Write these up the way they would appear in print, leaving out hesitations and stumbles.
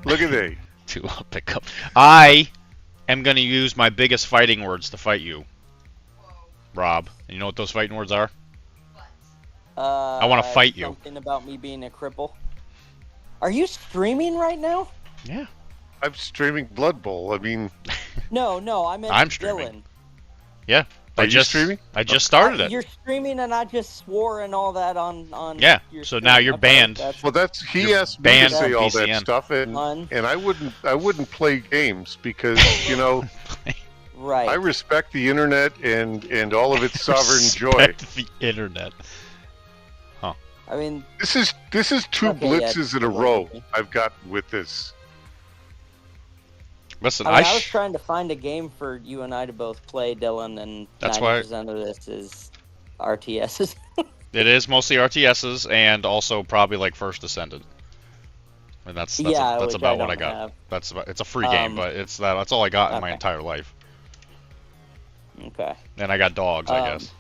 Look at they. To pick up. I am going to use my biggest fighting words to fight you, Rob. And you know what those fighting words are? I want to fight you. Something about me being a cripple. Are you streaming right now? Yeah. I'm streaming Blood Bowl. I mean, No, I meant I'm streaming. Dylan. Yeah. Are you streaming? I just started it. You're streaming, and I just swore and all that on. Yeah. Your So stream. now you're banned. Well, he You're asked me banned to say from all that PCN. stuff, and I wouldn't play games because Right. I respect the internet and all of its sovereign joy. Respect the internet. I mean, This is two Okay, blitzes yeah, in a row I've got with this. Listen, I was trying to find a game for you and I to both play, Dylan, and That's 90% of this is RTSs. It is mostly RTSs and also probably like First Ascended. And that's about what I got. Have. It's a free game, but that's all I got in my Okay. entire life. Okay. And I got dogs, I guess.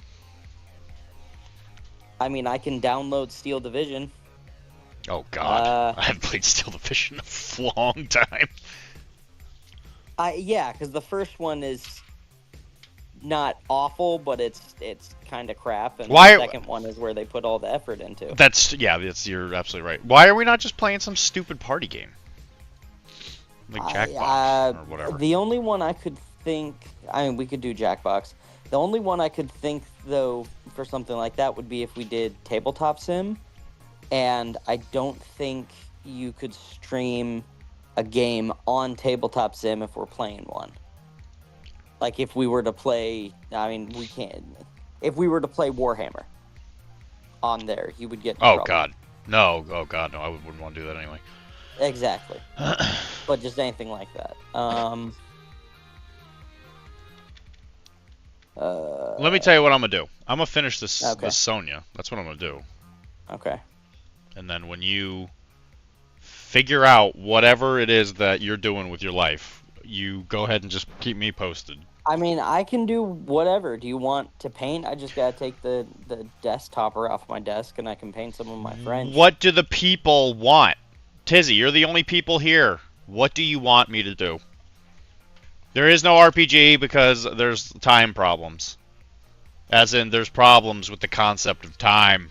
I mean, I can download Steel Division. Oh God, I haven't played Steel Division in a long time. Yeah, because the first one is not awful, but it's kind of crap, and the second one is where they put all the effort into. You're absolutely right. Why are we not just playing some stupid party game, like Jackbox or whatever? The only one I could think, I mean, we could do Jackbox. The only one I could think though for something like that would be if we did Tabletop Sim, and I don't think you could stream a game on Tabletop Sim if we're playing one. Like if we were to play, I mean, we can't. If we were to play Warhammer on there, you would get in trouble. God, no! Oh God, no! I wouldn't want to do that anyway. Exactly. But just anything like that. Let me tell you what I'm gonna do. I'm gonna finish this Sonnia. That's what I'm gonna do. Okay. And then when you figure out whatever it is that you're doing with your life, you go ahead and just keep me posted. I mean, I can do whatever. Do you want to paint? I just gotta take the desktopper off my desk, and I can paint some of my friends. What do the people want? Tizzy, you're the only people here. What do you want me to do? There is no RPG because there's time problems. As in, there's problems with the concept of time.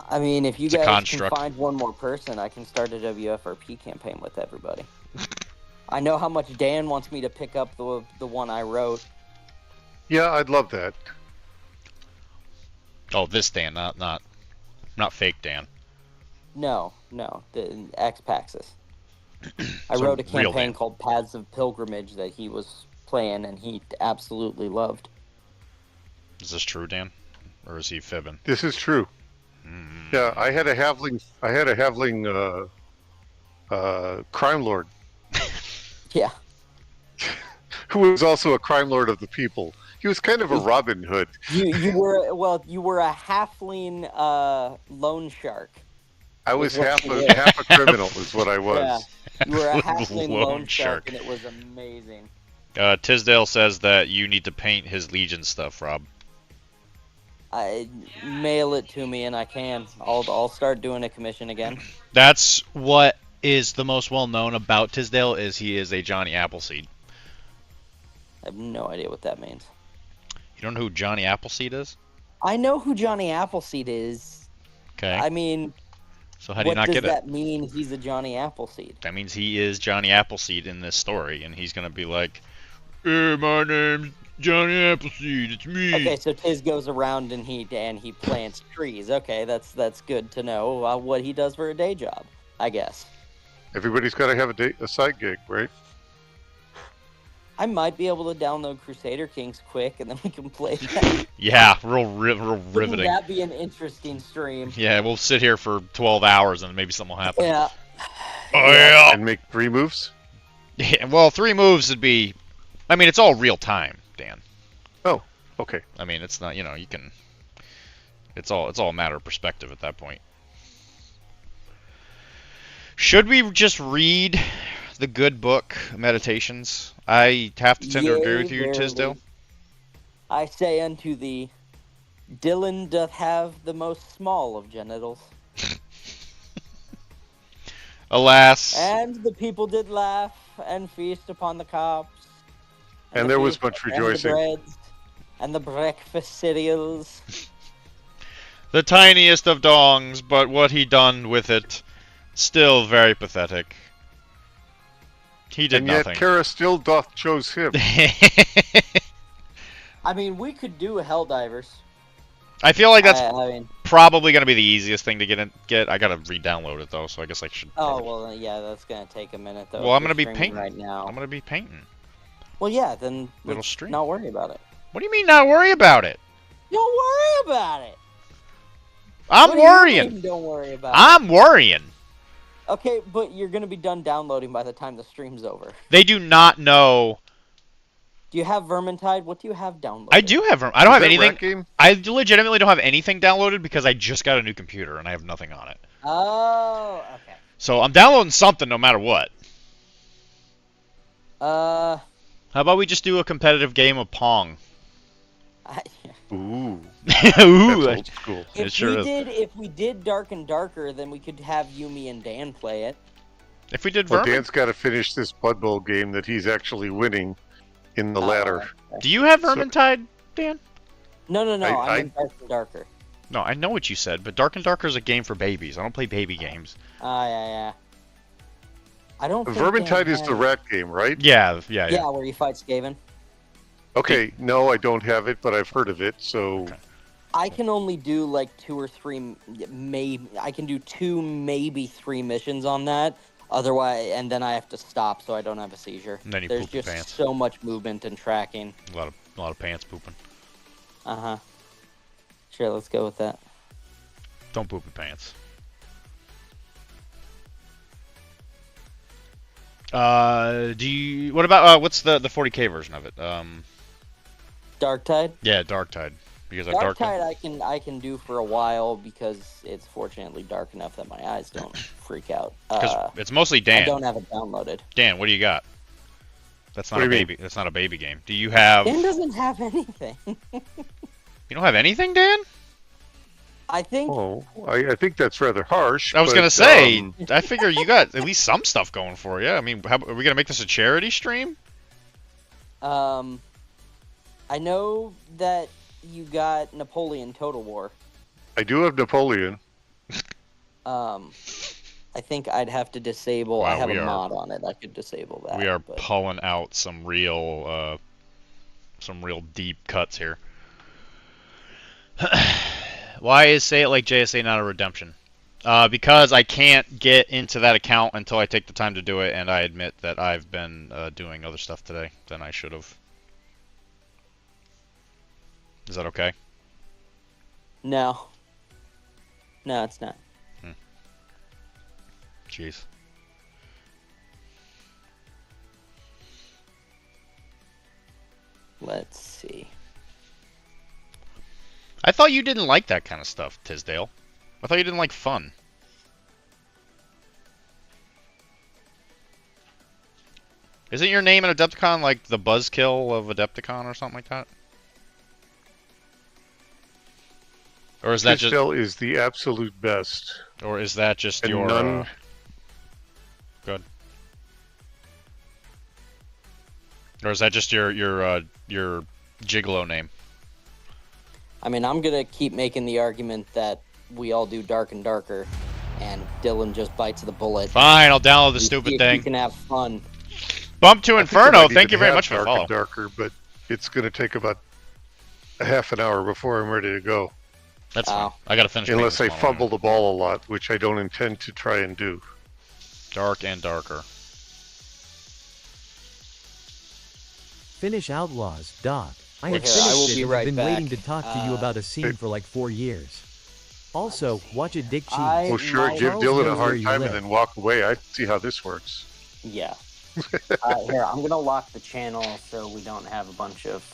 I mean, if you guys can find one more person, I can start a WFRP campaign with everybody. I know how much Dan wants me to pick up the one I wrote. Yeah, I'd love that. Oh, this Dan, not fake Dan. No, the X-Paxis. I wrote a campaign called Paths of Pilgrimage that he was playing, and he absolutely loved. Is this true, Dan? Or is he fibbing? This is true. Yeah, I had a halfling crime lord. Yeah. Who was also a crime lord of the people. He was kind of a Robin Hood. You were a halfling loan shark. I was half a criminal is what I was. Yeah. You were a halfling loan shark, and it was amazing. Tisdale says that you need to paint his Legion stuff, Rob. Mail it to me, and I can. I'll start doing a commission again. That's what is the most well known about Tisdale is he is a Johnny Appleseed. I have no idea what that means. You don't know who Johnny Appleseed is? I know who Johnny Appleseed is. Okay. I mean, so how do you not get it? What does that mean? He's a Johnny Appleseed. That means he is Johnny Appleseed in this story, and he's gonna be like, "Hey, my name's Johnny Appleseed. It's me." Okay, so Tiz goes around and he plants trees. Okay, that's good to know what he does for a day job, I guess. Everybody's got to have a side gig, right? I might be able to download Crusader Kings quick, and then we can play that. Yeah, real riveting. Wouldn't that be an interesting stream? Yeah, we'll sit here for 12 hours, and maybe something will happen. Yeah. Oh, yeah. And make 3 moves? Yeah, well, 3 moves would be... I mean, it's all real time, Dan. Oh, okay. I mean, it's not, you can... It's all a matter of perspective at that point. Should we just read the good book, Meditations? I have to tend to agree with you, Tisdale. I say unto thee, Dylan doth have the most small of genitals. Alas. And the people did laugh and feast upon the cops. And the there was feast much and the rejoicing. breads and the breakfast cereals. The tiniest of dongs, but what he done with it, still very pathetic. He did And yet nothing. Kara still doth chose him. I mean, we could do Helldivers. I feel like that's I mean, probably gonna be the easiest thing to get. I gotta re-download it though, so I guess I should. oh probably- well, yeah, that's gonna take a minute though. Well, if I'm you're gonna be streaming painting right now. I'm gonna be painting. Well, yeah, then It'll let's stream. not worry about it. What do you mean not worry about it? Don't worry about it. I'm What do you worrying. mean don't worry about I'm worrying. it. Okay, but you're gonna be done downloading by the time the stream's over. They do not know. Do you have Vermintide? What do you have downloaded? I do have. I don't Is have that anything. Rat Game? I legitimately don't have anything downloaded because I just got a new computer and I have nothing on it. Oh, okay. So I'm downloading something no matter what. Uh, How about we just do a competitive game of Pong? Ooh, Ooh, that's old school. It sure is. if we did Dark and Darker, then we could have Yumi and Dan play it. If we did Well, Vermin, Dan's got to finish this Blood Bowl game that he's actually winning in the ladder. Okay. do you have So- Vermintide, Dan? No, I- I'm in Dark and Darker. No, I know what you said, but Dark and Darker is a game for babies. I don't play baby games. Yeah. I don't think Vermintide Dan is the has- rat game, right? Yeah. Yeah, where you fight Skaven. Okay, no, I don't have it, but I've heard of it, so... Okay. I can only do like 2 or 3, maybe I can do 2, maybe 3 missions on that. Otherwise, and then I have to stop so I don't have a seizure. And then you There's poop your just pants. so much movement and tracking. A lot of pants pooping. Sure, let's go with that. Don't poop your pants. Do you? What about what's the 40K version of it? Darktide. Yeah, Darktide. Because I've Darktide I can do for a while because it's fortunately dark enough that my eyes don't freak out. Because it's mostly I Dan. don't have it downloaded. Dan, what do you got? That's not What a do you mean? baby. That's not a baby game. Do you have? Dan doesn't have anything. You don't have anything, Dan? I think Oh, I think that's rather harsh. I was but, gonna say. um, I figure you got at least some stuff going for you. I mean, are we gonna make this a charity stream? I know that you got Napoleon Total War. I do have Napoleon. I think I'd have to disable. I Wow, have we a are- mod on it. I could disable that. We are but- pulling out some real deep cuts here. Why is Say It Like JSA not a redemption? Because I can't get into that account until I take the time to do it, and I admit that I've been doing other stuff today than I should have. Is that okay? No. No, it's not. Jeez. Let's see. I thought you didn't like that kind of stuff, Tisdale. I thought you didn't like fun. Isn't your name in Adepticon like the Buzzkill of Adepticon or something like that? Or is that just Tisdale is the absolute best. your And none... good? Or is that just your gigolo name? I mean, I'm gonna keep making the argument that we all do Dark and Darker, and Dylan just bites the bullet. Fine, I'll download the You see stupid if you thing. can have fun. Bump to I think I Inferno. might Thank even you very have much for the Dark follow. and Darker, but it's going to take about a half an hour before I'm ready to go. That's Wow. fine. I gotta finish. Unless I making this one. fumble the ball a lot, which I don't intend to try and do. Dark and Darker. Finish Outlaws, Doc. I Here, have I finished will it be and right have been waiting back. to talk to you about a scene for like 4 years. Also, watch a Dick Cheese. I- Well, sure, might- give Charles Dylan a knows where hard you time live. and then walk away. I see how this works. Yeah. Here, I'm gonna lock the channel so we don't have a bunch of.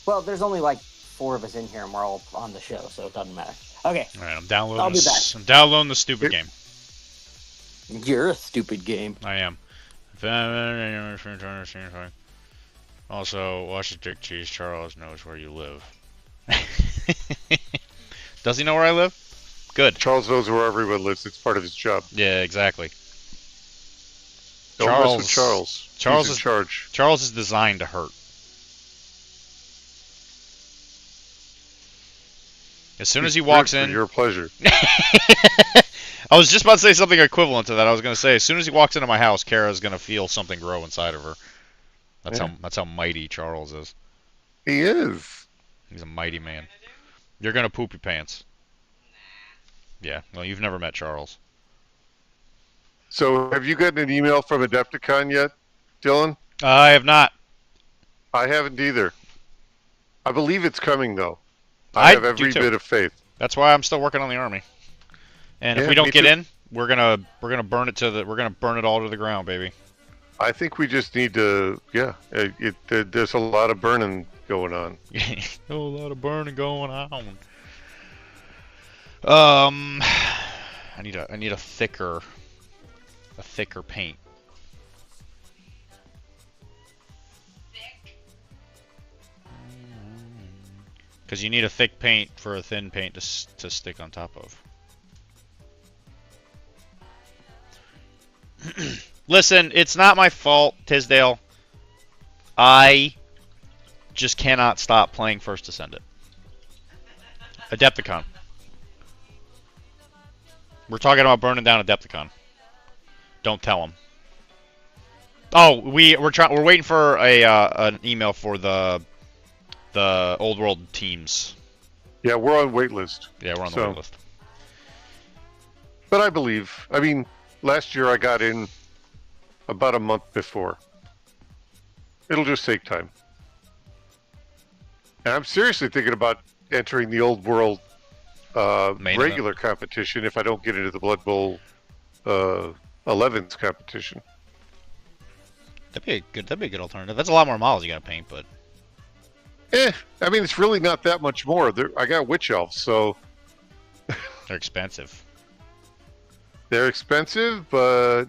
Well, there's only like 4 of us in here, and we're all on the show, so it doesn't matter. Okay, All right, I'm downloading. I'll be this. I'm downloading the stupid Here- game. you're a stupid game. I am. Also, watch the Dick Cheese. Charles knows where you live. Does he know where I live? Good. Charles knows where everyone lives. It's part of his job. Yeah, exactly. Don't mess with Charles. Charles He's in is charge. Charles is designed to hurt. As soon as he walks in, For your pleasure. I was just about to say something equivalent to that. I was going to say, as soon as he walks into my house, Kara's going to feel something grow inside of her. That's how mighty Charles is. He is. He's a mighty man. You're going to poop your pants. Yeah. Well, you've never met Charles. So, have you gotten an email from Adepticon yet, Dylan? I have not. I haven't either. I believe it's coming, though. I have every bit of faith. That's why I'm still working on the army. And if we don't get in, we're gonna burn it all to the ground, baby. I think we just need to. Yeah, there's a lot of burning going on. A lot of burning going on. I need a thicker paint. Because you need a thick paint for a thin paint to stick on top of. Listen, it's not my fault, Tisdale. I just cannot stop playing First Descendant. Adepticon. We're talking about burning down Adepticon. Don't tell him. Oh, we're waiting for an email for the Old World teams. Yeah, we're on waitlist. Yeah, we're on the waitlist. But I mean, last year I got in about a month before. It'll just take time. And I'm seriously thinking about entering the Old World regular competition if I don't get into the Blood Bowl 11s competition. That'd be a good alternative. That's a lot more models you gotta paint, but I mean, it's really not that much more. I got Witch Elves, so they're expensive. They're expensive, but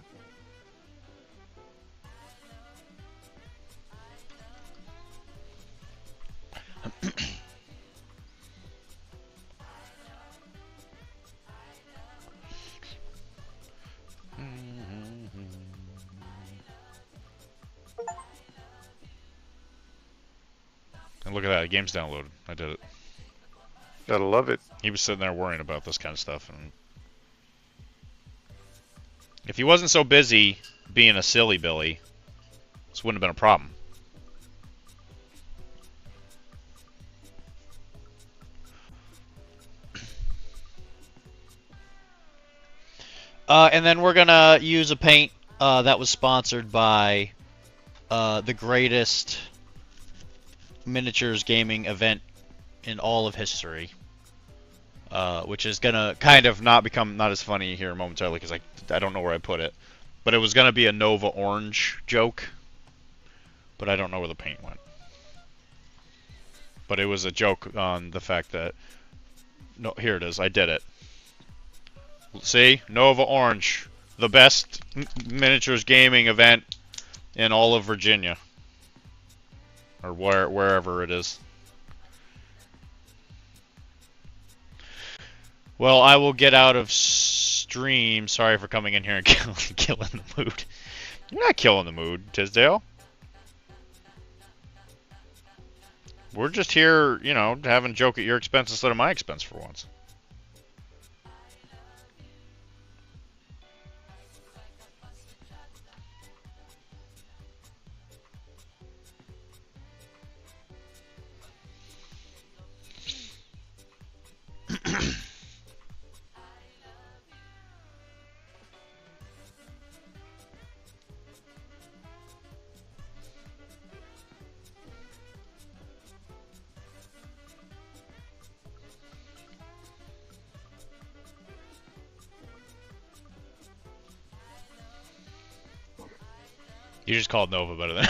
and look at that, the game's downloaded. I did it. Gotta love it. He was sitting there worrying about this kind of stuff, and if he wasn't so busy being a silly Billy, this wouldn't have been a problem. And then we're gonna use a paint that was sponsored by the greatest miniatures gaming event in all of history, which is gonna kind of not as funny here momentarily because I don't know where I put it, but it was gonna be a Nova Orange joke, but I don't know where the paint went. But it was a joke on the fact that no, here it is. I did it. See, Nova Orange, the best miniatures gaming event in all of Virginia, or wherever it is. Well, I will get out of stream. Sorry for coming in here and killing the mood. You're not killing the mood, Tisdale. We're just here, you know, having a joke at your expense instead of my expense for once. You just called Nova better than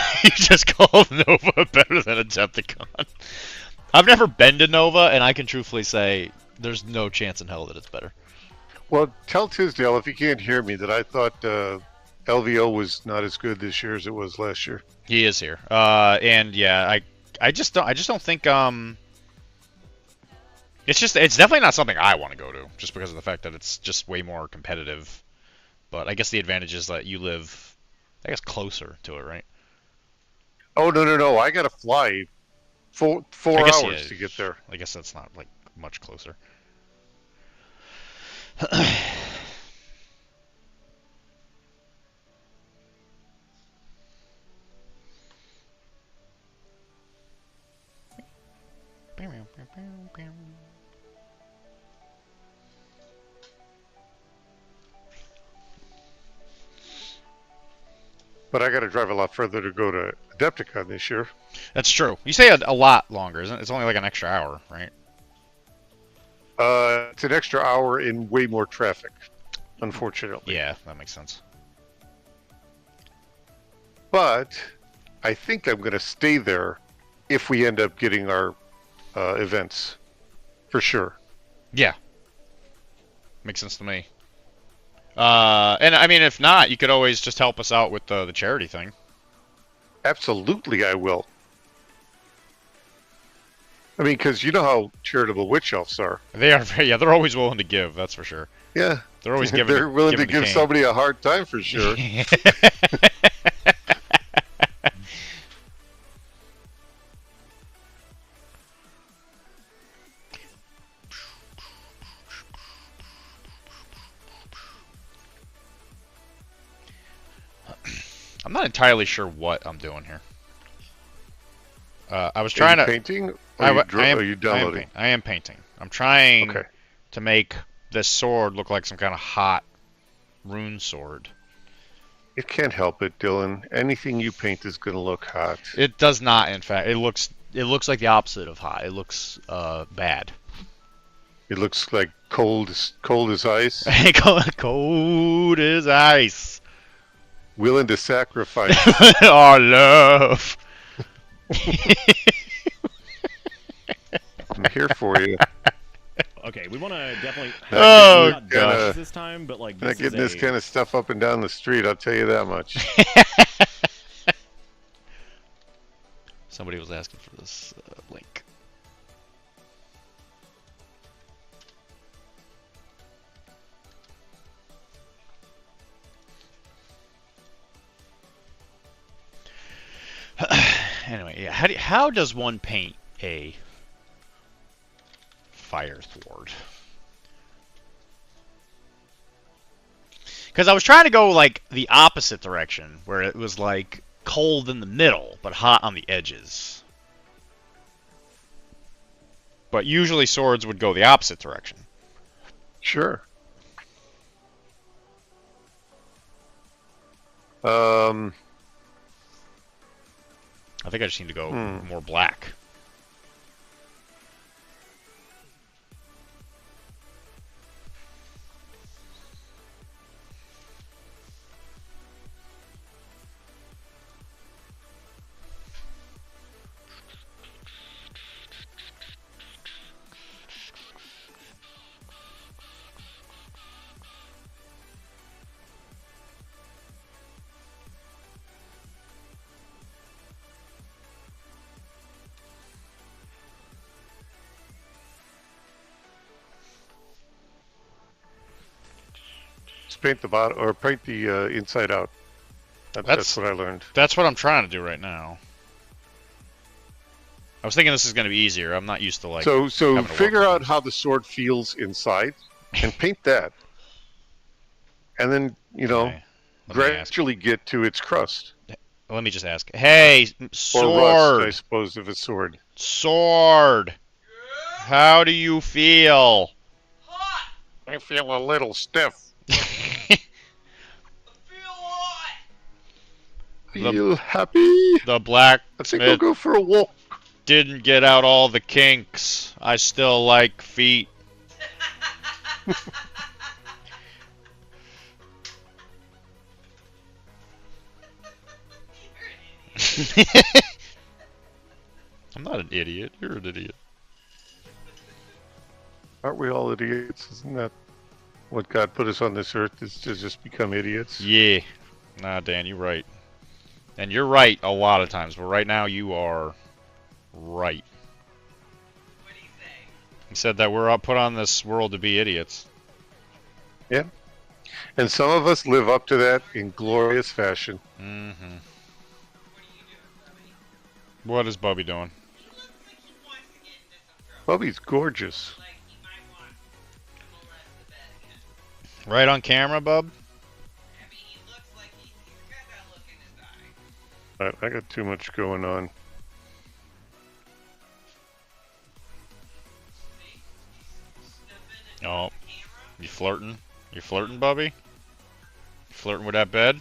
Adepticon. I've never been to Nova, and I can truthfully say there's no chance in hell that it's better. Well, tell Tisdale if he can't hear me that I thought LVO was not as good this year as it was last year. He is here, and yeah, I just don't think it's definitely not something I want to go to just because of the fact that it's just way more competitive. But I guess the advantage is that you live I guess closer to it, right? Oh no! I gotta fly four I guess, hours yeah, to get there. I guess that's not like much closer. But I gotta drive a lot further to go to Adepticon this year. That's true. You say a lot longer, isn't it? It's only like an extra hour, right? It's an extra hour in way more traffic, unfortunately. Yeah, that makes sense. But I think I'm gonna stay there if we end up getting our events, for sure. Yeah. Makes sense to me. And I mean, if not, you could always just help us out with the charity thing. Absolutely, I will. I mean, because you know how charitable witch elves are. They are very, yeah, they're always willing to give, that's for sure. Yeah. They're always giving. They're willing to giving give somebody a hard time for sure. I'm not entirely sure what I'm doing here. I was trying to painting. Or are you downloading? I am painting. I'm trying Okay. to make this sword look like some kind of hot rune sword. It can't help it, Dylan. Anything you paint is going to look hot. It does not, in fact. It looks like the opposite of hot. It looks bad. It looks like cold as ice. Cold as ice. Willing to sacrifice. Our love. I'm here for you. Okay, we want to definitely. Oh, not gosh. this time, but like Not this getting is this kind of stuff up and down the street, I'll tell you that much. Somebody was asking for this link. Anyway, yeah. How does one paint a fire sword? Because I was trying to go like the opposite direction, where it was like cold in the middle, but hot on the edges. But usually swords would go the opposite direction. Sure. I think I just need to go more black. Just paint the bottom, or paint the inside out. That's what I learned. That's what I'm trying to do right now. I was thinking this is going to be easier. I'm not used to like. So having to figure work. out how the sword feels inside, and paint that, and then Okay. gradually get to its crust. Let me just ask. Hey, sword. Or rust, I suppose, of a sword. Sword. How do you feel? I feel a little stiff. Feel happy? The black I think I'll Smith go for a walk. didn't get out all the kinks. I still like feet. I'm not an idiot. You're an idiot. Aren't we all idiots? Isn't that what God put us on this earth, is to just become idiots? Yeah. Nah, Dan, you're right. And you're right a lot of times, but right now you are right. What do you say? He said that we're put on this world to be idiots. Yeah. And some of us live up to that in glorious fashion. Mm-hmm. What is Bubby doing? Bubby's gorgeous. Right on camera, bub? I got too much going on. Oh, you flirting? You flirting, Bubby? You flirting with that bed?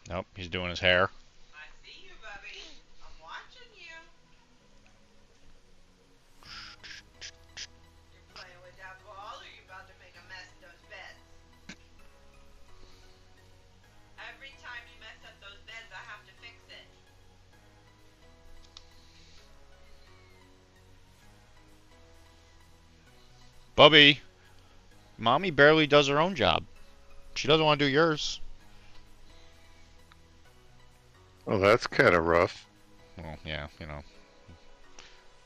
Nope, he's doing his hair. I see you, Bubby. I'm watching you. You're playing with that ball, or you about to make a mess of those beds? Every time you mess up those beds, I have to fix it. Bubby, Mommy barely does her own job. She doesn't want to do yours. Well, that's kind of rough. Well, yeah, you know.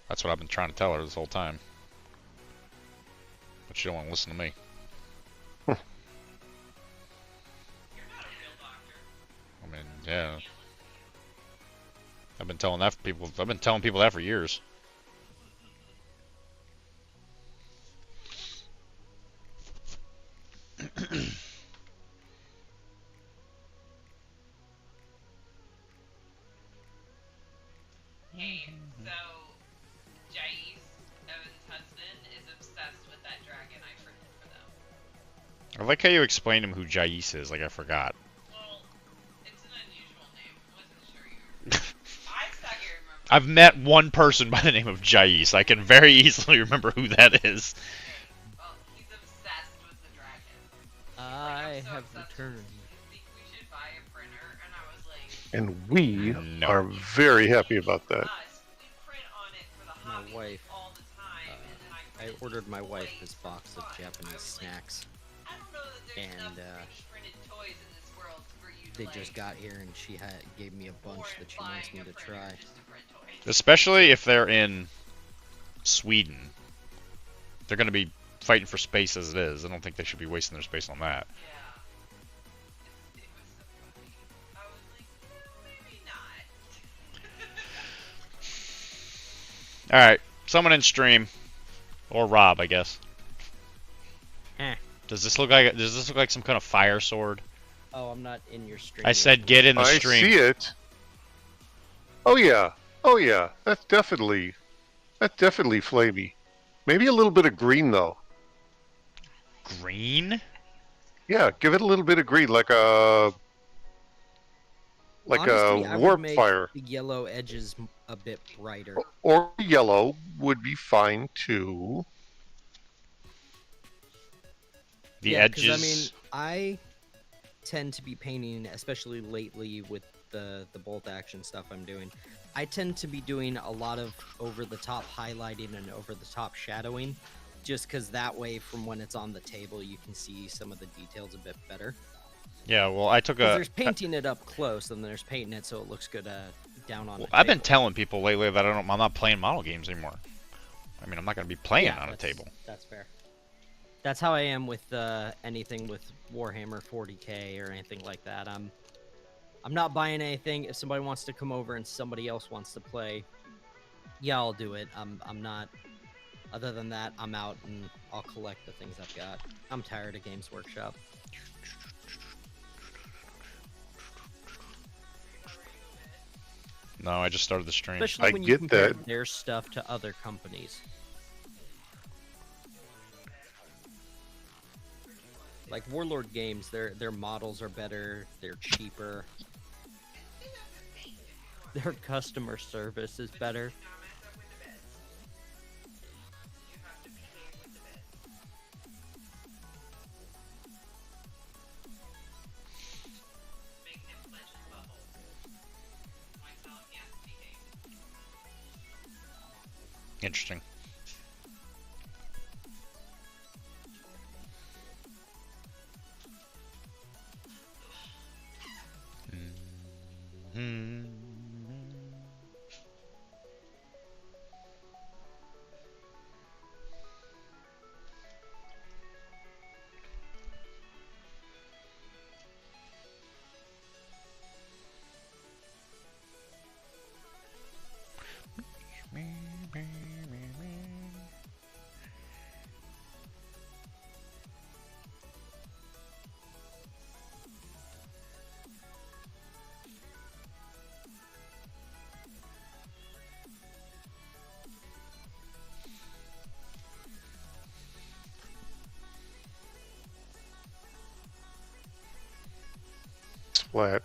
That's what I've been trying to tell her this whole time. But she don't want to listen to me. You're not a real doctor. I mean, yeah. I've been telling people that for years. Hey, so Jais, Evan's husband, is obsessed with that dragon I printed for them. I like how you explained him who Jais is, like I forgot. Well, it's an unusual name. Wasn't sure you. I thought you remember. I've met one person by the name of Jais. I can very easily remember who that is. Well, he's obsessed with the dragon. I I'm so have obsessed. returned. You think we should buy a printer? And I was like, And we No. are very happy about that. us, we print on it for the My hobby wife, all the time, and then I I printed ordered my toys wife this from box of toys. I Japanese was like, snacks. I don't know that there's And, enough 3D printed toys in this world for you to They like, just got here and she gave me a bunch warrant that she wants buying me a to printer try. just to print toys. Especially if they're in Sweden. They're going to be fighting for space as it is. I don't think they should be wasting their space on that. Yeah. It was so funny. I was like, maybe not. Alright, someone in stream. Or Rob, I guess. Eh. Does this look like some kind of fire sword? Oh, I'm not in your stream. I yet. said get in the I stream. see it. Oh yeah. Oh yeah. That's definitely flamey. Maybe a little bit of green though. Green? Yeah, give it a little bit of green, like a Honestly, I would warp make fire. the yellow edges a bit brighter. Or yellow would be fine too. The Yeah, 'cause, edges. I mean, I tend to be painting, especially lately with the bolt action stuff I'm doing. I tend to be doing a lot of over-the-top highlighting and over-the-top shadowing, just because that way, from when it's on the table, you can see some of the details a bit better. Yeah, well, I took 'Cause a. there's painting it up close, and there's painting it so it looks good down on Well, the I've been table. telling people lately that I'm not playing model games anymore. I mean, I'm not going to be playing Yeah, on a that's- table. That's fair. That's how I am with anything with Warhammer 40K or anything like that. I'm not buying anything. If somebody wants to come over and somebody else wants to play, yeah, I'll do it. I'm not. Other than that, I'm out and I'll collect the things I've got. I'm tired of Games Workshop. No, I just started the stream. Especially I when you get compare that. their stuff to other companies. Like Warlord Games, their models are better, they're cheaper. Their customer service is better. Interesting. Splat.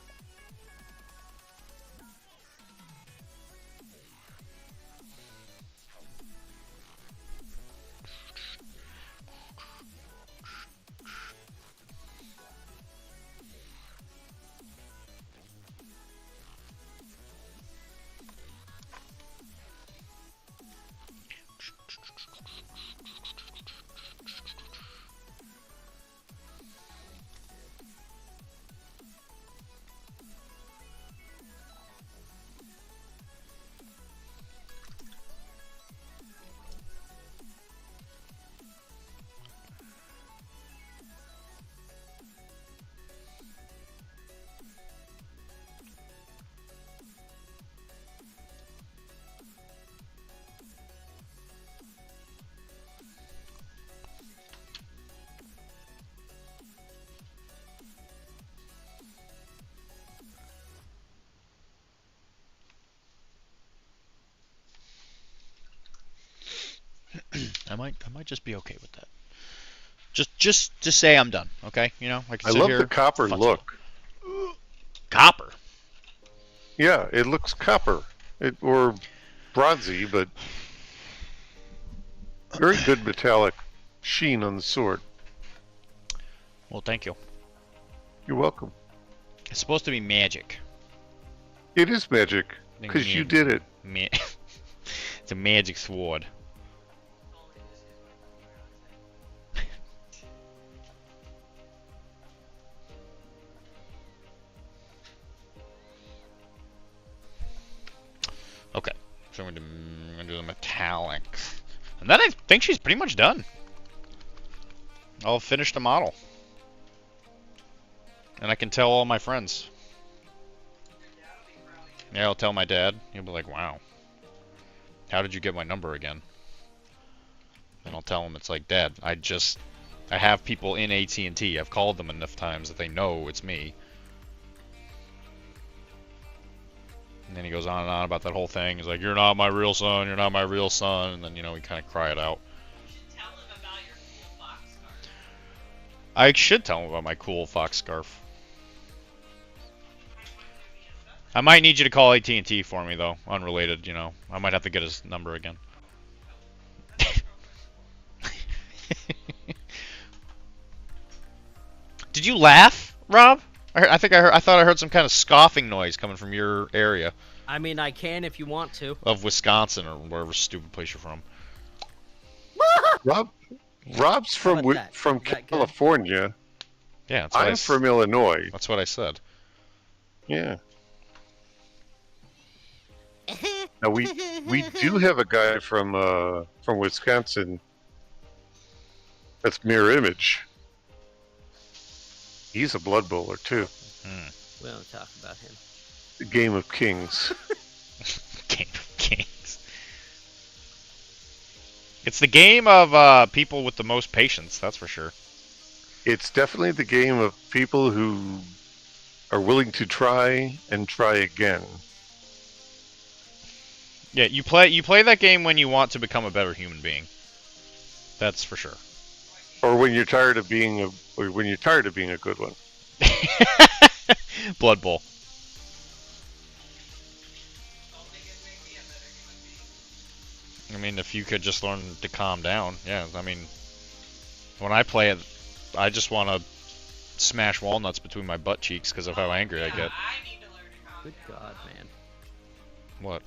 I might just be okay with that. Just say I'm done, okay? You know, I can I sit love here, the copper fuck look. you. Copper. Yeah, it looks copper. Or bronzy, but very good metallic sheen on the sword. Well, thank you. You're welcome. It's supposed to be magic. It is magic, because you did it. It's a magic sword. Okay, so I'm gonna do the metallic. And then I think she's pretty much done. I'll finish the model. And I can tell all my friends. Yeah, I'll tell my dad. He'll be like, wow. How did you get my number again? And I'll tell him, it's like, Dad, I have people in AT&T. I've called them enough times that they know it's me. And then he goes on and on about that whole thing. He's like, you're not my real son, you're not my real son. And then, you know, we kind of cry it out. Tell him about your cool fox scarf. I should tell him about my cool fox scarf. I might need you to call AT&T for me, though. Unrelated, you know. I might have to get his number again. Did you laugh, Rob? I thought I heard some kind of scoffing noise coming from your area. I mean, I can if you want to. Of Wisconsin or wherever stupid place you're from. Rob's from California. Yeah, that's I'm from Illinois. That's what I said. Yeah. Now we do have a guy from Wisconsin. That's Mirror Image. He's a blood bowler too. We don't talk about him. The Game of Kings. Game of Kings. It's the game of people with the most patience, that's for sure. It's definitely the game of people who are willing to try and try again. Yeah, you play that game when you want to become a better human being. That's for sure. Or when you're tired of being a good one. Blood Bowl. I mean, if you could just learn to calm down, yeah. I mean, when I play it, I just want to smash walnuts between my butt cheeks because of how angry I get. I need to learn to calm Good down. God, man. What?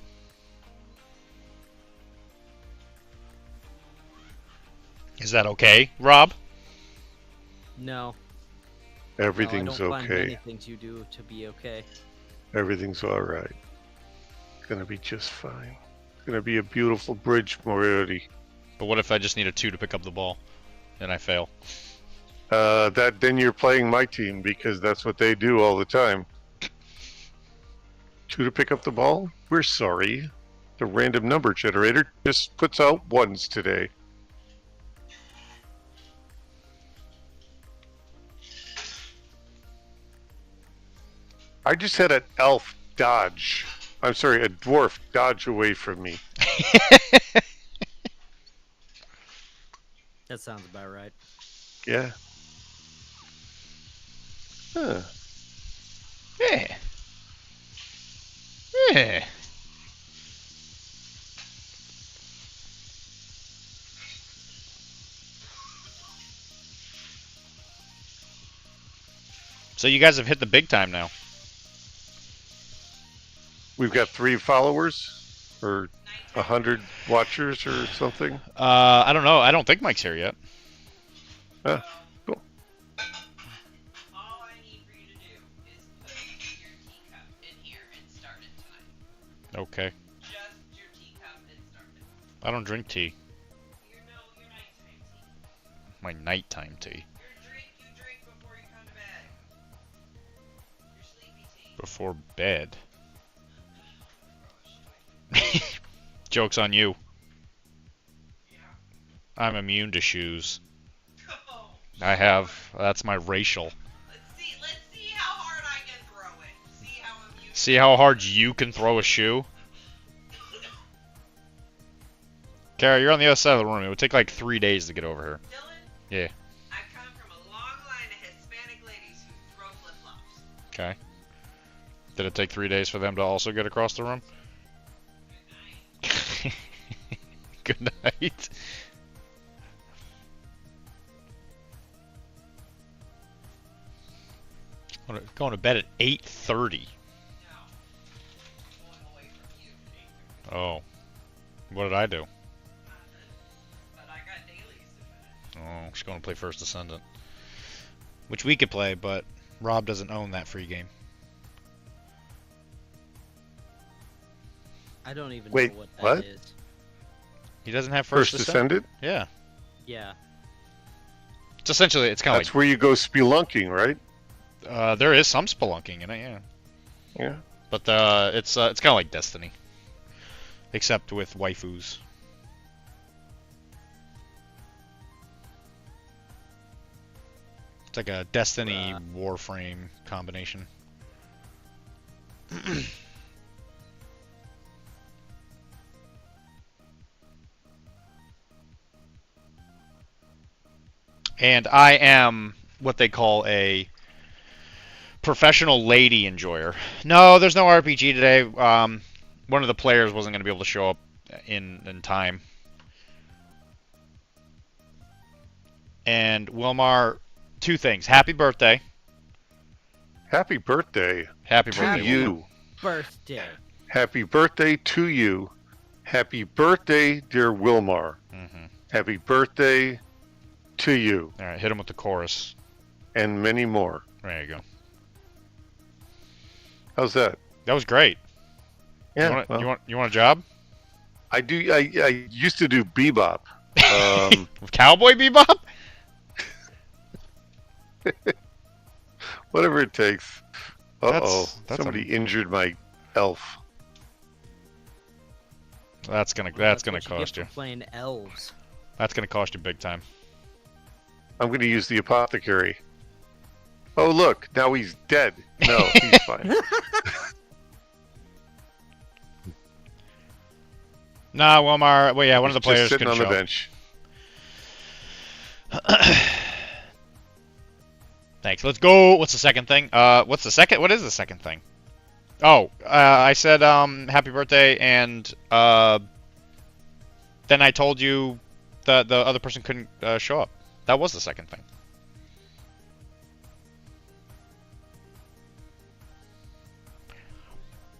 Is that okay, Rob? No. Everything's no, I don't find okay. many things you do to be okay. Everything's all right. It's gonna be just fine. It's gonna be a beautiful bridge, Moriarty. But what if I just need a 2 to pick up the ball, and I fail? Then you're playing my team because that's what they do all the time. 2 to pick up the ball? We're sorry. The random number generator just puts out 1s today. I just had an elf dodge. I'm sorry, a dwarf dodge away from me. That sounds about right. Yeah. Huh. Yeah. Yeah. So you guys have hit the big time now. We've got 3 followers or 100 watchers or something. I don't know. I don't think Mike's here yet. Cool. All I need for you to do is put your teacup in here and start it tonight. Okay. Just your teacup and start it. I don't drink tea. Your nighttime tea. My nighttime tea. Your drink you drink before you come to bed. Your sleepy tea. Before bed. Joke's on you. Yeah. I'm immune to shoes. Oh, I have. That's my racial. let's see how hard I can throw it. See how immune. See how hard you can throw a shoe? Kara, you're on the other side of the room. It would take like 3 days to get over here. Dylan, Yeah. I come from a long line of Hispanic ladies who throw flip-flops. Okay. Did it take 3 days for them to also get across the room? Good night. Good night. Going to bed at 8:30. No. Going away from you. Oh. What did I do? Nothing. But I got dailies to finish. Oh, she's going to play First Ascendant. Which we could play, but Rob doesn't own that free game. I don't even Wait, know what that what? is. He doesn't have First First Ascendant? Ascendant? Yeah. Yeah. It's essentially, it's kind of That's where you go spelunking, right? like, there is some spelunking in it, yeah. Yeah. But it's kind of like Destiny. Except with waifus. It's like a Destiny Warframe combination. And I am what they call a professional lady enjoyer. No, there's no RPG today. One of the players wasn't going to be able to show up in time. And Wilmar, 2 things. Happy birthday. Happy birthday Happy to birthday. you. Birthday. Happy birthday to you. Happy birthday, dear Wilmar. Mm-hmm. Happy birthday to you. All right, hit him with the chorus. And many more. There you go. How's that? That was great. Yeah. You want a job? I do. I used to do bebop. Cowboy Bebop? Whatever it takes. Uh-oh. That's Somebody injured my elf. That's gonna What cost get you. for playing elves. That's gonna cost you big time. I'm going to use the apothecary. Oh, look. Now he's dead. No, he's fine. Nah, Wilmar. Well, yeah, one of the He's players just sitting can on show the up. bench. Thanks. Let's go. What's the second thing? What is the second thing? Oh, I said happy birthday, and then I told you that the other person couldn't show up. That was the second thing.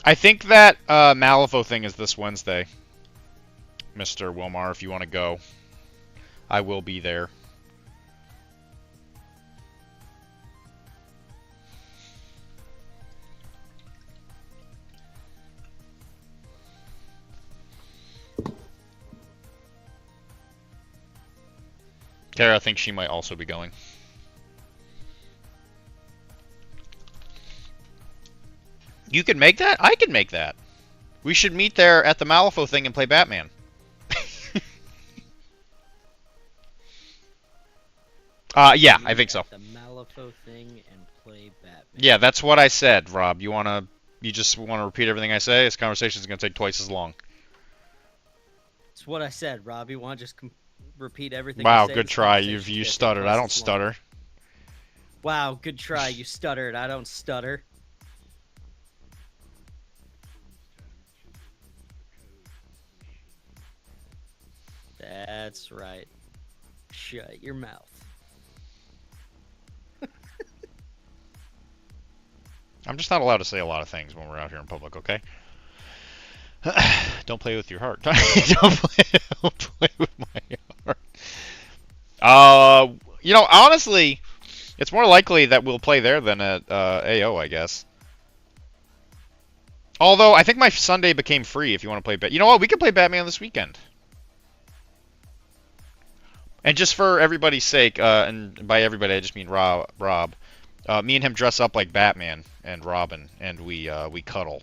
I think that Malifaux thing is this Wednesday, Mr. Wilmar. If you want to go, I will be there. Kara thinks she might also be going. You can make that? I can make that. We should meet there at the Malifaux thing and play Batman. Yeah, I think so. The Malifaux thing and play Batman. Yeah, that's what I said, Rob. You just wanna repeat everything I say? This conversation's gonna take twice as long. It's what I said, Rob. You want to just repeat everything? Wow, you say? good This try. conversation's You gonna take stuttered. twice I don't as long. stutter. Wow, good try. You stuttered. I don't stutter. That's right. Shut your mouth. I'm just not allowed to say a lot of things when we're out here in public, okay? Don't play with your heart. Don't play with my heart. Honestly, it's more likely that we'll play there than at AO, I guess. Although, I think my Sunday became free if you want to play Batman. You know what? We can play Batman this weekend. And just for everybody's sake, and by everybody I just mean Rob, me and him dress up like Batman and Robin, and we cuddle.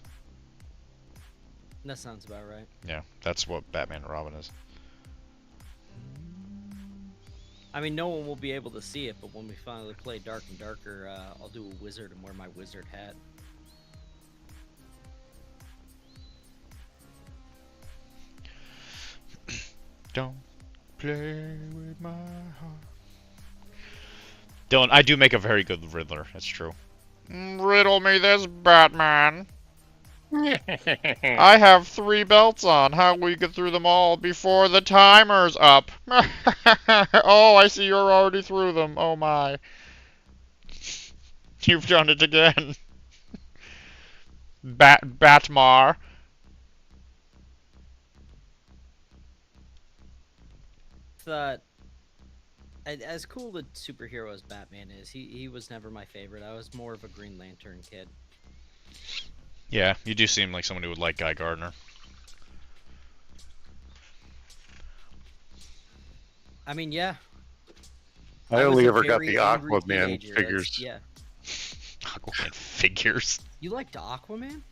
That sounds about right. Yeah, that's what Batman and Robin is. I mean, no one will be able to see it, but when we finally play Dark and Darker, I'll do a wizard and wear my wizard hat. Don't play with my heart. Dylan, I do make a very good Riddler. That's true. Riddle me this, Batman. I have 3 belts on. How will you get through them all before the timer's up? Oh, I see you're already through them. Oh my. You've done it again. Batmar. Thought, as cool the superhero as Batman is, he was never my favorite. I was more of a Green Lantern kid. Yeah, you do seem like someone who would like Guy Gardner. I mean, yeah. I was only a ever got very the angry Aquaman teenager. figures. Yeah. Aquaman figures. You liked Aquaman?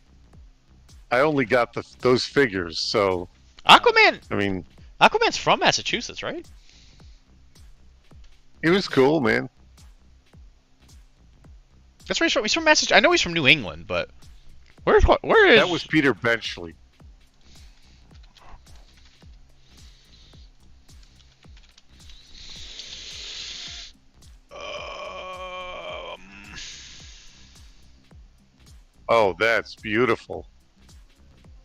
I only got those figures, so Aquaman. I mean, Aquaman's from Massachusetts, right? he was cool, man. That's where he's from. He's from Massachusetts. I know he's from New England, but where is? That was Peter Benchley. Oh, that's beautiful.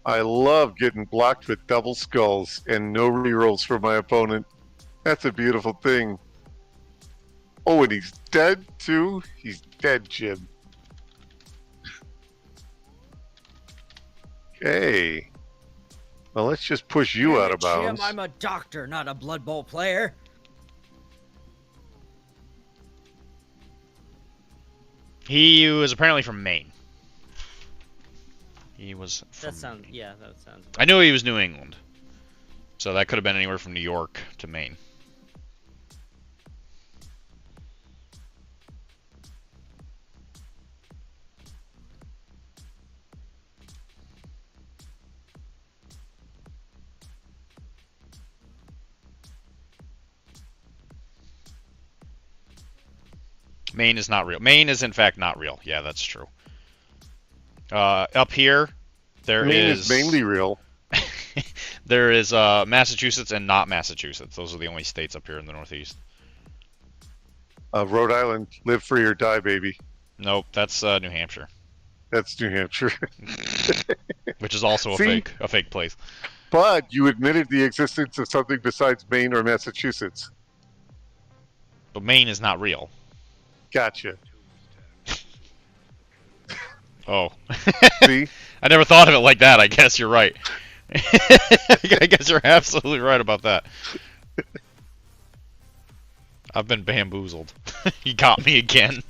I love getting blocked with double skulls and no rerolls for my opponent. That's a beautiful thing. Oh, and he's dead too? He's dead, Jim. Okay. Well, let's just push you out of bounds. Jim, I'm a doctor, not a Blood Bowl player. He was apparently from Maine. He was from... That sounds... Yeah, that sounds... I knew he was New England. So that could have been anywhere from New York to Maine. Maine is not real. Maine is in fact not real. Yeah, that's true. Up here, Maine is mainly real. There is Massachusetts and not Massachusetts. Those are the only states up here in the Northeast. Rhode Island, live free or die, baby. Nope, that's New Hampshire. That's New Hampshire. Which is also a fake place. But you admitted the existence of something besides Maine or Massachusetts. But Maine is not real. Gotcha. Oh. See? I never thought of it like that. I guess you're right. I guess you're absolutely right about that. I've been bamboozled. You got me again.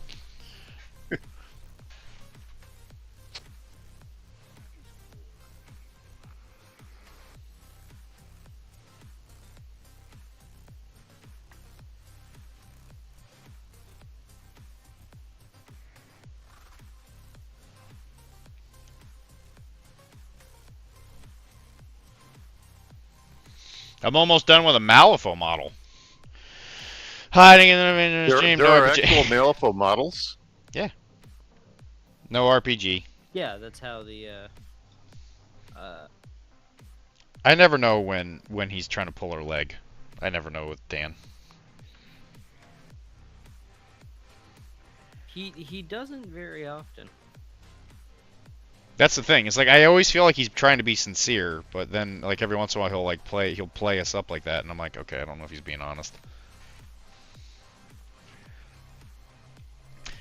I'm almost done with a Malifaux model. Hiding in the stream. There No are RPG. actual Malifaux models. No RPG. Yeah, that's how the I never know when he's trying to pull her leg. I never know with Dan. he doesn't very often. That's the thing. It's like I always feel like he's trying to be sincere, but then like every once in a while he'll play us up like that, and I'm like, okay, I don't know if he's being honest.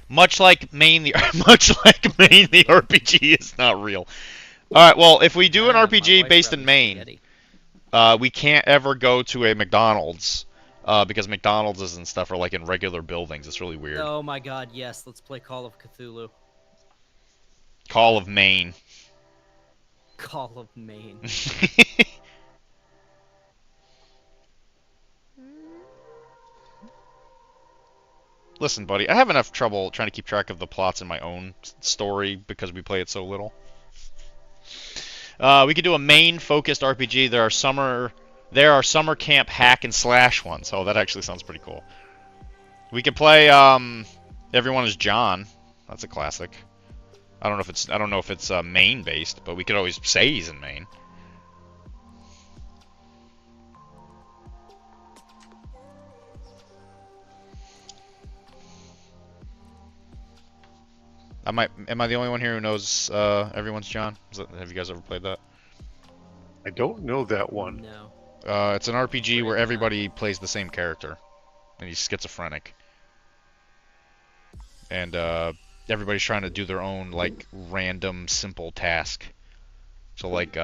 Much like Maine, the RPG is not real. All right, well, if we do an My RPG wife's based in rather Maine, spaghetti. we can't ever go to a McDonald's because McDonald's and stuff are like in regular buildings. It's really weird. Oh my god, yes, let's play Call of Cthulhu. Call of Maine. Call of Maine. Listen, buddy, I have enough trouble trying to keep track of the plots in my own story because we play it so little. We could do a Maine-focused RPG. There are summer summer camp hack and slash ones. Oh, that actually sounds pretty cool. We could play Everyone is John. That's a classic. I don't know if it's Maine based, but we could always say he's in Maine. Am I the only one here who knows Everyone's John? Have you guys ever played that? I don't know that one. No. It's an RPG where everybody plays the same character, and he's schizophrenic, and everybody's trying to do their own like random simple task. So like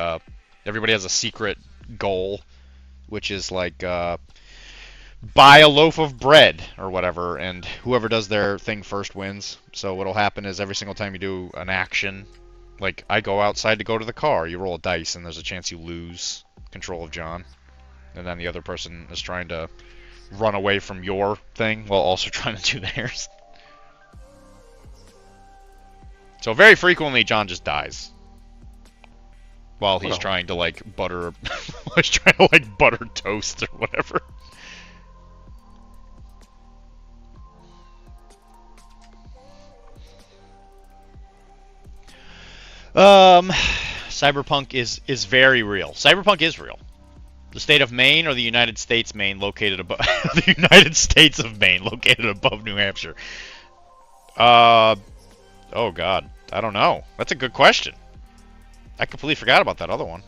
everybody has a secret goal, which is like buy a loaf of bread or whatever, and whoever does their thing first wins. So what'll happen is every single time you do an action, like I go outside to go to the car, you roll a dice and there's a chance you lose control of John, and then the other person is trying to run away from your thing while also trying to do theirs. So very frequently John just dies while he's trying to like butter he's trying to like butter toast or whatever. Cyberpunk is very real. Cyberpunk is real. The state of Maine or the United States Maine located above the United States of Maine located above New Hampshire. Oh god, I don't know. That's a good question. I completely forgot about that other one.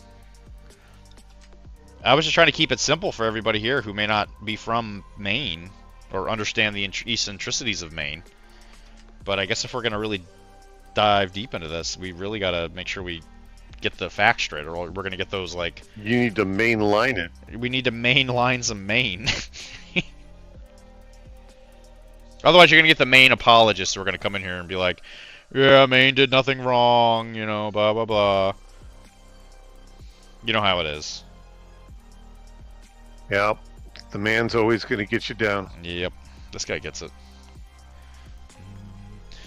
I was just trying to keep it simple for everybody here who may not be from Maine or understand the eccentricities of Maine. But I guess if we're gonna really dive deep into this, we really gotta make sure we get the facts straight, or we're gonna get those like. You need to mainline it. We need to mainline some Maine. Otherwise, you're gonna get the Maine apologists who are gonna come in here and be like, "Yeah, Maine did nothing wrong," you know, blah blah blah. You know how it is. Yep. The man's always going to get you down. Yep. This guy gets it.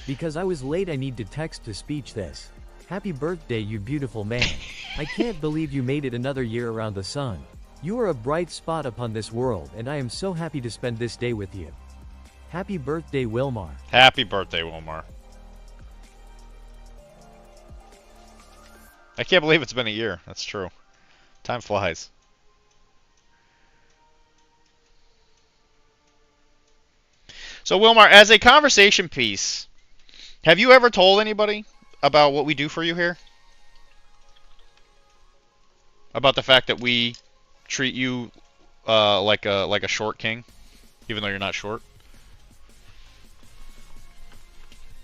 Because I was late, I need to text to speech this. Happy birthday, you beautiful man. I can't believe you made it another year around the sun. You are a bright spot upon this world, and I am so happy to spend this day with you. Happy birthday, Wilmar. Happy birthday, Wilmar. I can't believe it's been a year. That's true. Time flies. So, Wilmar, as a conversation piece, have you ever told anybody about what we do for you here? About the fact that we treat you like a short king, even though you're not short?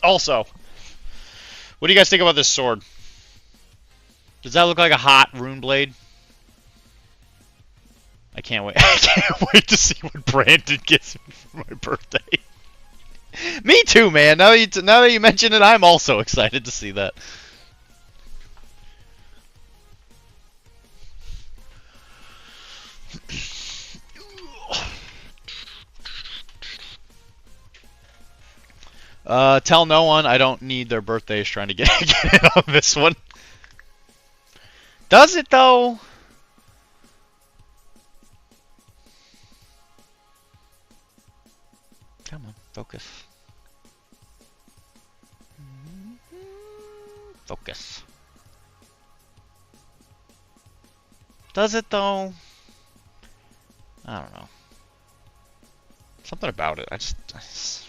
Also, what do you guys think about this sword? Does that look like a hot rune blade? I can't wait. I can't wait to see what Brandon gets me for my birthday. Me too, man. Now that you mention it, I'm also excited to see that. Tell no one. I don't need their birthdays trying to get in on this one. Does it though? Focus. Focus. Does it though? I don't know. Something about it. I just...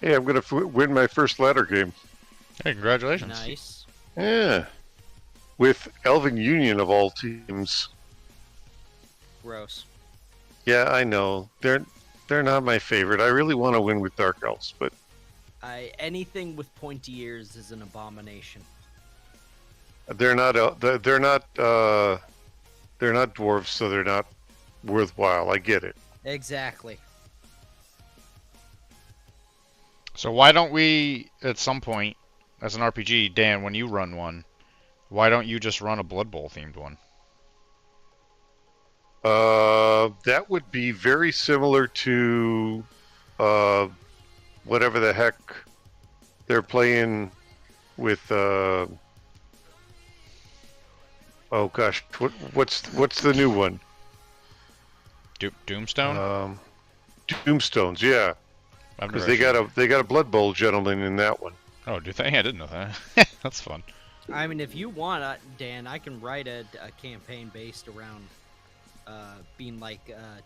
Hey, I'm gonna win my first ladder game. Hey, congratulations. Nice. Yeah, with Elven Union of all teams. Gross. Yeah, I know they're not my favorite. I really want to win with Dark Elves, but Anything with pointy ears is an abomination. they're not dwarves, so they're not worthwhile. I get it. Exactly. So why don't we, at some point, as an RPG, Dan, when you run one, why don't you just run a Blood Bowl themed one? That would be very similar to whatever the heck they're playing with. Oh gosh, what's the new one? Doomstone? Doomstones, yeah. Because they got a Blood Bowl gentleman in that one. Oh, do they? I didn't know that. That's fun. I mean, if you want, Dan, I can write a campaign based around being like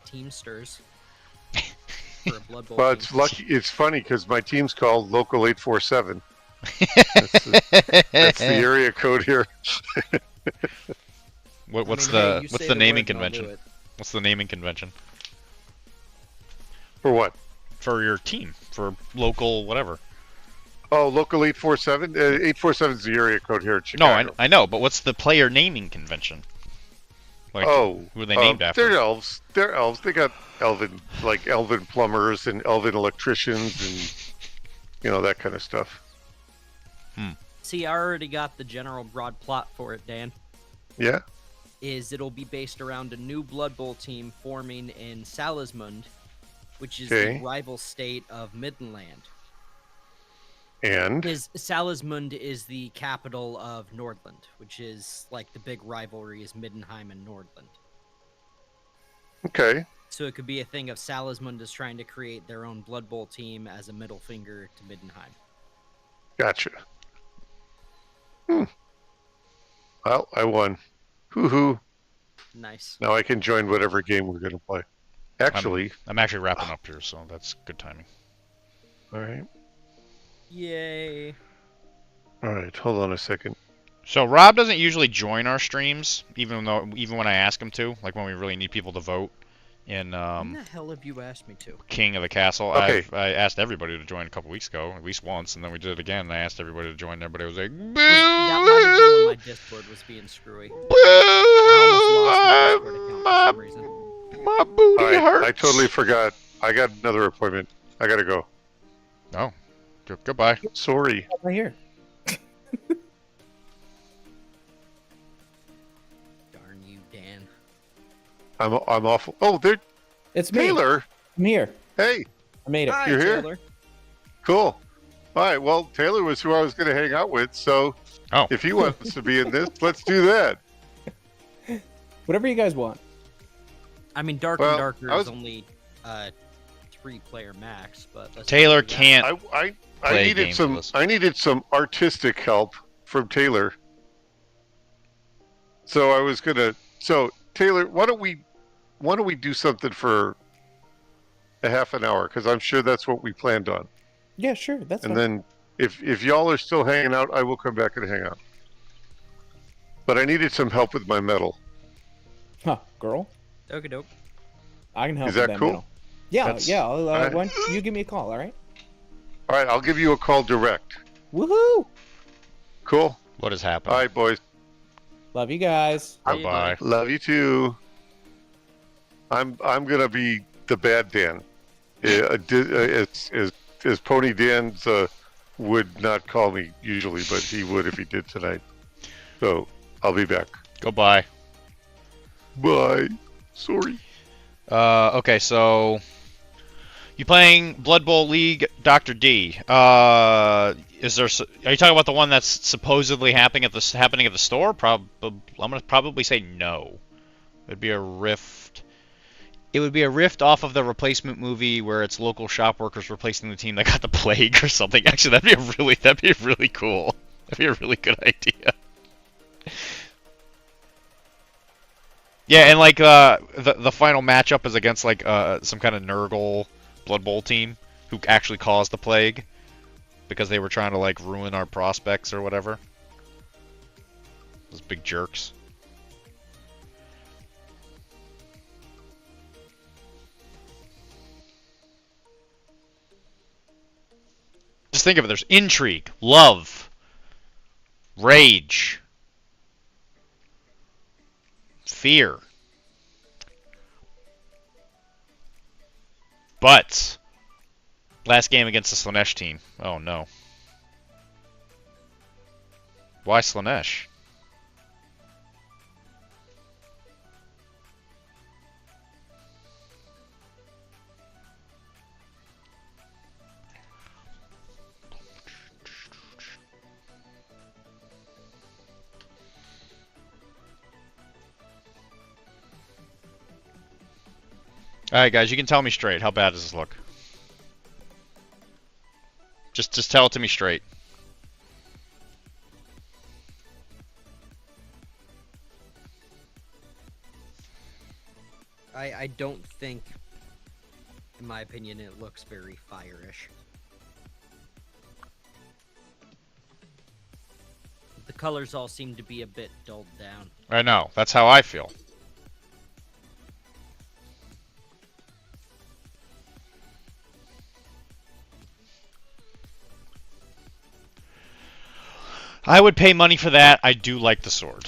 Teamsters for a Blood Bowl. Well, team. it's lucky. It's funny because my team's called Local 847. That's the area code here. What's hey, the word naming and I'll do convention? it. What's the naming convention For what? for your team? For local whatever? Oh, Local 847. 847 is the area code here in No, Chicago. I know, but what's the player naming convention? Like, who are they named after? They're elves. They're elves. They got elven plumbers and elven electricians and that kind of stuff. See, I already got the general broad plot for it, Dan. Yeah. It'll be based around a new Blood Bowl team forming in Salismund, which is Okay. the rival state of Middenland. And Salismund is the capital of Nordland, which is like the big rivalry is Middenheim and Nordland. okay, So it could be a thing of Salismund is trying to create their own Blood Bowl team as a middle finger to Middenheim. gotcha. Well, I won. Hoo-hoo. Nice. Now I can join whatever game we're going to play. Actually, I'm actually wrapping up here, so that's good timing. all right. Yay. All right, hold on a second. So Rob doesn't usually join our streams, even when I ask him to, like when we really need people to vote in When the hell have you asked me to? King of the Castle. Okay. I asked everybody to join a couple weeks ago, at least once, and then we did it again, and I asked everybody to join, and everybody was like, boo! That might have been when my Discord was being screwy. I almost lost my Discord account for some reason. My booty All right, hurts. I totally forgot. I got another appointment. I got to go. Oh, goodbye. Sorry. Right here. Darn you, Dan. I'm awful. Oh, there, It's me. Taylor. I'm here. Hey, I made it. Hi, You're here? Taylor. cool. All right, well, Taylor was who I was going to hang out with, so Oh. if he wants to be in this, let's do that. Whatever you guys want. I mean, Dark Well, and Darker I was- is only 3-player max, but let's Taylor not do that. can't. I Play needed games some with us. I needed some artistic help from Taylor. So I was gonna. So Taylor, why don't we do something for a half an hour? Because I'm sure that's what we planned on. Yeah, sure. That's And fine. then if y'all are still hanging out, I will come back and hang out. But I needed some help with my metal. Huh, girl. Okie doke. I can help Is with that that cool? metal. Yeah, That's- yeah. Alright. Why don't you give me a call, all right? All right, I'll give you a call direct. Woohoo! Cool. What has happened? All right, boys. Love you guys. Hey, Bye. Love you too. I'm gonna be the bad Dan. As Pony Dan's would not call me usually, but he would if he did tonight. So I'll be back. Goodbye. Bye. Sorry. Okay, so you playing Blood Bowl League, Dr.D? Is there? Are you talking about the one that's supposedly happening at the store? I'm gonna probably say no. It'd be a rift. It would be a rift off of the replacement movie where it's local shop workers replacing the team that got the plague or something. Actually, that'd be really cool. That'd be a really good idea. Yeah, and like the final matchup is against like some kind of Nurgle Blood Bowl team who actually caused the plague because they were trying to like ruin our prospects or whatever. Those big jerks. Just think of it. There's intrigue, love, rage, fear. But last game against the Slanesh team. Oh no. Why Slanesh? Alright guys, you can tell me straight. How bad does this look? Just tell it to me straight. I don't think, in my opinion, it looks very fire-ish. The colors all seem to be a bit dulled down. I know. That's how I feel. I would pay money for that. I do like the sword.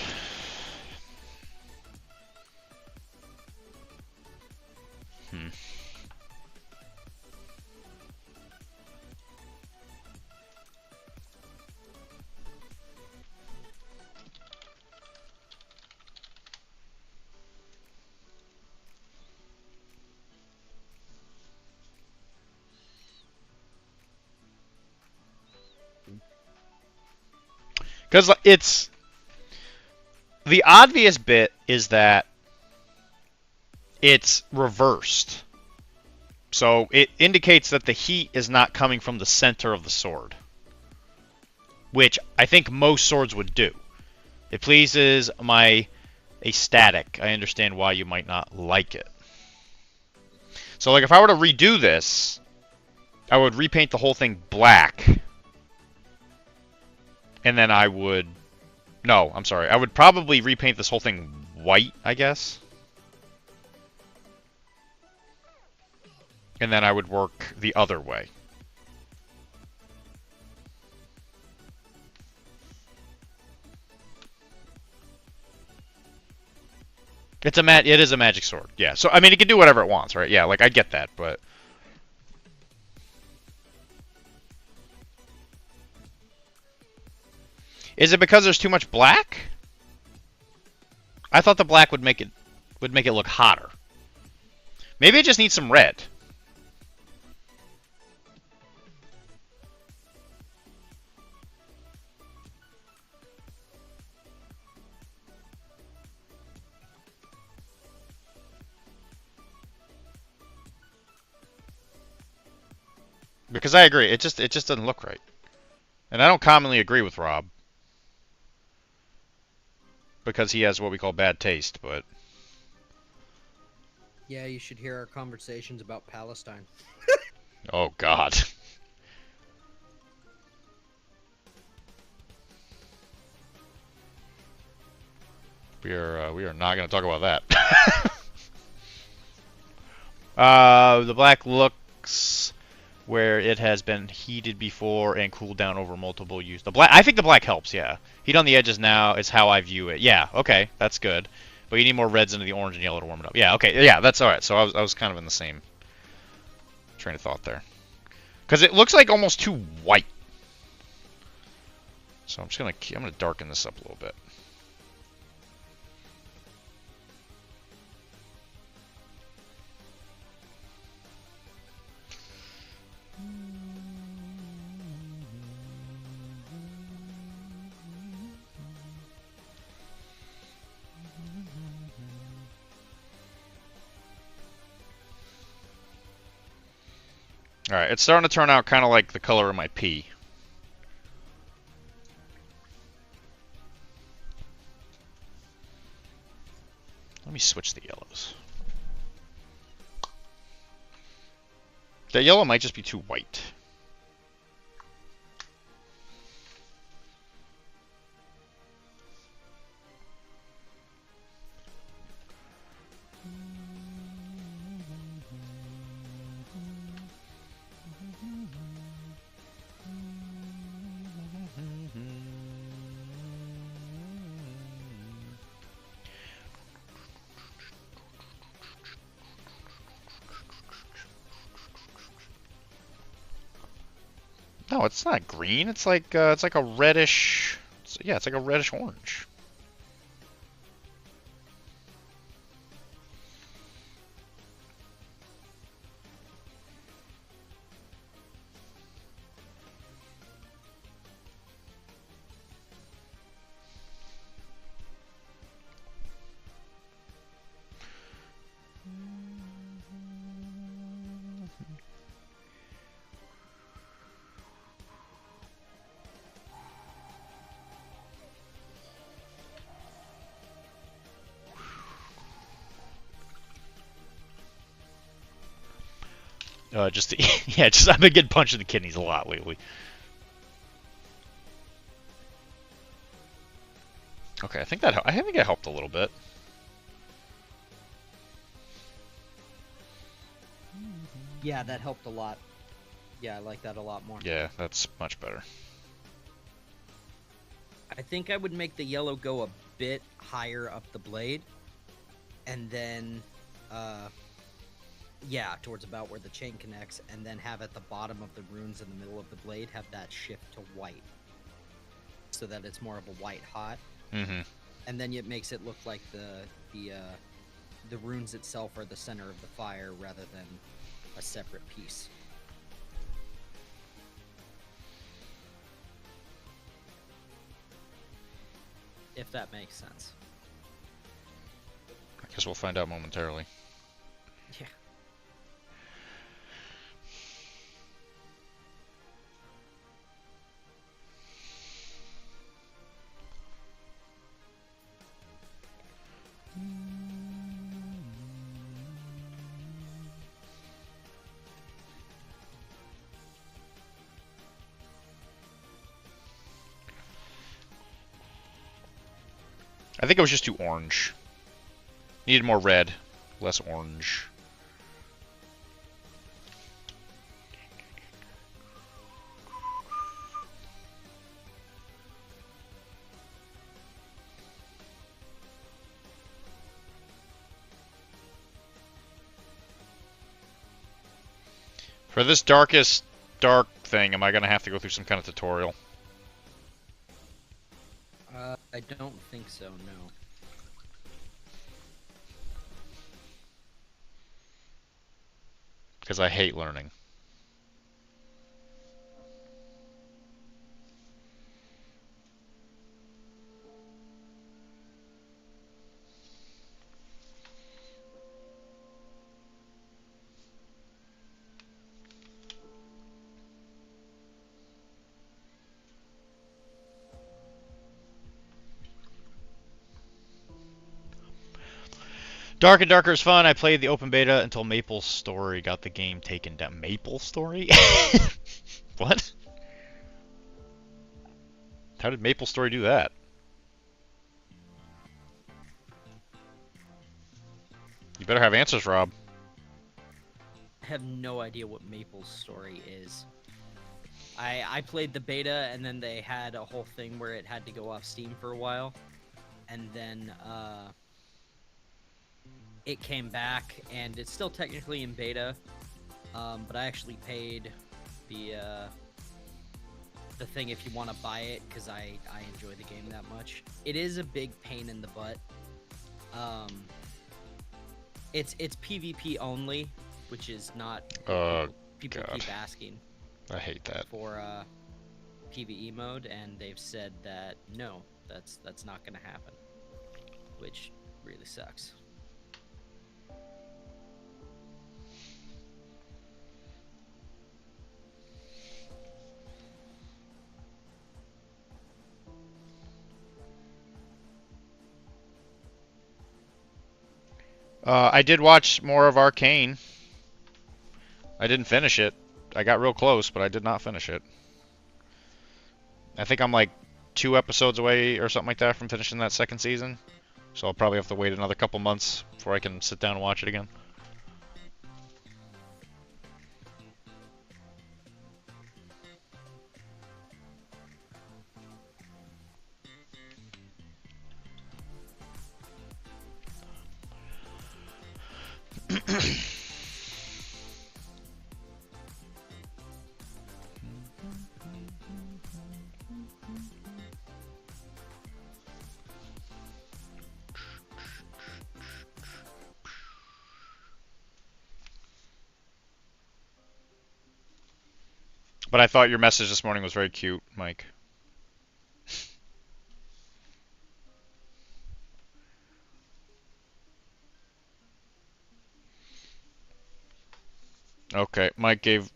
Because it's... The obvious bit is that it's reversed. So it indicates that the heat is not coming from the center of the sword. Which I think most swords would do. It pleases my aesthetic. I understand why you might not like it. So like if I were to redo this, I would repaint the whole thing black. And then I would... No, I'm sorry. I would probably repaint this whole thing white, I guess. And then I would work the other way. It is a magic sword. Yeah. So I mean it can do whatever it wants, right? Yeah, like I get that, but is it because there's too much black? I thought the black would make it look hotter. Maybe it just needs some red. Because I agree, it just doesn't look right. And I don't commonly agree with Rob. Because he has what we call bad taste, but... Yeah, you should hear our conversations about Palestine. Oh, God. We are not going to talk about that. The black looks where it has been heated before and cooled down over multiple use. I think the black helps, yeah. Heat on the edges now is how I view it. Yeah, okay, that's good. But you need more reds into the orange and yellow to warm it up. Yeah, okay, yeah, that's alright. So I was kind of in the same train of thought there. Because it looks like almost too white. So I'm gonna darken this up a little bit. Alright, it's starting to turn out kind of like the color of my pee. Let me switch the yellows. That yellow might just be too white. No, it's not green. It's like a reddish. Yeah, it's like a reddish orange. Just yeah, just I've been getting punched in the kidneys a lot lately. Okay, I think it helped a little bit. Yeah, that helped a lot. Yeah, I like that a lot more. Yeah, that's much better. I think I would make the yellow go a bit higher up the blade, and then, yeah, towards about where the chain connects, and then have at the bottom of the runes in the middle of the blade have that shift to white, so that it's more of a white hot. Mm-hmm. And then it makes it look like the runes itself are the center of the fire rather than a separate piece. If that makes sense. I guess we'll find out momentarily. Yeah. I think it was just too orange. Needed more red, less orange. For this darkest dark thing, am I going to have to go through some kind of tutorial? I don't think so, no. Because I hate learning. Dark and Darker is fun. I played the open beta until Maple Story got the game taken down. Maple Story? What? How did Maple Story do that? You better have answers, Rob. I have no idea what Maple's story is. I played the beta, and then they had a whole thing where it had to go off Steam for a while. And then, it came back, and it's still technically in beta, but I actually paid the thing if you want to buy it, because I enjoy the game that much. It is a big pain in the butt. It's PvP only, which is not people God. keep asking. I hate that. For PvE mode, and they've said that no, that's not going to happen, which really sucks. I did watch more of Arcane. I didn't finish it. I got real close, but I did not finish it. I think I'm like 2 episodes away or something like that from finishing that second season. So I'll probably have to wait another couple months before I can sit down and watch it again. But I thought your message this morning was very cute, Mike. Okay, Mike gave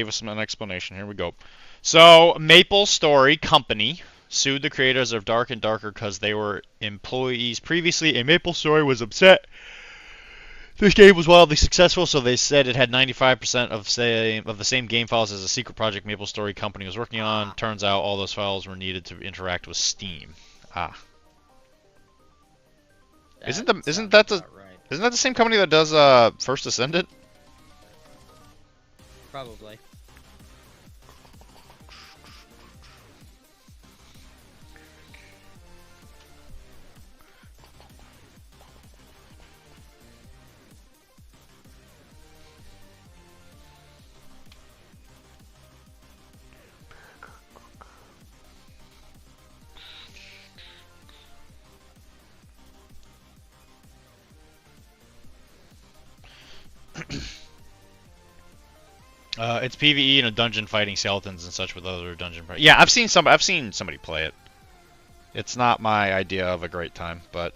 us an explanation. Here we go. So, Maple Story Company sued the creators of Dark and Darker because they were employees previously, and Maple Story was upset. This game was wildly successful, so they said it had 95% of the same game files as a secret project Maple Story Company was working on. Turns out all those files were needed to interact with Steam. Ah. Isn't that the same company that does First Ascendant? Probably. It's PvE and a dungeon fighting skeletons and such with other dungeon. Yeah, I've seen somebody play it. It's not my idea of a great time, but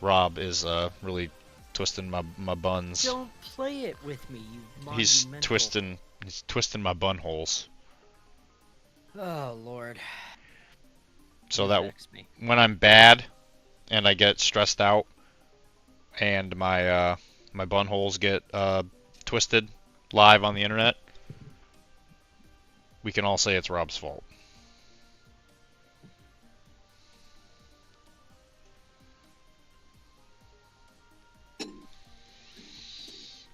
Rob is really twisting my buns. Don't play it with me, you monumental. He's twisting my bun holes. Oh Lord. So that when I'm bad and I get stressed out and my my bun holes get twisted live on the internet, we can all say it's Rob's fault.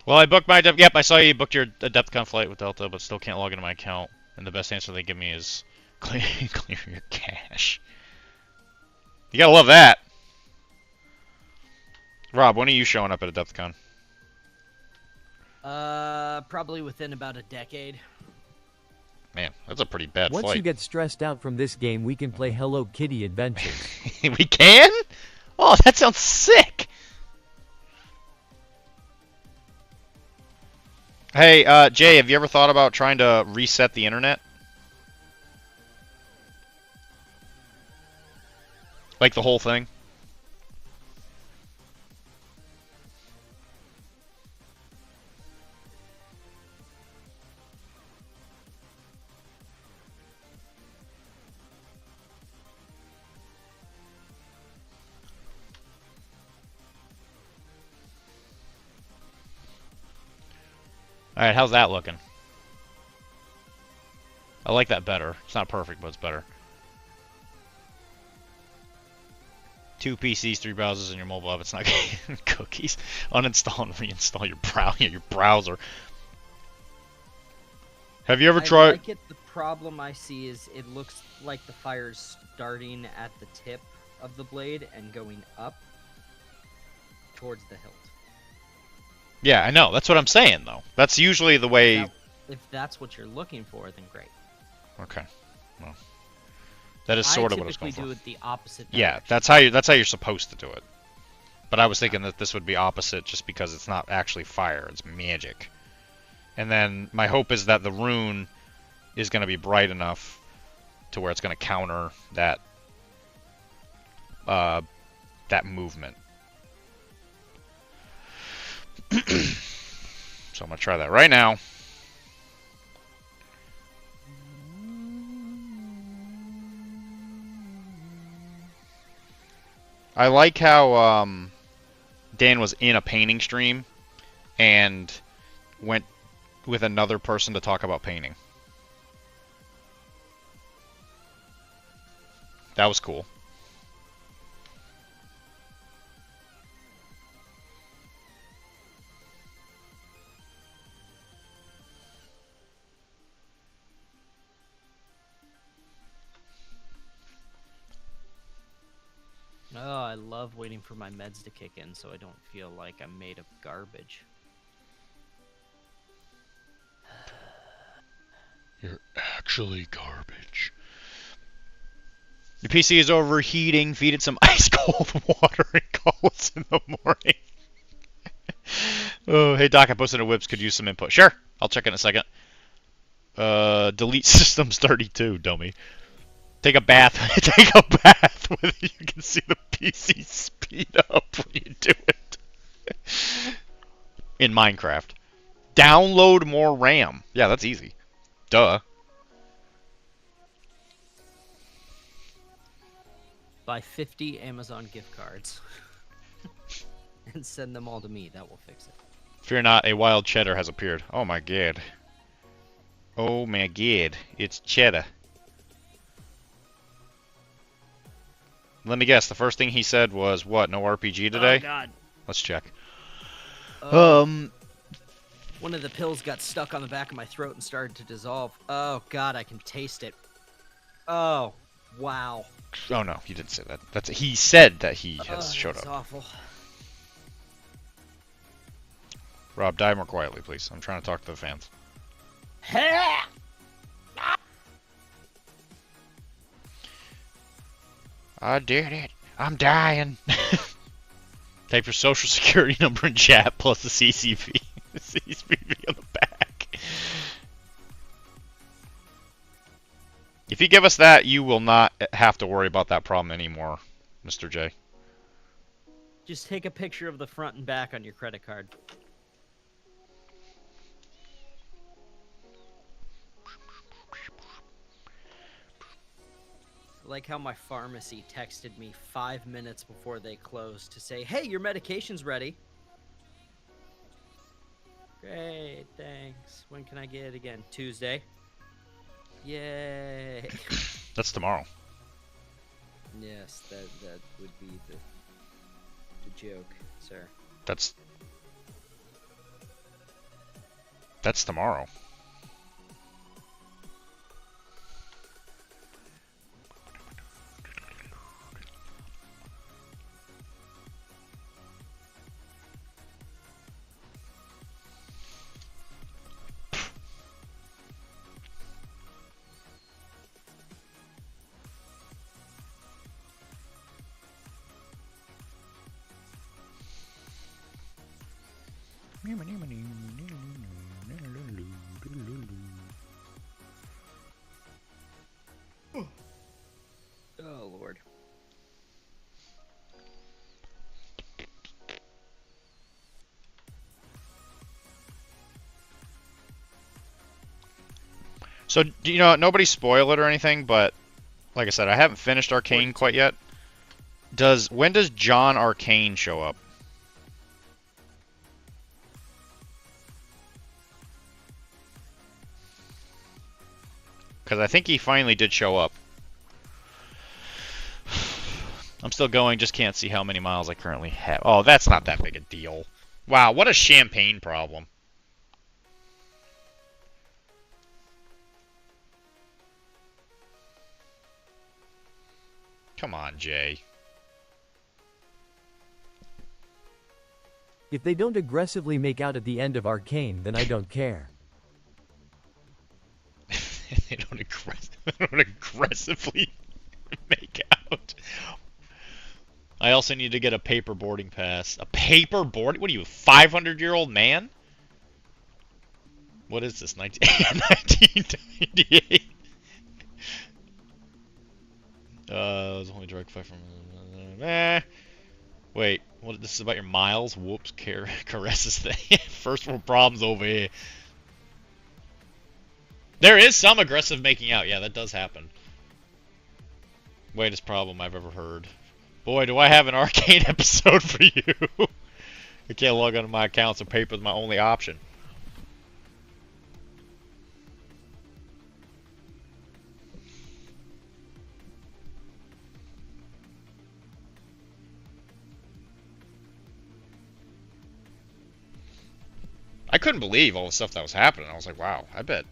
Well, I booked my yep, I saw you booked your DepthCon flight with Delta, but still can't log into my account. And the best answer they give me is clear your cache. You gotta love that. Rob, when are you showing up at a DepthCon? Probably within about a decade. Man, that's a pretty bad Once flight. you get stressed out from this game, we can play Hello Kitty Adventures. We can? Oh, that sounds sick! Hey, Jay, have you ever thought about trying to reset the internet? Like the whole thing? Alright, how's that looking? I like that better. It's not perfect, but it's better. 2 PCs, 3 browsers, and your mobile app. It's not cookies. Uninstall and reinstall your browser. Have you ever tried? I like it. The problem I see is it looks like the fire's starting at the tip of the blade and going up towards the hilt. Yeah, I know. That's what I'm saying, though. That's usually the way. If that's what you're looking for, then great. Okay. Well, that is sort of what I was going for. I typically do it the opposite direction. Yeah, that's how you're supposed to do it. But I was thinking that this would be opposite just because it's not actually fire, it's magic. And then my hope is that the rune is going to be bright enough to where it's going to counter that that movement. So I'm going to try that right now. I like how Dan was in a painting stream and went with another person to talk about painting. That was cool. Oh, I love waiting for my meds to kick in so I don't feel like I'm made of garbage. You're actually garbage. Your PC is overheating. Feed it some ice cold water and call us in the morning. Oh, hey Doc, I posted a whips. Could use some input. Sure, I'll check in a second. Delete systems 32, dummy. Take a bath. Take a bath with it. You can see the PC speed up when you do it. In Minecraft. Download more RAM. Yeah, that's easy. Duh. Buy 50 Amazon gift cards. And send them all to me. That will fix it. Fear not, a wild cheddar has appeared. Oh my god. Oh my god. It's cheddar. Let me guess, the first thing he said was, what, no RPG today? Oh, God. Let's check. One of the pills got stuck on the back of my throat and started to dissolve. Oh, God, I can taste it. Oh, wow. Oh no, he didn't say that. He said that he has showed that's up. Awful. Rob, die more quietly, please. I'm trying to talk to the fans. I did it. I'm dying. Type your social security number in chat plus the CCV. The CCV on the back. If you give us that, you will not have to worry about that problem anymore, Mr. J. Just take a picture of the front and back on your credit card. Like how my pharmacy texted me 5 minutes before they closed to say, hey, your medication's ready. Great, thanks. When can I get it again? Tuesday. Yay. That's tomorrow. Yes, that would be the joke, sir. That's tomorrow. Oh, Lord. So, you know, nobody spoil it or anything, but like I said, I haven't finished Arcane quite yet. When does John Arcane show up? Because I think he finally did show up. I'm still going, just can't see how many miles I currently have. Oh, that's not that big a deal. Wow, what a champagne problem. Come on, Jay. If they don't aggressively make out at the end of Arcane, then I don't care. They don't aggressively make out. I also need to get a paper boarding pass. A paper boarding? What are you, a 500-year-old man? What is this, 1998? It was only direct flight from... Wait, what? This is about your miles? Whoops, caresses thing. First world problems over here. There is some aggressive making out. Yeah, that does happen. Greatest problem I've ever heard. Boy, do I have an Arcane episode for you. I can't log onto my account, so paper is my only option. I couldn't believe all the stuff that was happening. I was like, wow, I bet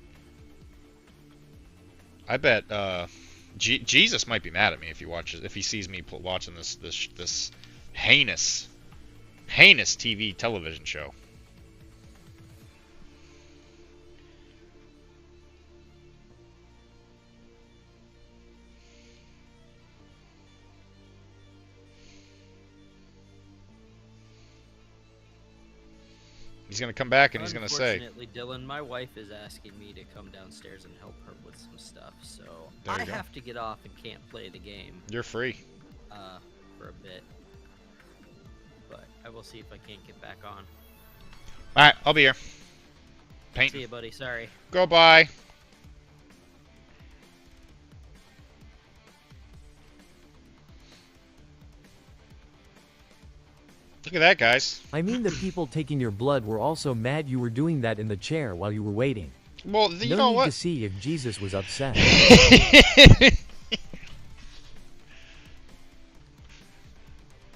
Jesus might be mad at me if he sees me watching this heinous television show. He's gonna come back and he's gonna say, Unfortunately, Dylan, my wife is asking me to come downstairs and help her with some stuff, so There you I go. have to get off and can't play the game "You're free." for a bit. But I will see if I can't get back on. All right, I'll be here. Paint. See you, buddy. Sorry. Goodbye. Look at that, guys. I mean, the people taking your blood were also mad you were doing that in the chair while you were waiting. Well, you No know need what? to see if Jesus was upset.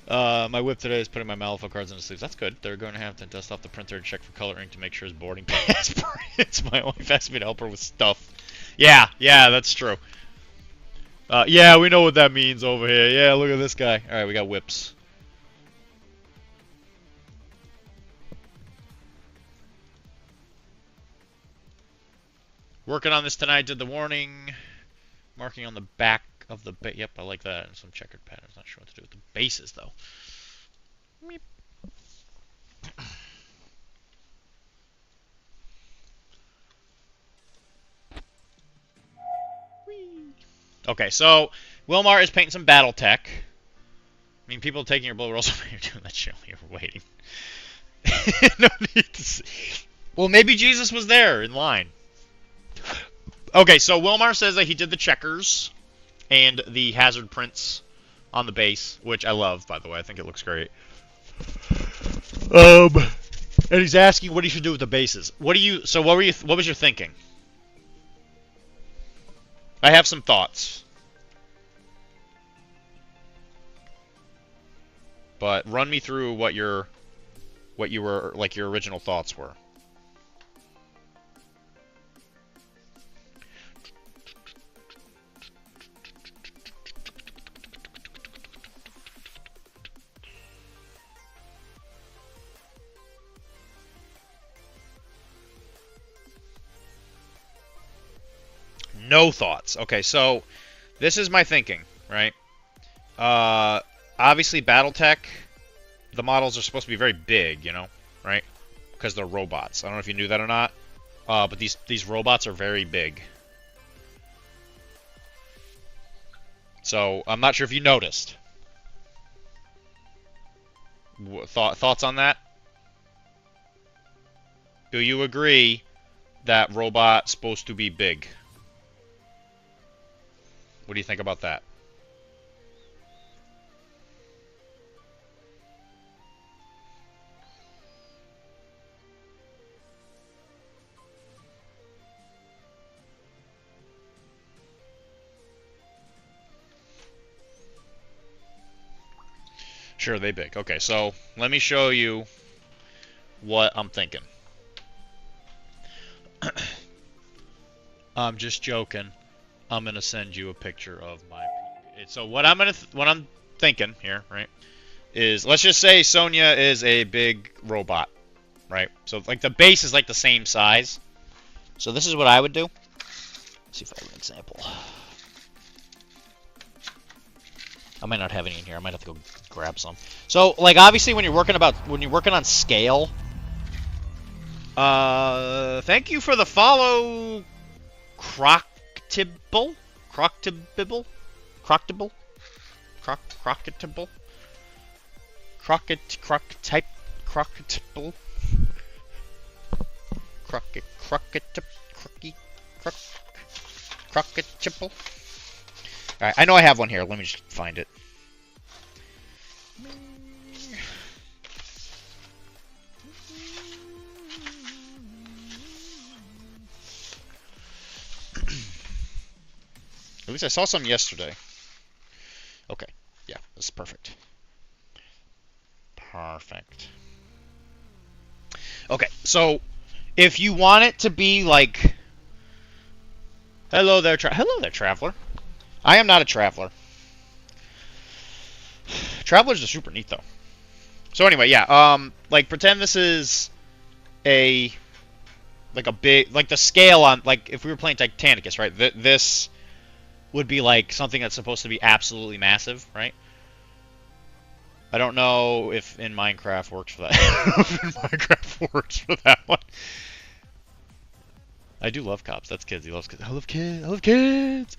My whip today is putting my Malifaux cards in the sleeves. That's good. They're going to have to dust off the printer and check for color ink to make sure his boarding pass prints. My wife asked me to help her with stuff. Yeah, that's true. Yeah, we know what that means over here. Yeah, look at this guy. All right, we got whips. Working on this tonight. Did the warning marking on the back of the yep, I like that. And some checkered patterns. Not sure what to do with the bases though. Meep. Okay, so Wilmar is painting some battle tech. I mean, people taking your blood were also doing that shit while you were waiting. No need to see. Well, maybe Jesus was there in line. Okay, so Wilmar says that he did the checkers and the hazard prints on the base, which I love, by the way. I think it looks great. And he's asking what he should do with the bases. What was your thinking? I have some thoughts. But run me through what your original thoughts were. No thoughts. Okay, so this is my thinking, right? Obviously, BattleTech, the models are supposed to be very big, you know, right? Because they're robots. I don't know if you knew that or not, but these robots are very big. So I'm not sure if you noticed. Thoughts on that? Do you agree that robot's supposed to be big? What do you think about that? Sure, they big. Okay, so let me show you what I'm thinking. I'm just joking. I'm gonna send you a picture of my. So what I'm thinking here, right, is let's just say Sonnia is a big robot, right? So like the base is like the same size. So this is what I would do. Let's see if I have an example. I might not have any in here. I might have to go grab some. So like obviously when you're working on scale. Thank you for the follow, Croctibble? Croctibble? Croctibble? Croctibble? Croctibble? Croctibble? Alright, I know I have one here. Let me just find it. At least I saw some yesterday. Okay. Yeah, this is perfect. Perfect. Okay, so if you want it to be like, hello there, traveler. I am not a traveler. Travelers are super neat though. So anyway, yeah, like pretend this is like a big, like the scale on, like if we were playing Titanicus, right? This would be like something that's supposed to be absolutely massive, right? I don't know if in Minecraft works for that. I don't know if in Minecraft works for that one. I do love cops. That's kids. He loves kids. I love kids. I love kids.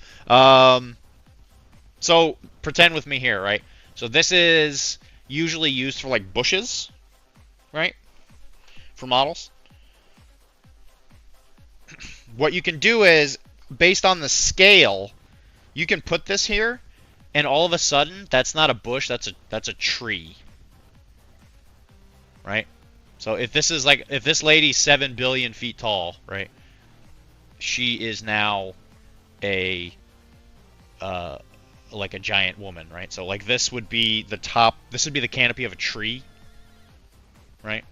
So pretend with me here, right? So this is usually used for like bushes, right? For models. What you can do is, based on the scale, you can put this here, and all of a sudden, that's not a bush, that's a tree. Right? So if this is like, if this lady's 7 billion feet tall, right? She is now a like a giant woman, right? So like this would be the top, this would be the canopy of a tree, right?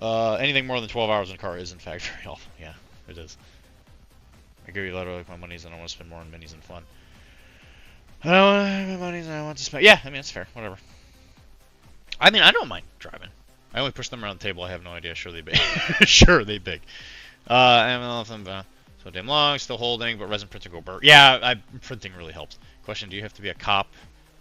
Anything more than 12 hours in a car is in fact very awful. Yeah, it is. I give you literally like my money's and I want to spend more on minis and fun. I don't want to have my money's and I want to spend. Yeah, I mean, it's fair. Whatever. I mean, I don't mind driving. I only push them around the table. I have no idea. Sure, they big. Sure, they big. I don't know if so damn long. Still holding, but resin printing go burr. Yeah, printing really helps. Question: do you have to be a cop?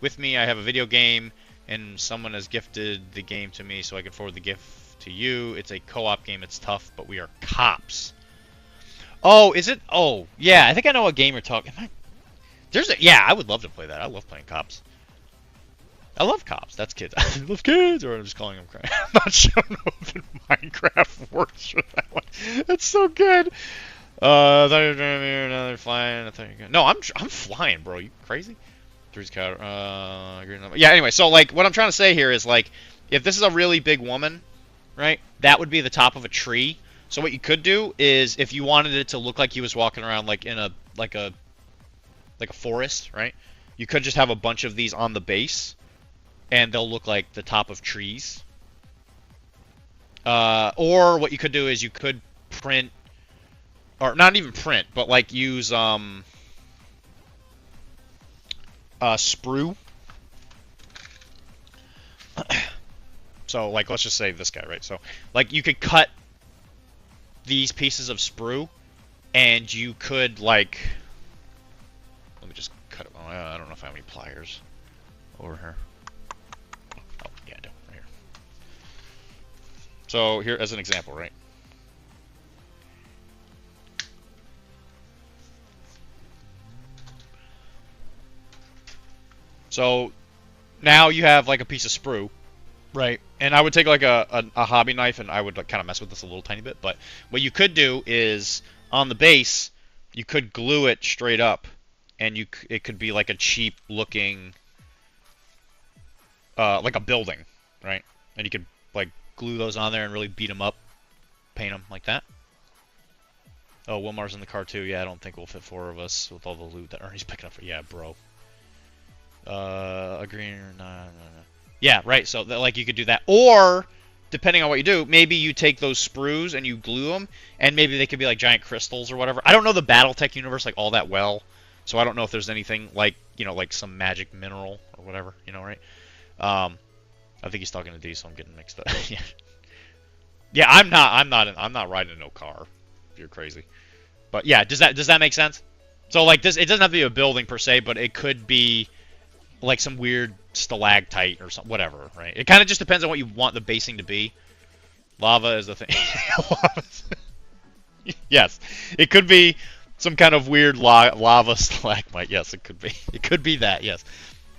With me, I have a video game, and someone has gifted the game to me, so I can forward the gift to you. It's a co-op game. It's tough, but we are cops. Oh, is it? Oh, yeah. I think I know what game you're talking. Yeah, I would love to play that. I love playing cops. I love cops. That's kids. I love kids, or I'm just calling them crap. I'm not sure if in Minecraft works for that one. That's so good. I thought you were driving here, now they're flying. I thought you were no, I'm flying, bro. You crazy? Three's cow. Yeah. Anyway, so like, what I'm trying to say here is like, if this is a really big woman, right? That would be the top of a tree. So what you could do is, if you wanted it to look like he was walking around like in a forest, right? You could just have a bunch of these on the base, and they'll look like the top of trees. Or what you could do is you could print, or not even print, but like use sprue. So like, let's just say this guy, right? So like, you could cut these pieces of sprue, and you could like, let me just cut it. I don't know if I have any pliers over here. Oh yeah, I do, right here. So here, as an example, right? So now you have like a piece of sprue, right? And I would take like a hobby knife, and I would like kind of mess with this a little tiny bit. But what you could do is, on the base, you could glue it straight up, and it could be like a cheap looking, like a building, right? And you could like glue those on there and really beat them up, paint them like that. Oh, Wilmar's in the car too. Yeah, I don't think we'll fit 4 of us with all the loot that Ernie's picking up for. Yeah, bro. Agree or not? Yeah, right. So like, you could do that, or depending on what you do, maybe you take those sprues and you glue them, and maybe they could be like giant crystals or whatever. I don't know the BattleTech universe like all that well, so I don't know if there's anything like, you know, like some magic mineral or whatever, you know, right? I think he's talking to D, so I'm getting mixed up. Yeah. Yeah, I'm not riding no car. If you're crazy, but yeah, does that make sense? So like this, it doesn't have to be a building per se, but it could be like some weird stalactite or something, whatever, right? It kind of just depends on what you want the basing to be. Lava is the thing. Yes, it could be some kind of weird lava stalagmite. Yes, it could be. It could be that. Yes,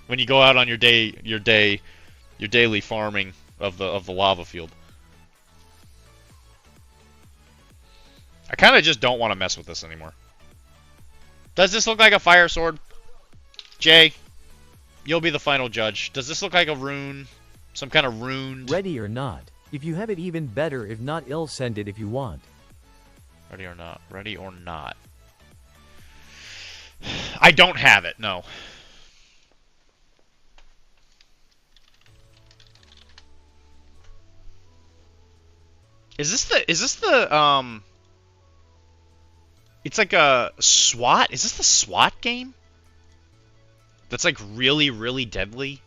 when you go out on your daily farming of the lava field. I kind of just don't want to mess with this anymore. Does this look like a fire sword? Jay, you'll be the final judge. Does this look like a rune? Some kind of rune? Ready or not. If you have it, even better. If not, I'll send it if you want. Ready or not. Ready or not. I don't have it. No. Is this the it's like a SWAT? Is this the SWAT game? That's like really, really deadly?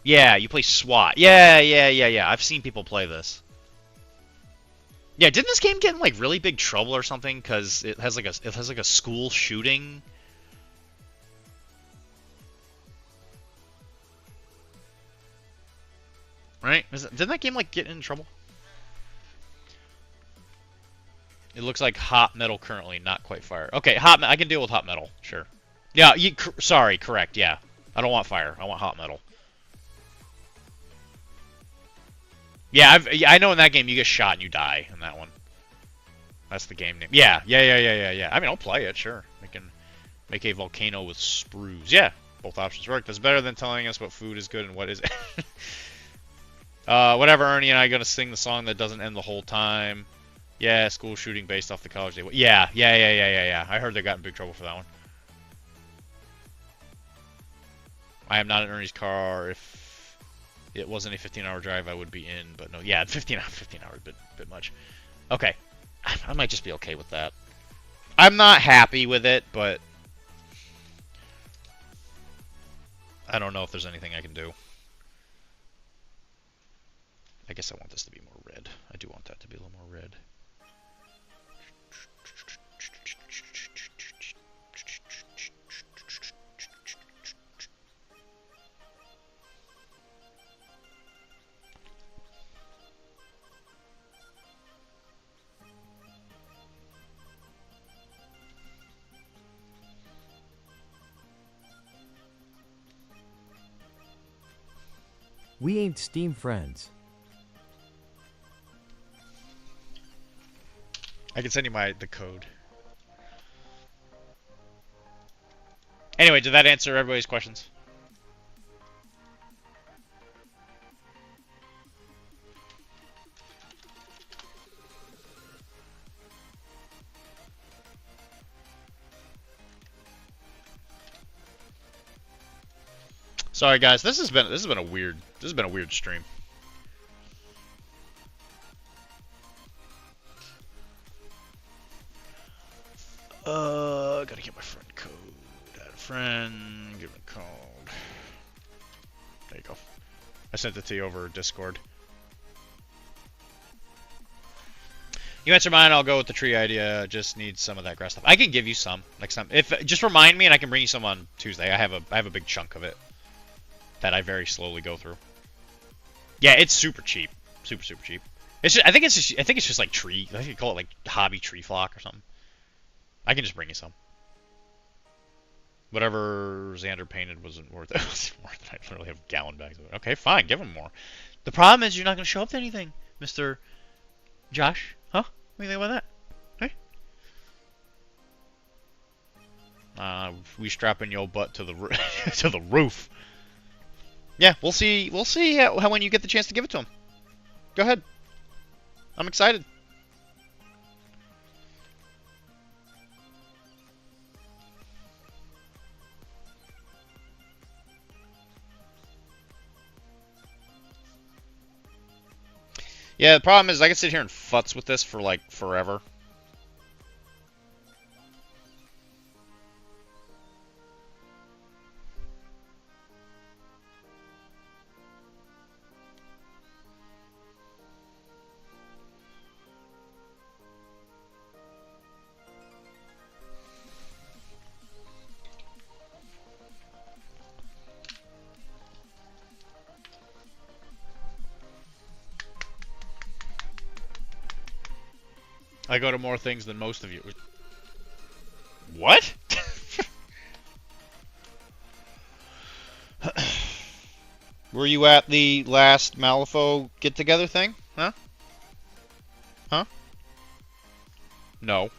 Yeah, you play SWAT. Yeah. I've seen people play this. Yeah, didn't this game get in like really big trouble or something because it has like a school shooting? Right? Didn't that game like get in trouble? It looks like hot metal currently, not quite fire. Okay, I can deal with hot metal, sure. Yeah, sorry, correct, yeah. I don't want fire, I want hot metal. Yeah, I know in that game you get shot and you die in that one. That's the game name. Yeah. I mean, I'll play it, sure. We can make a volcano with sprues. Yeah, both options work. That's better than telling us what food is good and what is it. Whatever, Ernie and I are gonna sing the song that doesn't end the whole time. Yeah, school shooting based off the college day. Yeah. I heard they got in big trouble for that one. I am not in Ernie's car. If it wasn't a 15-hour drive, I would be in. But no, yeah, 15 hours, bit much. Okay, I might just be okay with that. I'm not happy with it, but I don't know if there's anything I can do. I guess I want this to be more red. I do want that to be a little more red. We ain't Steam friends. I can send you the code. Anyway, did that answer everybody's questions? Sorry guys, this has been a weird stream. Gotta get my friend code. Add a friend, give him a code. There you go. I sent it to you over Discord. You answer mine, I'll go with the tree idea. Just need some of that grass stuff. I can give you some next time. If just remind me and I can bring you some on Tuesday. I have a big chunk of it that I very slowly go through. Yeah, it's super cheap. Super cheap. It's just, I think it's just like tree. I think you call it like hobby tree flock or something. I can just bring you some. Whatever Xander painted wasn't worth it. It wasn't worth it. I literally have gallon bags of it. Okay, fine, give him more. The problem is you're not going to show up to anything, Mr. Josh. Huh? What do you think about that? Hey? We strapping your butt to the to the roof. Yeah, we'll see. We'll see how when you get the chance to give it to him. Go ahead. I'm excited. Yeah, the problem is I can sit here and futz with this for like forever. I go to more things than most of you. What? Were you at the last Malifaux get-together thing? Huh? Huh? No.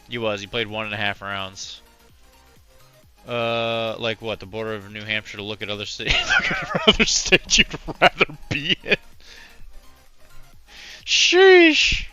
He was. He played 1.5 rounds. Like what? The border of New Hampshire to look at other states. Look at other states you'd rather be in. Sheesh.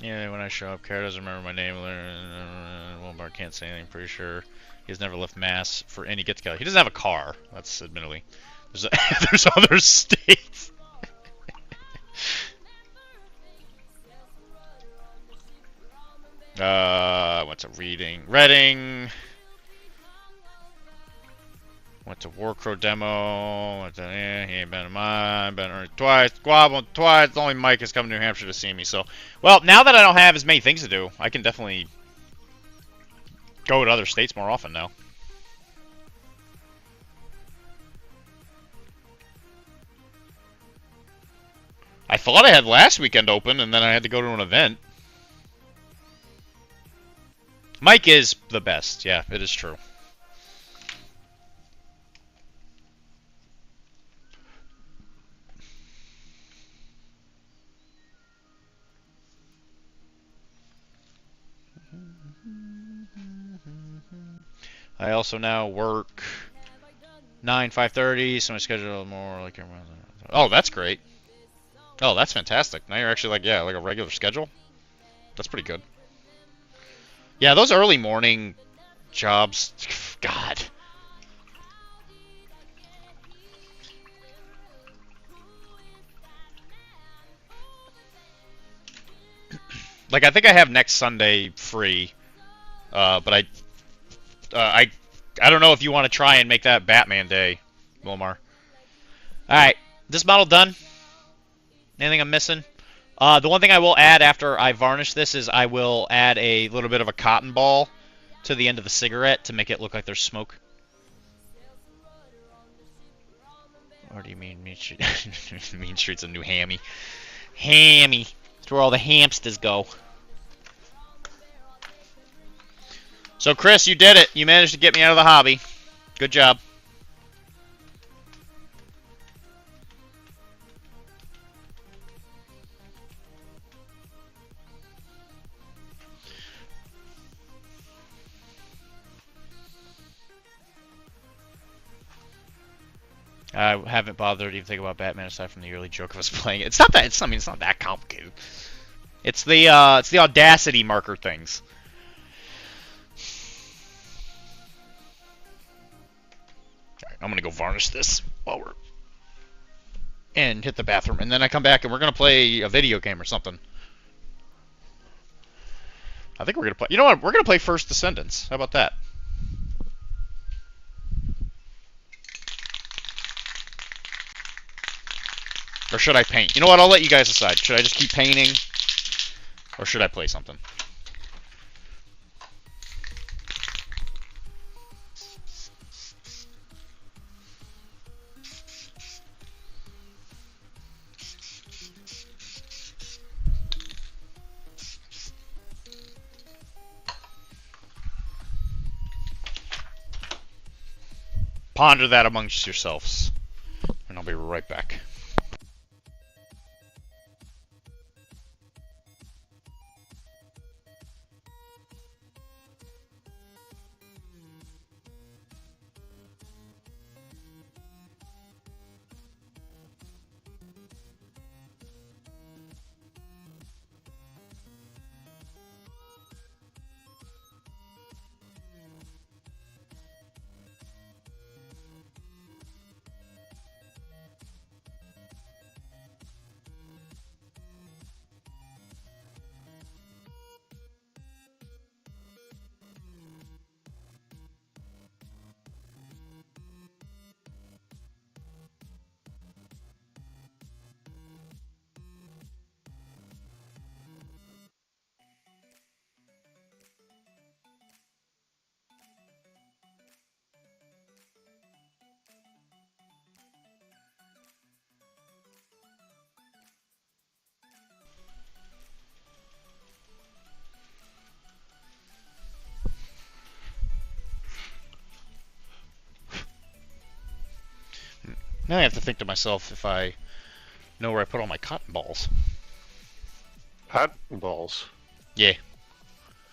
Yeah, when I show up, Kara doesn't remember my name. Walmart can't say anything, pretty sure. He's never left Mass for any get-together. He doesn't have a car, that's admittedly. There's, there's other states. Went to Reading. Went to Warcrow demo. Went to, he ain't been in mine. Been earned twice. Squabble twice. Only Mike has come to New Hampshire to see me. So, well, now that I don't have as many things to do, I can definitely go to other states more often now. I thought I had last weekend open, and then I had to go to an event. Mike is the best. Yeah, it is true. I also now work 5:30, so my schedule more like everyone. Oh, that's great. Oh, that's fantastic. Now you're actually like, yeah, like a regular schedule. That's pretty good. Yeah, those early morning jobs, God. Like, I think I have next Sunday free, but I don't know if you want to try and make that Batman Day, Wilmar. Alright, this model done. Anything I'm missing? The one thing I will add after I varnish this is I will add a little bit of a cotton ball to the end of the cigarette to make it look like there's smoke. Or do you mean Mean Street? Mean Street's a new hammy. Hammy. It's where all the hamsters go. So, Chris, you did it. You managed to get me out of the hobby. Good job. I haven't bothered to even think about Batman aside from the early joke of us playing it. It's not that. It's not that complicated. It's the Audacity marker things. All right, I'm gonna go varnish this while we're and hit the bathroom, and then I come back and we're gonna play a video game or something. I think we're gonna play. You know what? We're gonna play First Descendants. How about that? Or should I paint? You know what? I'll let you guys decide. Should I just keep painting? Or should I play something? Ponder that amongst yourselves. And I'll be right back. Now I have to think to myself if I know where I put all my cotton balls. Cotton balls. Yeah.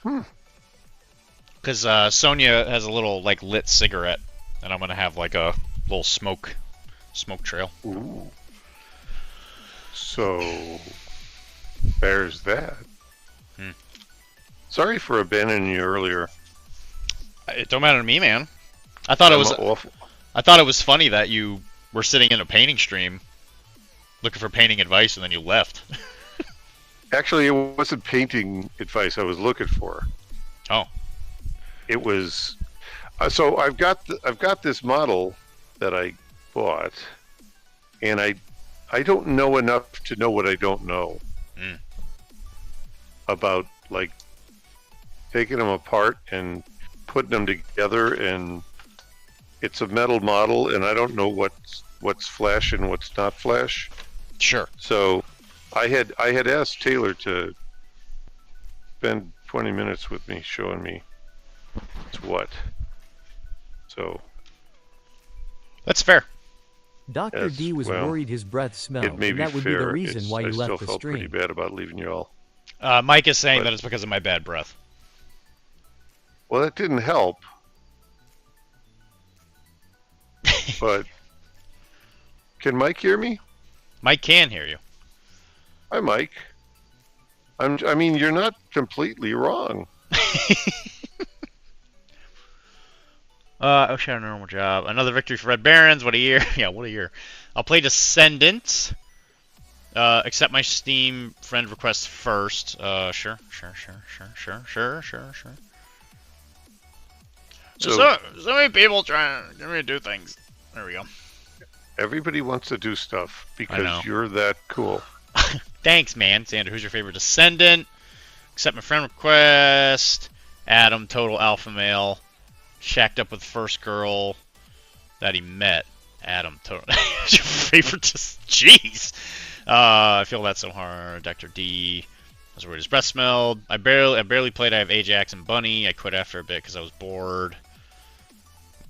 Because Sonnia has a little like lit cigarette, and I'm gonna have like a little smoke trail. Ooh. So there's that. Sorry for abandoning you earlier. It don't matter to me, man. I thought it was awful. I thought it was funny that you were sitting in a painting stream, looking for painting advice, and then you left. Actually, it wasn't painting advice I was looking for. Oh. It was. So I've got this model that I bought, and I don't know enough to know what I don't know about, like, taking them apart and putting them together, and it's a metal model, and I don't know what's flash and what's not flash. Sure. So I had asked Taylor to spend 20 minutes with me showing me it's what. So that's fair. Dr.D was worried his breath smelled, it may and be that would fair. be the reason why you I left still the felt pretty stream. bad about leaving you all. Mike is saying that it's because of my bad breath. Well, that didn't help. But can Mike hear me? Mike can hear you. Hi, Mike. I mean, you're not completely wrong. Oh, shit, a normal job. Another victory for Red Barons. What a year. Yeah, what a year. I'll play Descendant. Accept my Steam friend request first. Sure. So many people trying to get me to do things. There we go. Everybody wants to do stuff because you're that cool. Thanks, man. Sander, who's your favorite Descendant? Accept my friend request. Adam, total alpha male. Shacked up with first girl that he met. Adam, total. Your favorite? Jeez. I feel that so hard. Dr.D. I was worried his breath smelled. I barely played. I have Ajax and Bunny. I quit after a bit because I was bored.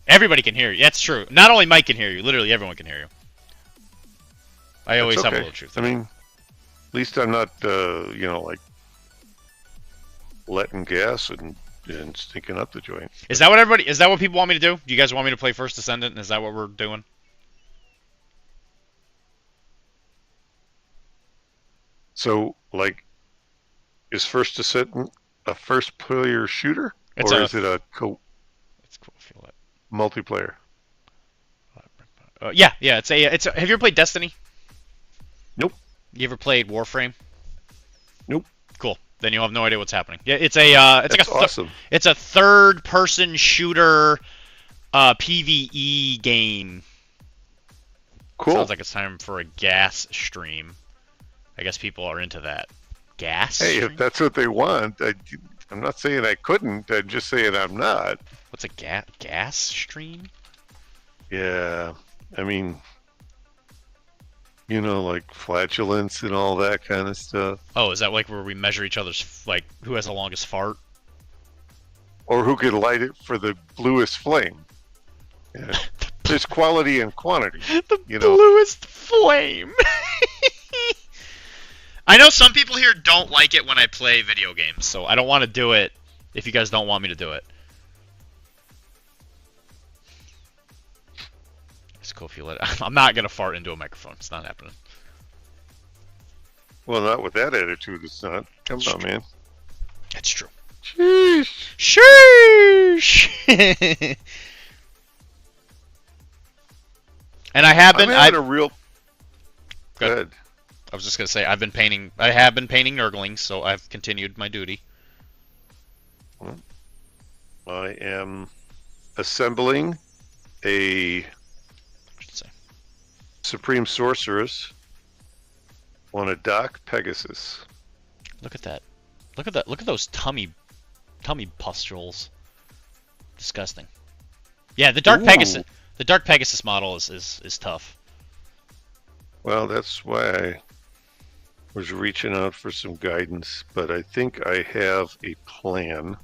Everybody can hear you. That's true. Not only Mike can hear you. Literally everyone can hear you. I always have a little truth. I mean, at least I'm not, like letting gas and stinking up the joint. Is that what people want me to do? Do you guys want me to play First Descendant? Is that what we're doing? So, like, is First Descendant a first-player shooter, or is it a It's cool. Feel it. Multiplayer? Yeah. It's a. Have you ever played Destiny? Nope. You ever played Warframe? Nope. Cool. Then you'll have no idea what's happening. Yeah, it's like awesome. It's a third-person shooter, PvE game. Cool. Sounds like it's time for a gas stream. I guess people are into that. Gas? Hey, stream? if that's what they want, I'm not saying I couldn't. I'm just saying I'm not. What's a gas stream? Yeah, I mean, like flatulence and all that kind of stuff. Oh, is that like where we measure each other's, like, who has the longest fart? Or who could light it for the bluest flame? Yeah. There's quality and quantity. The bluest flame. I know some people here don't like it when I play video games, so I don't want to do it if you guys don't want me to do it. It's cool if you let it. I'm not going to fart into a microphone. It's not happening. Well, not with that attitude, it's not. Come on, man. That's true. Sheesh. Sheesh. And I have been. I'm having a real. Go ahead. I was just gonna say I have been painting Nurglings, so I've continued my duty. I am assembling a Supreme Sorceress on a Doc Pegasus. Look at that. Look at those tummy pustules. Disgusting. Yeah, the Dark Pegasus model is tough. Well, that's why I was reaching out for some guidance, but I think I have a plan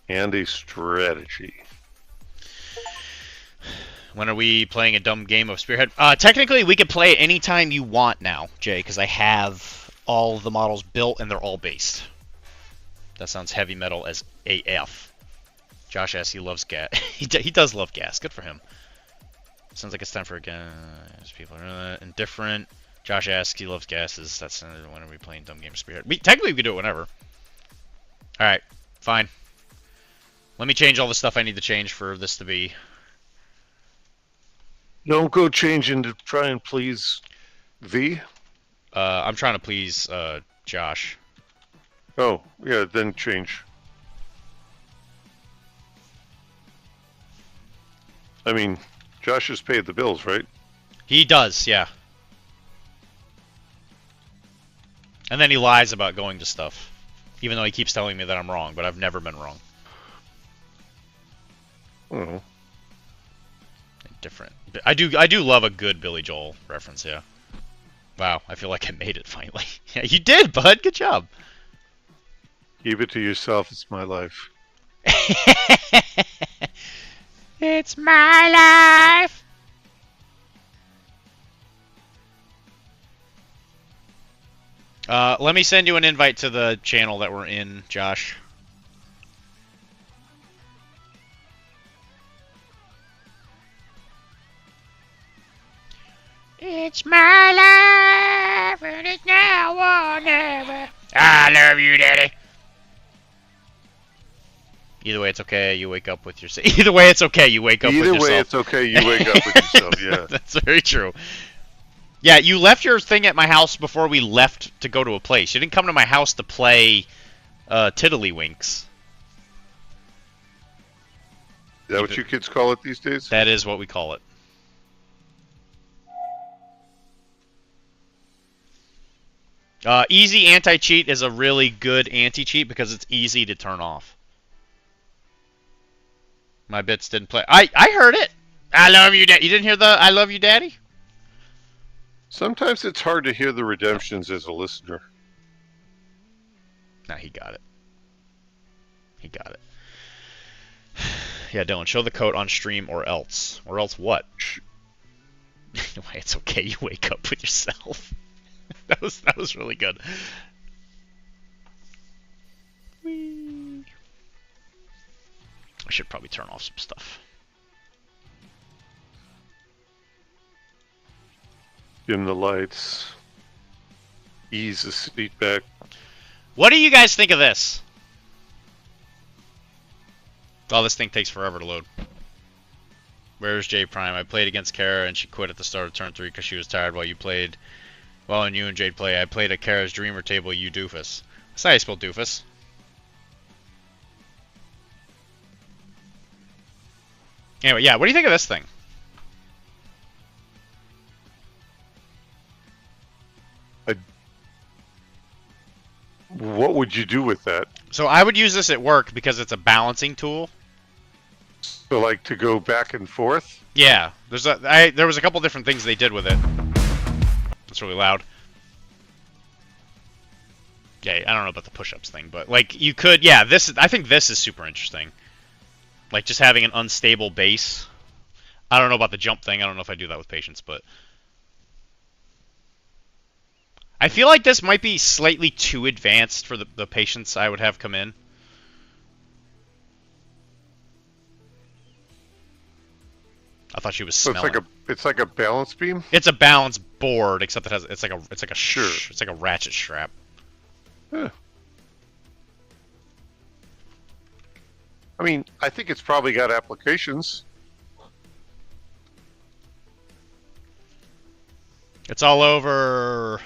and a strategy. When are we playing a dumb game of Spearhead? Technically, we could play it anytime you want now, Jay, because I have all the models built and they're all based. That sounds heavy metal as AF. Josh asks he loves gas. he does love gas. Good for him. Sounds like it's time for a gas. People are indifferent. Josh asks he loves gases. That's when are we playing dumb game of Spearhead? Technically, we could do it whenever. Alright, fine. Let me change all the stuff I need to change for this to be. Don't go changing to try and please V. I'm trying to please Josh. Oh, yeah, then change. I mean, Josh has paid the bills, right? He does, yeah. And then he lies about going to stuff. Even though he keeps telling me that I'm wrong, but I've never been wrong. Oh. Different. I do love a good Billy Joel reference, yeah. Wow, I feel like I made it finally. Yeah, you did, bud. Good job. Keep it to yourself. It's my life. It's my life. Let me send you an invite to the channel that we're in, Josh. It's my life, and it's now or never. I love you, Daddy. Either way, it's okay. You wake up with yourself. Either way, it's okay. You wake up with yourself. Either way, it's okay. You wake up with yourself. Yeah. That's very true. Yeah, you left your thing at my house before we left to go to a place. You didn't come to my house to play Tiddlywinks. Is that what you kids call it these days? That is what we call it. Easy anti-cheat is a really good anti-cheat because it's easy to turn off. My bits didn't play. I heard it. I love you, Daddy. You didn't hear the I love you, Daddy? Sometimes it's hard to hear the redemptions as a listener. Nah, he got it. He got it. Yeah, Dylan, show the code on stream or else. Or else what? It's okay. You wake up with yourself. That was really good. Whee. I should probably turn off some stuff. Dim the lights. Ease the seat back. What do you guys think of this? Oh, this thing takes forever to load. Where's J Prime? I played against Kara and she quit at the start of turn 3 because she was tired while you played. Well, and you and Jade play. I played at Kara's Dreamer table, you doofus. That's how you spell doofus. Anyway, yeah, what do you think of this thing? What would you do with that? So I would use this at work because it's a balancing tool. So, like, to go back and forth? Yeah, there was a couple different things they did with it. It's really loud. Yeah, I don't know about the push-ups thing, but like you could, yeah. I think this is super interesting. Like just having an unstable base. I don't know about the jump thing. I don't know if I do that with patients, but I feel like this might be slightly too advanced for the patients I would have come in. I thought she was So smelling. it's like a balance beam? It's a balance board, except it's like a Sure. it's like a ratchet strap. Huh. I mean, I think it's probably got applications. It's all over,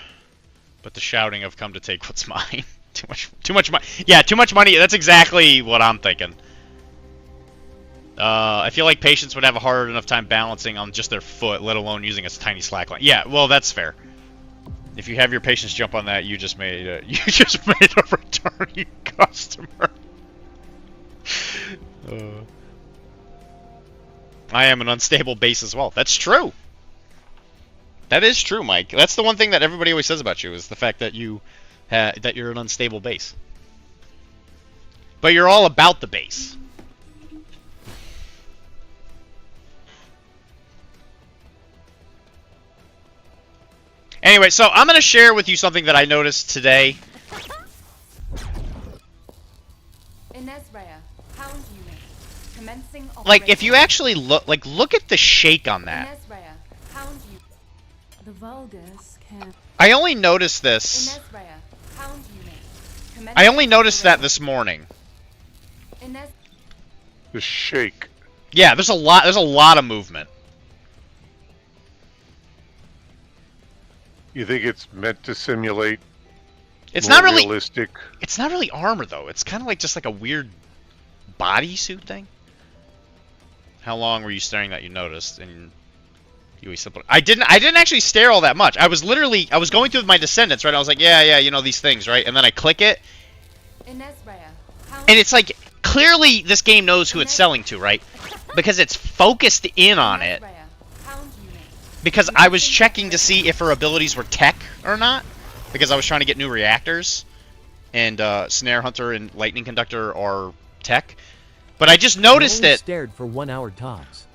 but the shouting of "come to take what's mine." Too much money. Yeah, too much money. That's exactly what I'm thinking. I feel like patients would have a hard enough time balancing on just their foot, let alone using a tiny slack line. Yeah, well, that's fair. If you have your patients jump on that, you just made a returning customer. I am an unstable base as well. That's true. That is true, Mike. That's the one thing that everybody always says about you is the fact that that you're an unstable base. But you're all about the base. Anyway, so I'm gonna share with you something that I noticed today. Like, if you actually look at the shake on that. The Vulgus can. I only noticed this. I only noticed that this morning. The shake. Yeah, there's a lot of movement. You think it's meant to simulate? It's more not really realistic. It's not really armor though. It's kind of like just like a weird bodysuit thing. How long were you staring that you noticed? And you simple. I didn't actually stare all that much. I was going through my descendants, right? I was like, yeah, you know these things, right? And then I click it, and it's like clearly this game knows who it's selling to, right? Because it's focused in on it. Because I was checking to see if her abilities were tech or not, because I was trying to get new reactors, and Snare Hunter and Lightning Conductor are tech. But I just noticed it. Stared for 1 hour tops.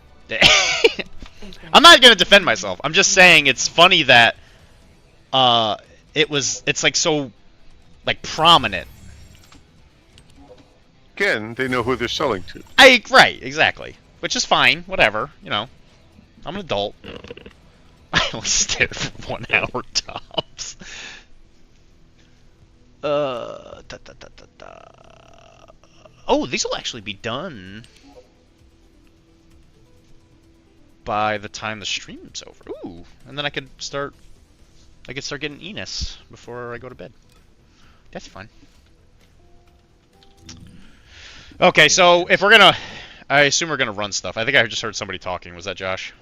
I'm not gonna defend myself. I'm just saying it's funny that it's like so like prominent. Again, they know who they're selling to. Right, exactly. Which is fine, whatever, you know. I'm an adult. I only stared for 1 hour tops. Oh, these will actually be done by the time the stream's over. Ooh, and then I could start getting Enos before I go to bed. That's fun. Okay, so if we're gonna, I assume we're gonna run stuff. I think I just heard somebody talking. Was that Josh?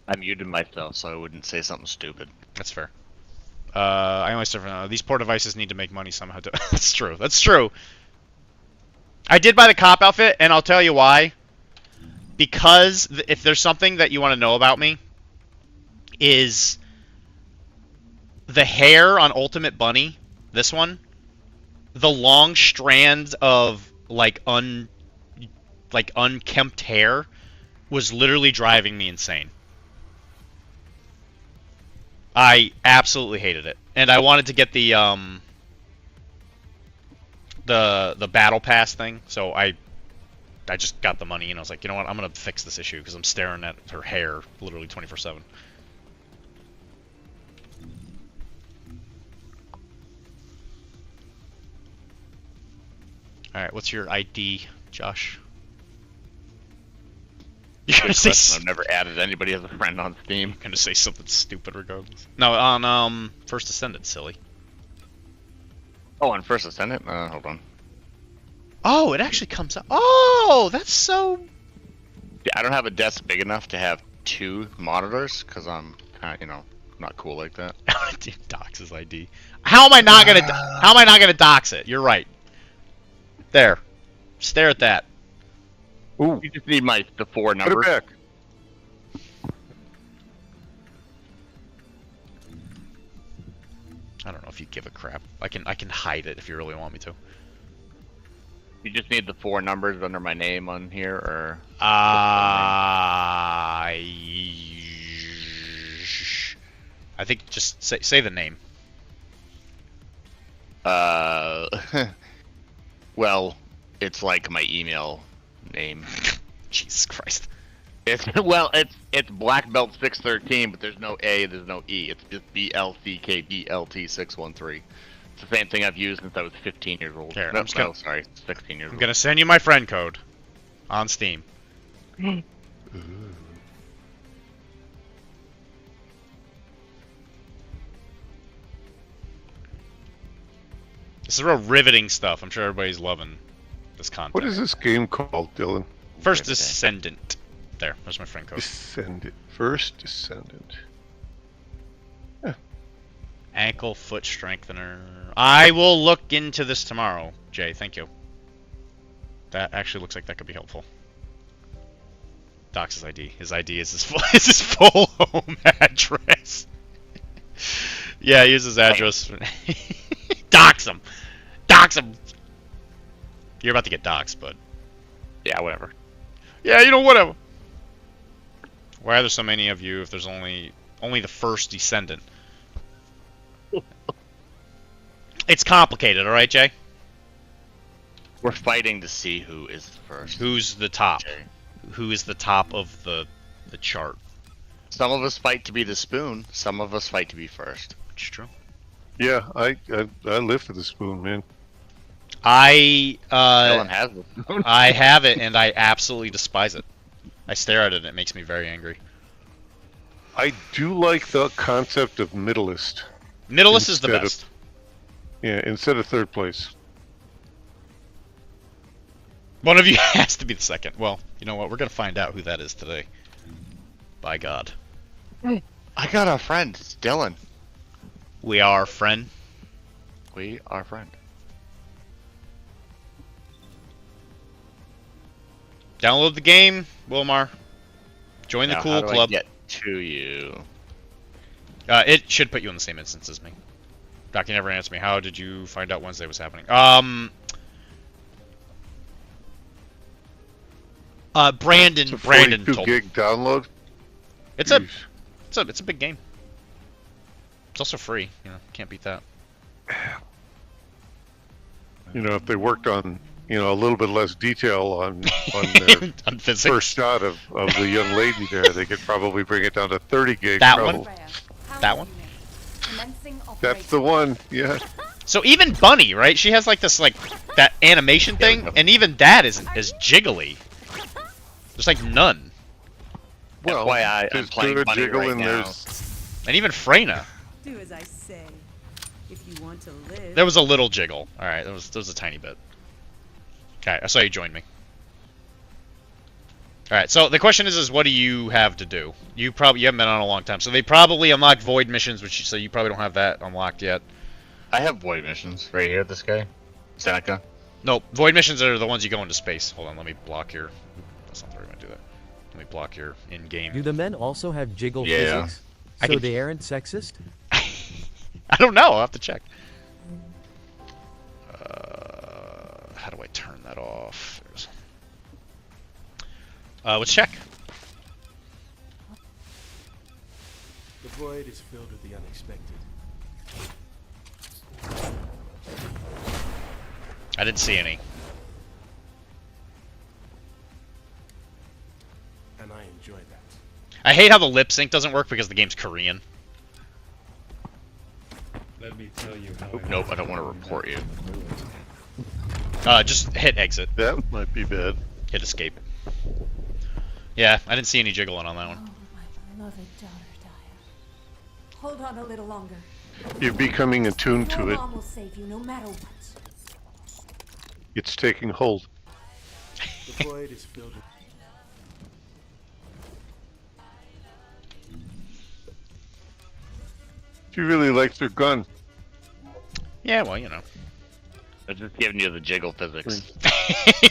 I muted myself so I wouldn't say something stupid. That's fair. I only serve these poor devices need to make money somehow. That's true. That's true. I did buy the cop outfit, and I'll tell you why. Because if there's something that you want to know about me, is the hair on Ultimate Bunny, this one, the long strands of unkempt hair was literally driving me insane. I absolutely hated it, and I wanted to get the battle pass thing, so I just got the money and I was like, you know what, I'm gonna fix this issue because I'm staring at her hair literally 24/7. All right, what's your ID, Josh? You're gonna say I've never added anybody as a friend on Steam. Gonna say something stupid regardless. No, on First Ascendant, silly. Oh, on First Ascendant? Hold on. Oh, it actually comes up. Oh, that's so. Yeah, I don't have a desk big enough to have 2 monitors because I'm kind of, you know, not cool like that. Dude, dox his ID. How am I not gonna dox it? You're right. There. Stare at that. Ooh. You just need the 4 numbers. Put it back. I don't know if you give a crap. I can hide it if you really want me to. You just need the 4 numbers under my name on here, or? I think just say the name. Well, it's like my email name. Jesus Christ. It's Black Belt 613, but there's no A, there's no E. It's just BLCKBLT613. It's the same thing I've used since I was 15 years old. Here, No, sorry, 16 years old. I'm gonna send you my friend code on Steam. This is real riveting stuff. I'm sure everybody's loving this content. What is this game called, Dylan? First Descendant. There's my friend code. Descendant. First Descendant. Yeah. Ankle foot strengthener. I will look into this tomorrow, Jay. Thank you. That actually looks like that could be helpful. Doc's ID. His ID is his full home address. Yeah, use his address. Dox him. Dox him. You're about to get doxed, but yeah, whatever. Yeah, you know, whatever. Why are there so many of you if there's only only the first descendant. It's complicated, all right, Jay? We're fighting to see who is the first. Who's the top? Jay. Who is the top of the chart? Some of us fight to be the spoon. Some of us fight to be first. It's true. Yeah, I live for the spoon, man. Dylan has the spoon. I have it, and I absolutely despise it. I stare at it, and it makes me very angry. I do like the concept of middleist. Middleist is the Instead of- best. Yeah, instead of third place. One of you has to be the second. Well, you know what? We're gonna find out who that is today. By God. I got a friend. It's Dylan. We are friend. We are friend. Download the game, Wilmar. Join the Now, cool how do club. I get to you? It should put you in the same instance as me. Doc, you never answered me. How did you find out Wednesday was happening? Brandon. It's a Brandon 42 told. gig download. It's Jeez. a big game. It's also free. You know, can't beat that. You know, if they worked on, you know, a little bit less detail on their On physics. first shot of the young lady there, they could probably bring it down to 30 gig. That probably. one? That one? That's the one. Yeah. So even Bunny, right? She has like this that animation thing, and even that is jiggly. There's like none. Well, FYI, I'm there's playing good Bunny jiggle right and now. there's And even Freyna. Do as I say. If you want to live. There was a little jiggle. Alright, there was a tiny bit. Okay, I saw you join me. Alright, so the question is what do you have to do? You haven't been on a long time, so they probably unlocked void missions, which so you probably don't have that unlocked yet. I have void missions right here. This guy, Seneca. No, void missions are the ones you go into space. Hold on, let me block your. That's not the right way to do that. Let me block your in-game. Do the men also have jiggle Yeah. physics? I So can- they aren't sexist? I don't know. I'll have to check. How do I turn that off? Let's check. The void is filled with the unexpected. I didn't see any. And I enjoy that. I hate how the lip sync doesn't work because the game's Korean. Let me tell you how Nope, I don't want to report you. Just hit exit. that might be bad. Hit escape. Yeah, I didn't see any jiggling on that one. Oh, my beloved daughter, Dyer. Hold on a little longer. You're becoming attuned Your to it. mom will save you no matter what. It's taking hold. the void is filled with She really likes her gun. Yeah, well, you know. I'm just giving you the jiggle physics.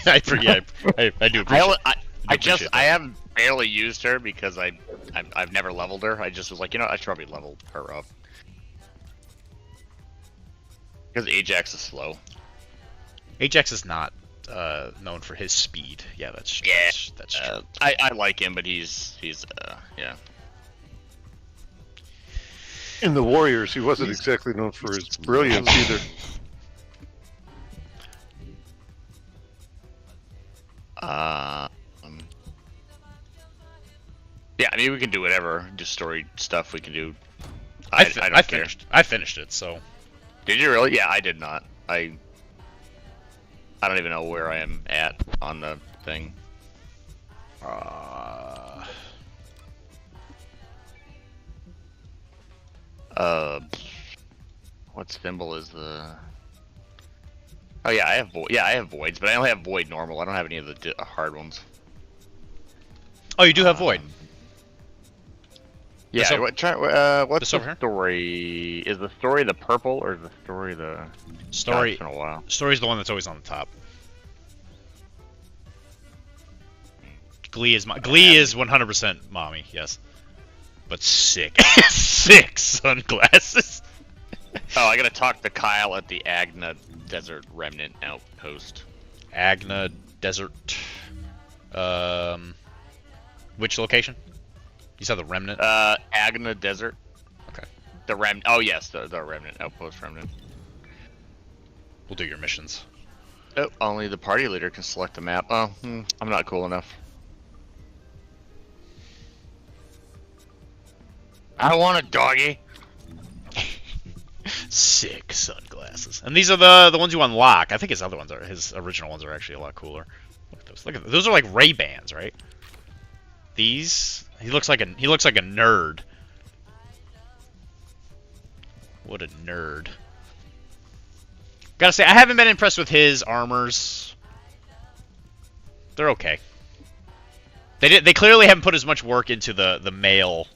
I do appreciate. I have barely used her because I've never leveled her. I just was like, you know, I should probably level her up. Because Ajax is slow. Ajax is not known for his speed. Yeah, that's true. I like him, but he's yeah. In the Warriors, he wasn't exactly known for his brilliance either. Yeah, I mean we can do whatever, just story stuff we can do. I don't care. finished. I finished it. So. Did you really? Yeah, I did not. I don't even know where I am at on the thing. What symbol is the? Oh yeah, I have I have voids, but I only have void normal. I don't have any of the hard ones. Oh, you do have void. Yeah. This What's this the over here? story? Is the story the purple or is the story the? Story. It's been a while. Story's the one that's always on the top. Glee is 100% mommy. Yes. But sick, sick sunglasses. Oh, I gotta talk to Kyle at the Agna Desert Remnant Outpost. Agna Desert. Which location? You said the Remnant? Agna Desert. Okay. The Remnant. Oh, yes, the Remnant. Outpost Remnant. We'll do your missions. Oh, only the party leader can select the map. Oh, I'm not cool enough. I want a doggy. Sick sunglasses. And these are the ones you unlock. I think his other ones are his original ones are actually a lot cooler. Look at those. Look at those. Those are like Ray-Bans, right? These. He looks like a nerd. What a nerd. Gotta say, I haven't been impressed with his armors. They're okay. They clearly haven't put as much work into the male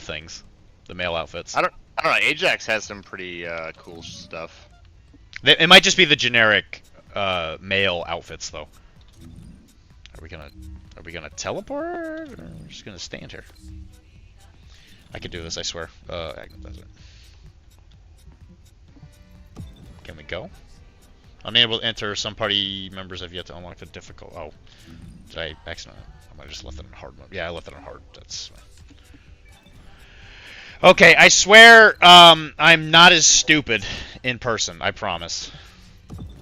things, the male outfits. I don't know. Ajax has some pretty cool stuff. It might just be the generic male outfits, though. Are we gonna teleport? Or we're just gonna stand here. I can do this, I swear. Can we go? Unable to enter. Some party members have yet to unlock the difficult. Oh, did I accidentally? I might have just left it on hard mode. Yeah, I left it on hard. That's. Okay, I swear I'm not as stupid in person. I promise.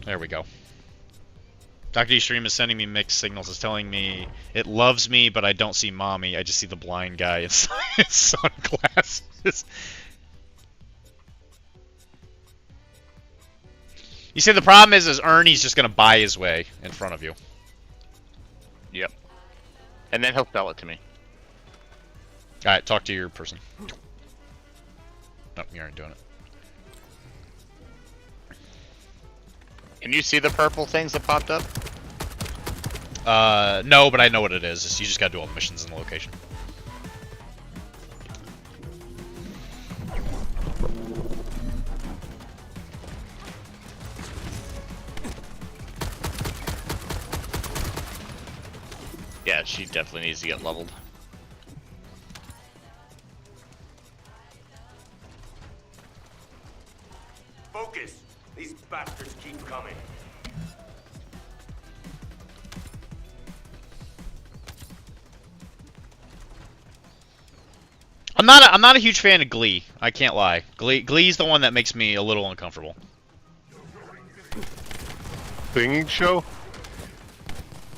There we go. Dr.D stream is sending me mixed signals. It's telling me it loves me, but I don't see mommy. I just see the blind guy in sunglasses. You see, the problem is Ernie's just gonna buy his way in front of you. Yep. And then he'll sell it to me. Alright, talk to your person. Nope, you aren't doing it. Can you see the purple things that popped up? No, but I know what it is. You just gotta do all the missions in the location. Yeah, she definitely needs to get leveled. Focus! These bastards keep coming. I'm not a huge fan of Glee. I can't lie. Glee's the one that makes me a little uncomfortable. Singing show?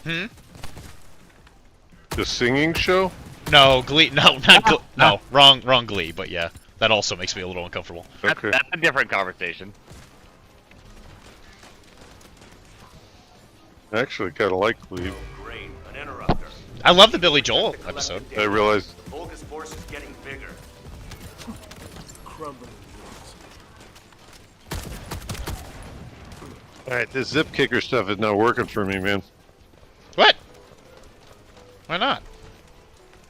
Hmm? The singing show? No, Glee. No, not Glee. No, wrong Glee. But yeah, that also makes me a little uncomfortable. Okay. That's a different conversation. I actually kind of like Glee. Great, an interrupter. I love the Billy Joel episode. I realized. The Vulgus force is getting bigger. Crumbling ruins. Alright, this zip kicker stuff is not working for me, man. What? Why not?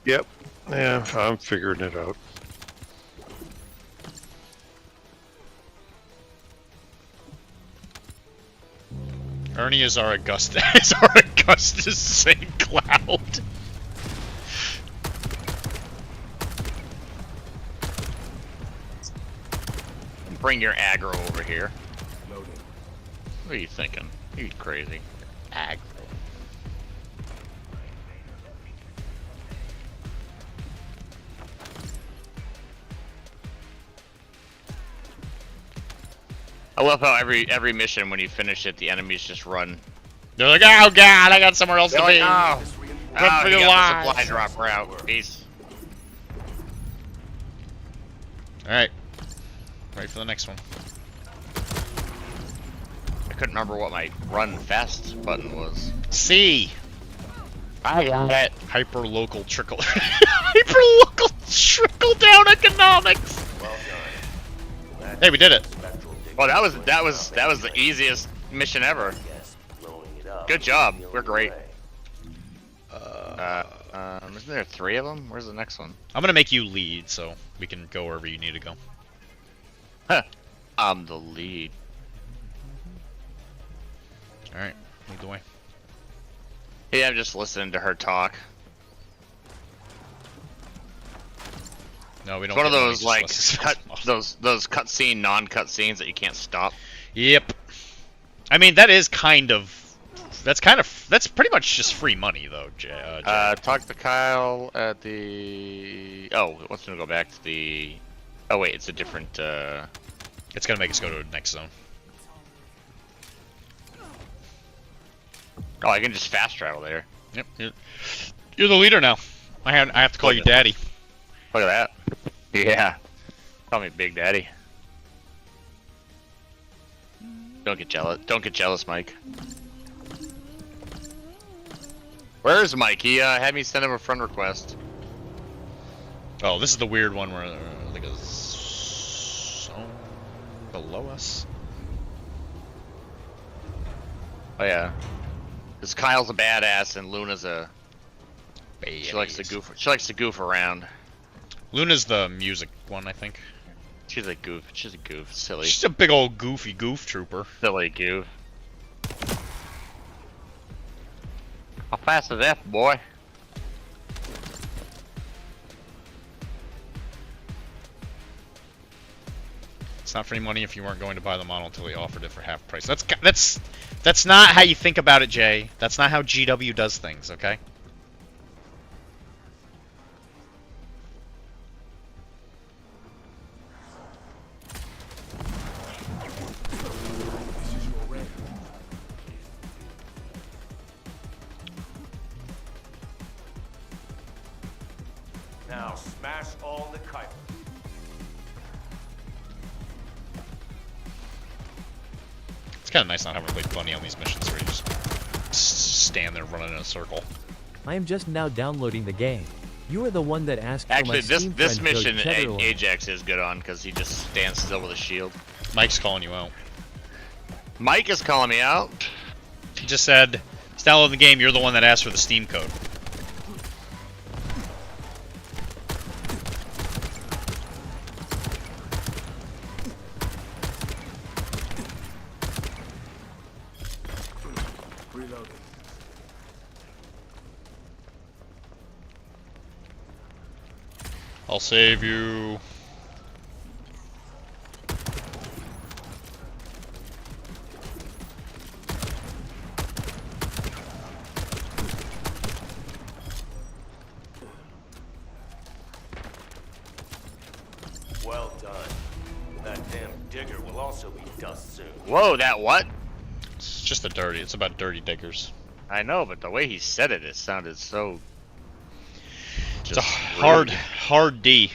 Yep. Yeah, I'm figuring it out. Ernie is our Augustus St. Cloud. Bring your aggro over here. Loading. What are you thinking? You crazy. Aggro. I love how every mission when you finish it, the enemies just run. They're like, oh god, I got somewhere else to They're be. like, Run for you your got the lives. supply drop route. Peace. Alright. Ready for the next one. I couldn't remember what my run fast button was. C. I got it. Hyper local trickle. Hyper local trickle down economics. Well done. Hey, we did it. Well, that was the easiest mission ever. Good job. We're great. Isn't there 3 of them? Where's the next one? I'm gonna make you lead so we can go wherever you need to go. Huh. I'm the lead. Alright, lead the way. Yeah, I'm just listening to her talk. No, we don't. It's one of get money, those just like listen. those cutscene, non-cutscenes that you can't stop. Yep. I mean, that is kind of That's pretty much just free money though, Jay. Talk to Kyle at the. Oh, it wants to go back to the. Oh wait, it's a different. It's gonna make us go to the next zone. Oh, I can just fast travel there. Yep. You're the leader now. I have to call you Daddy. Look at that. Yeah. Call me Big Daddy. Don't get jealous. Don't get jealous, Mike. Where's Mike? He had me send him a friend request. Oh, this is the weird one where I think it's zone below us. Oh yeah. Because Kyle's a badass and Luna's a. Badass. She likes to goof. She likes to goof around. Luna's the music one, I think. She's a goof. She's a goof. Silly. She's a big old goofy goof trooper. Silly goof. How fast is that, boy? It's not free money if you weren't going to buy the model until they offered it for half price. That's not how you think about it, Jay. That's not how GW does things, okay? Now smash all the kite. It's kind of nice not having to play bunny on these missions where you just stand there running in a circle. I am just now downloading the game. You are the one that asked Actually, for my Steam this friend mission code Cheddarlord. Ajax is good on because he just stands still with a shield. Mike's calling you out. Mike is calling me out. He just said, "It's downloading the game. You're the one that asked for the Steam code." Reloading. I'll save you. Well done. That damn digger will also be dust soon. Whoa, that what? It's just a dirty. It's about dirty diggers. I know, but the way he said it, it sounded so. It's a hard D.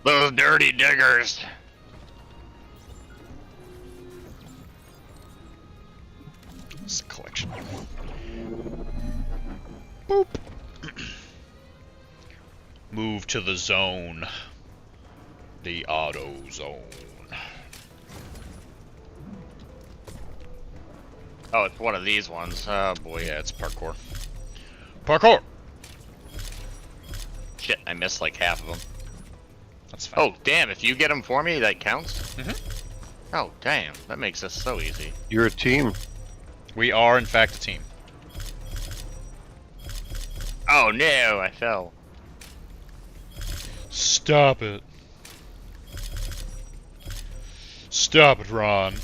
Those dirty diggers. It's a collection. Boop. Move to the zone. The auto zone. Oh, it's one of these ones. Oh boy. Yeah, it's parkour. Parkour! Shit, I missed like half of them. That's fine. Oh, damn, if you get them for me, that counts? Mhm. Oh, damn, that makes this so easy. You're a team. We are, in fact, a team. Oh no, I fell. Stop it. Stop it, Ron.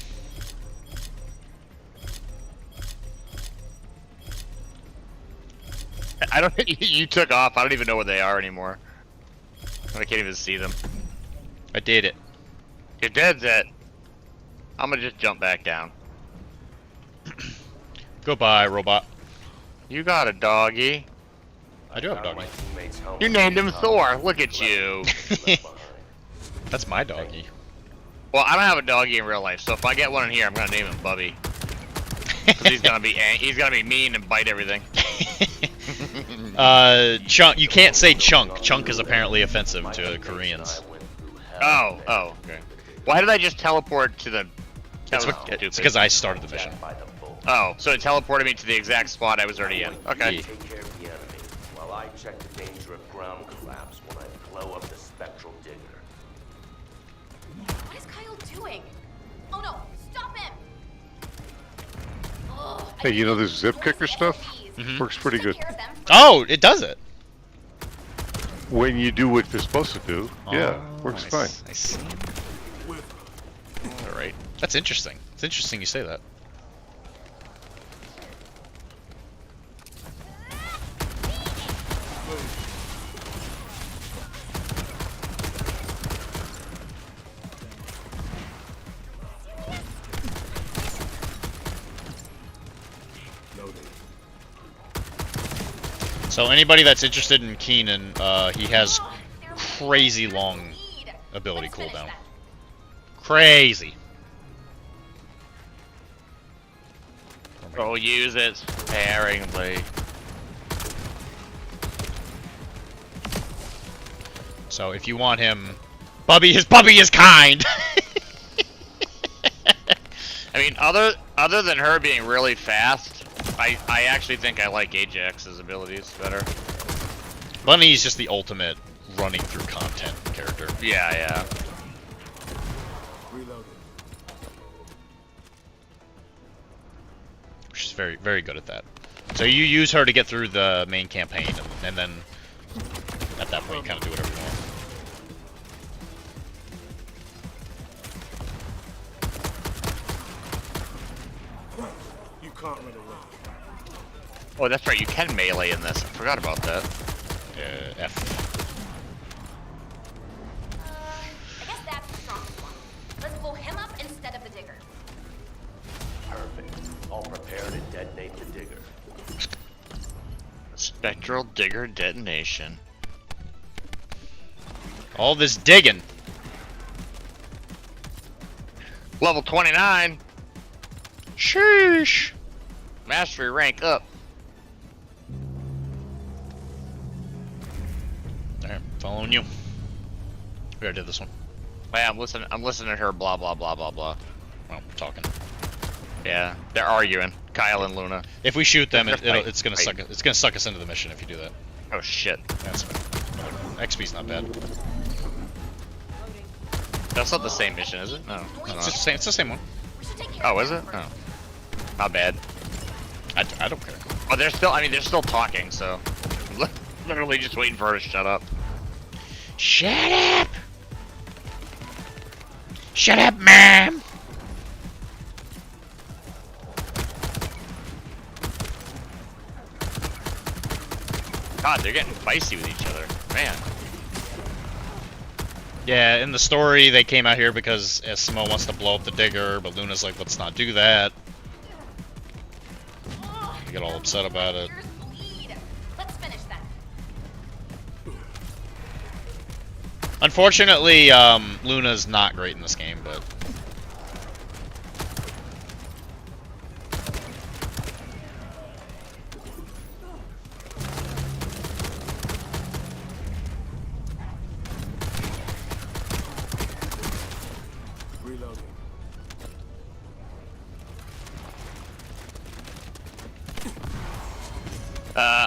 I don't. You took off. I don't even know where they are anymore. I can't even see them. I did it. You did it. I'm gonna just jump back down. Goodbye, robot. You got a doggy. I do have a doggy. You named him Thor. Look at you. That's my doggy. Well, I don't have a doggy in real life, so if I get one in here, I'm gonna name him Bubby. Cause he's gonna be mean and bite everything. Chunk. You can't say chunk. Chunk is apparently offensive to Koreans. Oh, okay. Why did I just teleport to the? It's because I started the mission. Oh, so it teleported me to the exact spot I was already in. Okay. Yeah. Take care of the enemy while I check the danger of ground collapse when I blow up the spectral digger. What is Kyle doing? Oh no, stop him! Ugh, Hey, you know this zip kicker stuff? Works pretty good. Oh, it does it. When you do what you're supposed to do, yeah, works fine. I see. All right. That's interesting. It's interesting you say that. So anybody that's interested in Keenan, he has crazy long ability cooldown. Crazy. Oh, use it sparingly. So if you want him, Bubby is kind. I mean, other than her being really fast, I actually think I like Ajax's abilities better. Bunny's just the ultimate running through content character. Yeah, yeah. She's very, very good at that. So you use her to get through the main campaign, and then at that point you kind of do whatever you want. You can't run away. Oh, that's right. You can melee in this. I forgot about that. F. I guess that's the strongest one. Let's blow him up instead of the digger. Perfect. All prepared to detonate the digger. Spectral digger detonation. All this digging. Level 29. Sheesh. Mastery rank up. Alright, following you. We already did this one. Yeah, I'm listening to her blah blah blah blah blah. Well, we're talking. Yeah, they're arguing. Kyle and Luna. If we shoot them, They're it's gonna suck. It's gonna suck us into the mission if you do that. Oh shit. That's fine. XP's not bad. That's not the same mission, is it? No. It's the same. It's the same one. Oh, is it? Oh, not bad. I don't care. Oh, they're still. I mean, they're still talking. So, literally just waiting for her to shut up. Shut up! Shut up, ma'am! God, they're getting feisty with each other. Man. Yeah, in the story, they came out here because Smo wants to blow up the digger, but Luna's like, let's not do that. They get all upset about it. Let's finish that. Unfortunately, Luna's not great in this game, but...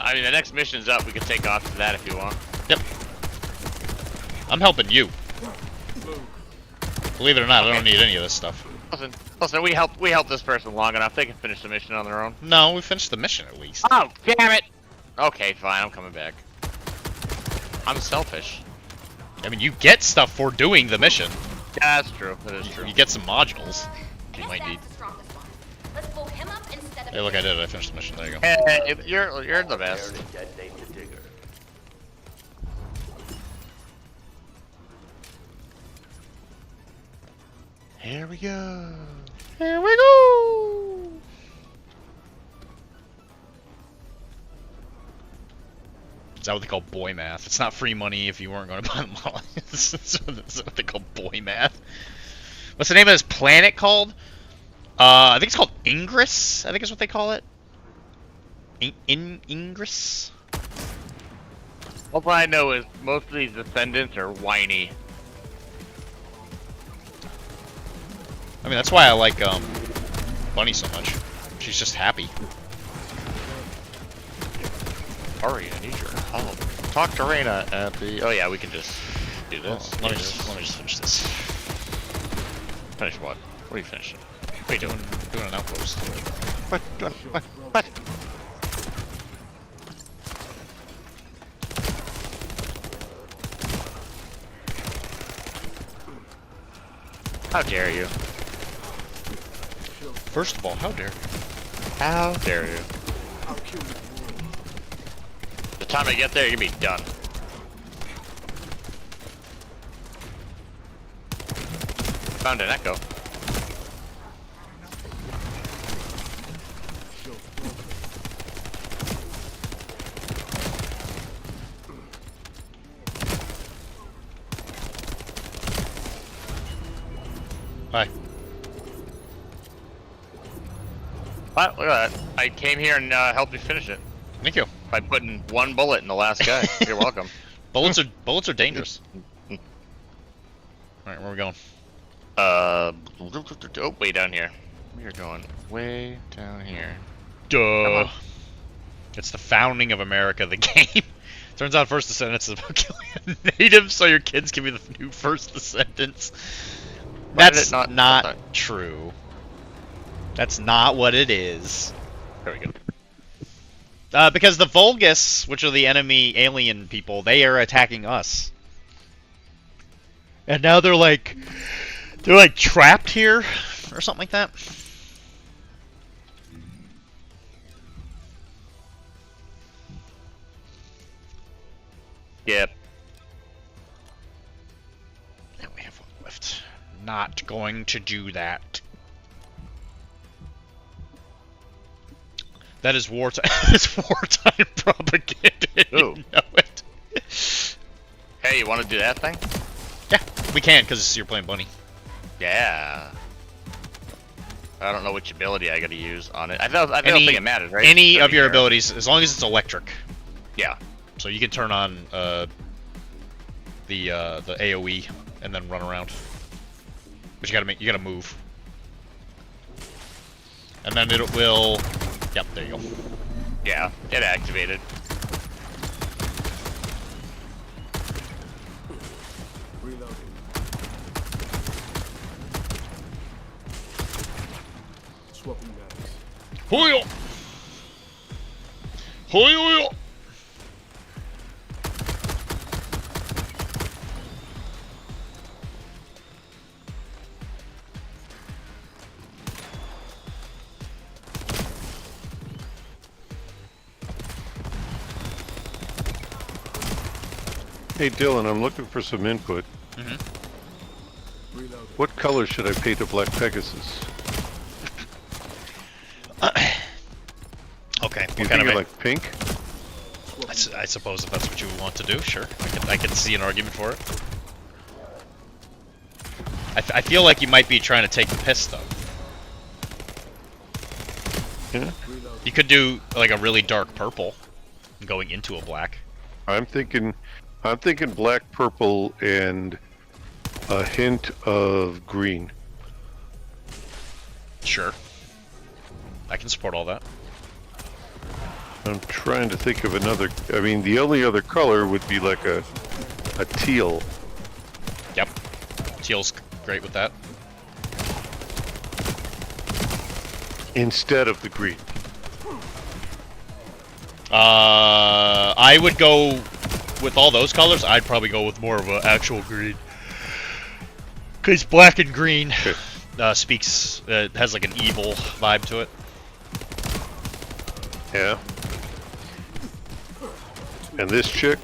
I mean, the next mission's up. We can take off to that if you want. Yep. I'm helping you. Believe it or not, I don't need any of this stuff. Listen, we helped this person long enough. They can finish the mission on their own. No, we finished the mission at least. Oh, damn it! Okay, fine. I'm coming back. I'm selfish. I mean, you get stuff for doing the mission. Yeah, that's true. That is true. You get some modules you might need. Let's blow him up instead of Hey, look, I did it. I finished the mission. There you go. Hey, you're the best. Prepare to detonate the digger. Here we go. Here we go. Is that what they call boy math? It's not free money if you weren't going to buy them all. That's what they call boy math. What's the name of this planet called? I think it's called Ingress. I think is what they call it. Ingress. All I know is most of these descendants are whiny. I mean, that's why I like Bunny so much. She's just happy. Hurry, I need your help. Talk to Reyna at the. Oh yeah, we can just do this. Let me just finish this. Finish what? What are you finishing? What are you doing? Doing an outpost. What? What? How dare you? First of all, how dare you? How dare you? The time I get there, you're gonna be done. Found an echo. Bye. Wow, look at that. I came here and helped you finish it. Thank you. By putting one bullet in the last guy. You're welcome. Bullets are dangerous. Alright, where are we going? Oh, way down here. We are going way down here. Duh. It's the founding of America, the game. Turns out First Descendants is about killing a native so your kids can be the new First Descendants. That's not true. That's not what it is. There we go. Because the Vulgus, which are the enemy alien people, they are attacking us. And now they're like trapped here or something like that. Yep. And we have one left. Not going to do that. That is wartime. It's wartime propaganda. You know it. Hey, you want to do that thing? Yeah, we can because you're playing Bunny. Yeah. I don't know which ability I got to use on it. I don't think it matters, right? Any of your abilities, as long as it's electric. Yeah. So you can turn on the AOE and then run around. But you gotta move. And then it will. Yep, there you go. Yeah, it activated. Reloading. Swapping mags. Hoyo! Hoyo! Hey Dylan, I'm looking for some input. Mm-hmm. What color should I paint a black Pegasus? Okay. You think you like pink? I suppose if that's what you want to do, sure. I can see an argument for it. I feel like you might be trying to take the piss, though. Yeah. You could do like a really dark purple, going into a black. I'm thinking black, purple, and a hint of green. Sure. I can support all that. I'm trying to think of another. I mean, the only other color would be like a teal. Yep. Teal's great with that. Instead of the green. I would go with all those colors. I'd probably go with more of an actual green. Cause black and green speaks has like an evil vibe to it. Yeah. And this chick,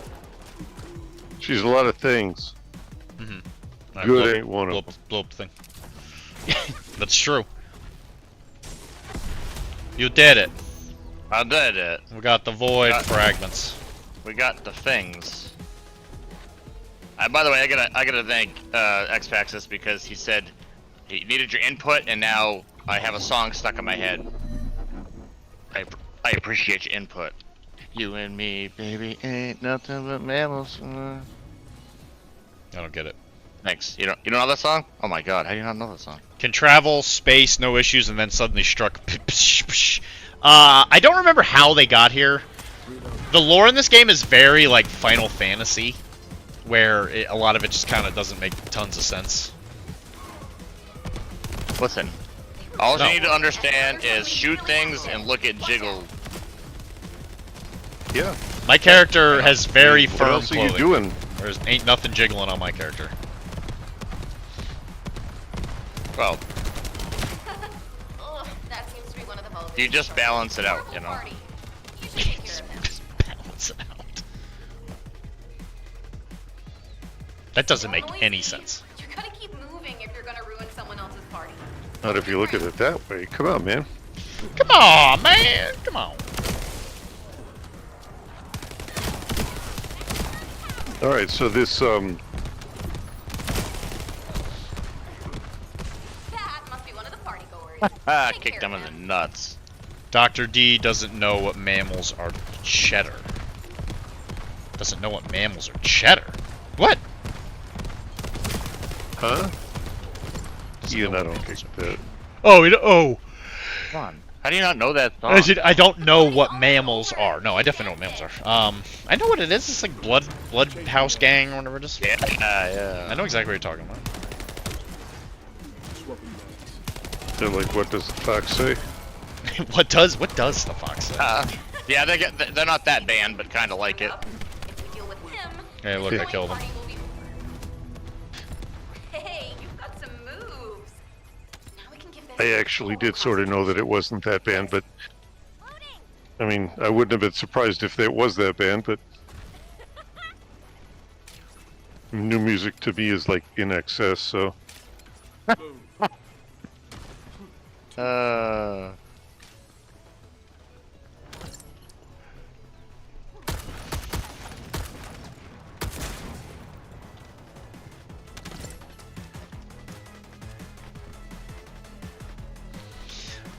she's a lot of things. Mm-hmm. Good ain't one of them. Blow up the thing. That's true. You did it. I did it. We got the void fragments. We got the things. By the way, I gotta thank Xpaxis because he said he needed your input, and now I have a song stuck in my head. I appreciate your input. You and me, baby, ain't nothing but mammals. I don't get it. Thanks. You don't know that song? Oh my god, how do you not know that song? Can travel, space, no issues, and then suddenly struck. I don't remember how they got here. The lore in this game is very like Final Fantasy, where a lot of it just kind of doesn't make tons of sense. Listen, all you need to understand is shoot things and look at jiggle. Yeah. My character has very What firm else are you clothing. doing? There's ain't nothing jiggling on my character. Well, Ugh, that seems to be one of the motivations. you just balance it out, you know. You should take care of him. Just balance it out. That doesn't make any sense. You're gonna keep moving if you're gonna ruin someone else's party. Not if you look at it that way. Come on, man. Come on, man. Come on. All right, so this Ah, kicked him in the nuts. Dr. D doesn't know what mammals are cheddar. Doesn't know what mammals are cheddar. What? Huh? Doesn't Ian, know I what don't mammals get that. Oh. Come on. How do you not know that song? I said, I don't know what mammals are. No, I definitely know what mammals are. I know what it is. It's like blood house gang or whatever it is. Yeah. I know exactly what you're talking about. They're like, what does the fox say? What does the fox say? Yeah, they're not that band, but kind of like it. If we deal with him, Hey, look, I killed him. party will be over. Hey, you've got some moves. Now we can give them I actually did sort of know that it wasn't that band, but I mean, I wouldn't have been surprised if it was that band, but new music to me is like in excess, so.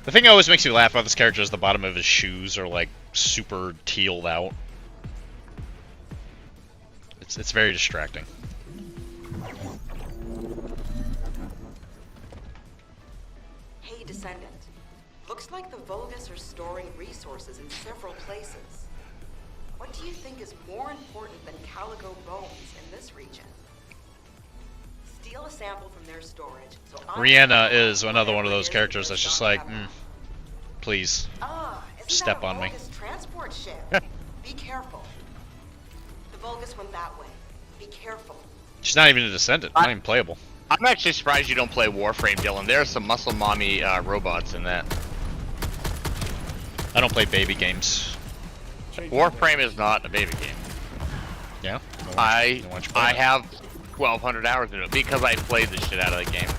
The thing that always makes me laugh about this character is the bottom of his shoes are like super tealed out. It's very distracting. Hey, Descendant. Looks like the Vulgus are storing resources in several places. What do you think is more important than Calico bones in this region? Steal a sample from their storage. So Rihanna is another one of those characters that's just like, please, isn't step that a on me. Vulgus transport ship? Be careful. The Vulgus went that way. Be careful. She's not even a descendant, not even playable. I'm actually surprised you don't play Warframe, Dylan. There are some muscle mommy robots in that. I don't play baby games. Warframe is not a baby game. Yeah? I have 1,200 hours in it because I played the shit out of the game.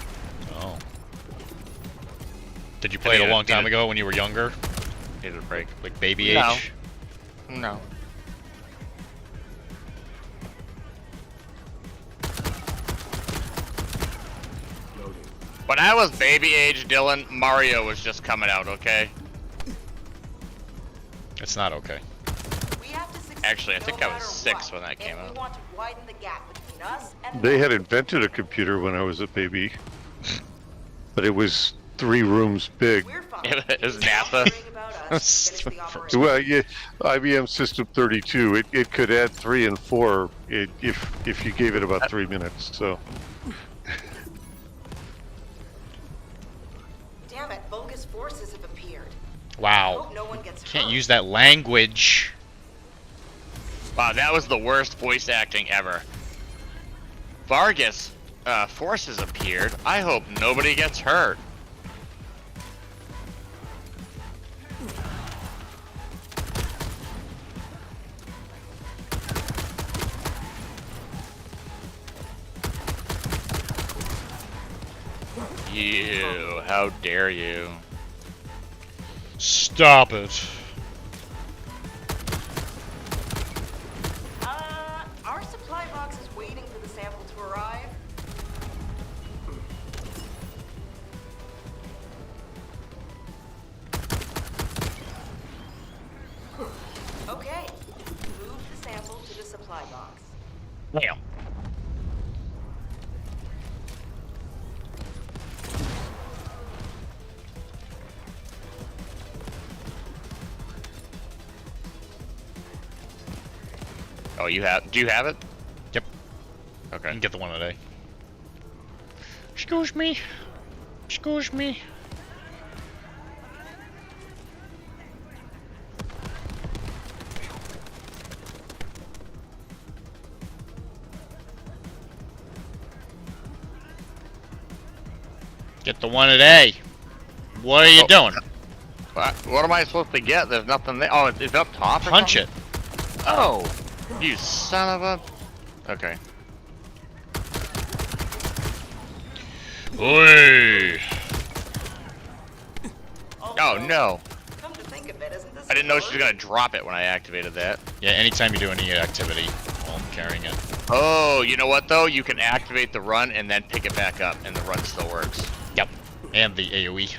Oh. Did you play it a long time ago when you were younger? Needed a break. Like baby No. age? No. When I was baby age, Dylan, Mario was just coming out, okay? It's not okay. Actually, I think I was 6 when that came We out. want to widen the gap between us and They had invented a computer when I was a baby, but it was 3 rooms big. It was NASA. Well, yeah, IBM System 32. It could add 3 and 4 if you gave it about 3 minutes. So. Damn it, Vulgus forces have appeared. Wow. No one gets Can't hurt. use that language. Wow, that was the worst voice acting ever. Vargas, forces appeared. I hope nobody gets hurt. You, how dare you? Stop it. Our supply box is waiting for the sample to arrive. Okay, move the sample to the supply box. Damn. Oh, you have? Do you have it? Yep. Okay. You can get the one today. Excuse me. Excuse me. Get the one today. What are you doing? What am I supposed to get? There's nothing there. Oh, it's up top. Punch it. Oh, you son of a. Okay. Oi. Oh no. Come to think of it, isn't this I didn't know she was gonna drop it when I activated that. Yeah, anytime you do any activity while I'm carrying it. Oh, you know what though? You can activate the run and then pick it back up, and the run still works. Yep. And the AoE.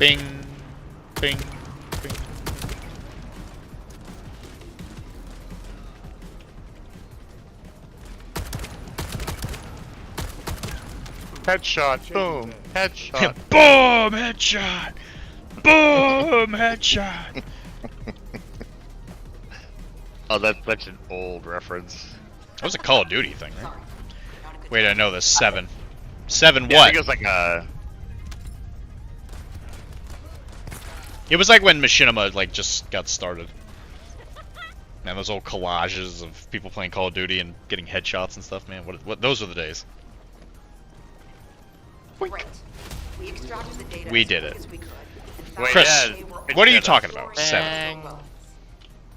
Bing, bing, bing. Headshot. Boom. Headshot. Boom! Headshot! Boom! Headshot! Oh, that's such an old reference. That was a Call of Duty thing, right? Wait, I know this. 7. 7 Yeah, I what? think it was like a... It was like when Machinima like just got started. Man, those old collages of people playing Call of Duty and getting headshots and stuff, man. What those were the days. Great. We extracted the data We as did quick it. as we could, and found Chris, that they were what are you all talking about? storing 7. bones.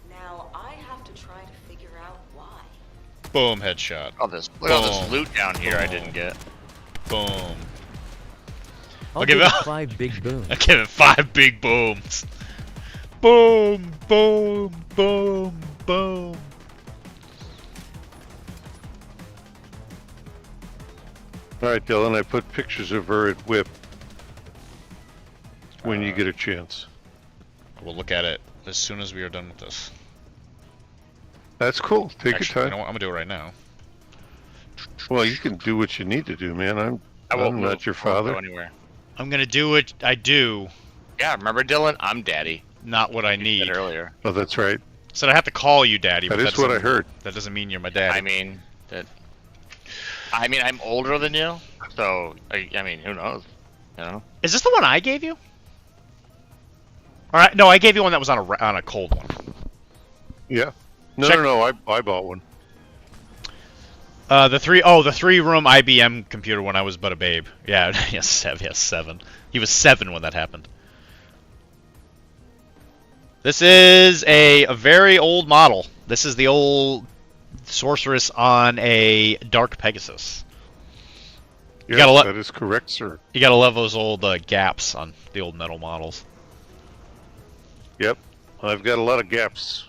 Now I have to try to figure out why. Boom, headshot. Oh, look at all this Boom. loot down here I Boom. didn't get. Boom. I'll give give it it 5 big booms. I give it 5 big booms. Boom, boom, boom, boom. Alright, Dylan, I put pictures of her at Whip when you get a chance. We'll look at it as soon as we are done with this. That's cool. Take Actually, your you time. know what? I'm gonna do it right now. Well, you can do what you need to do, man. I won't I'm move. not your I won't father. go anywhere. I'm gonna do what I do, Yeah, remember Dylan? I'm daddy. not what I You said need. earlier. Oh, that's right. Said I have to call you daddy. That but is what I doesn't- heard. That doesn't mean you're my daddy. I mean, I'm older than you, so I mean, who knows? You know? Is this the one I gave you? All right, no, I gave you one that was on a cold one. Yeah. No, Check- no, I bought one. The 3-room IBM computer when I was but a babe. Yeah, yes, 7. He was 7 when that happened. This is a very old model. This is the old sorceress on a Dark Pegasus. You Yes, gotta that is correct, sir. You gotta love those old gaps on the old metal models. Yep. I've got a lot of gaps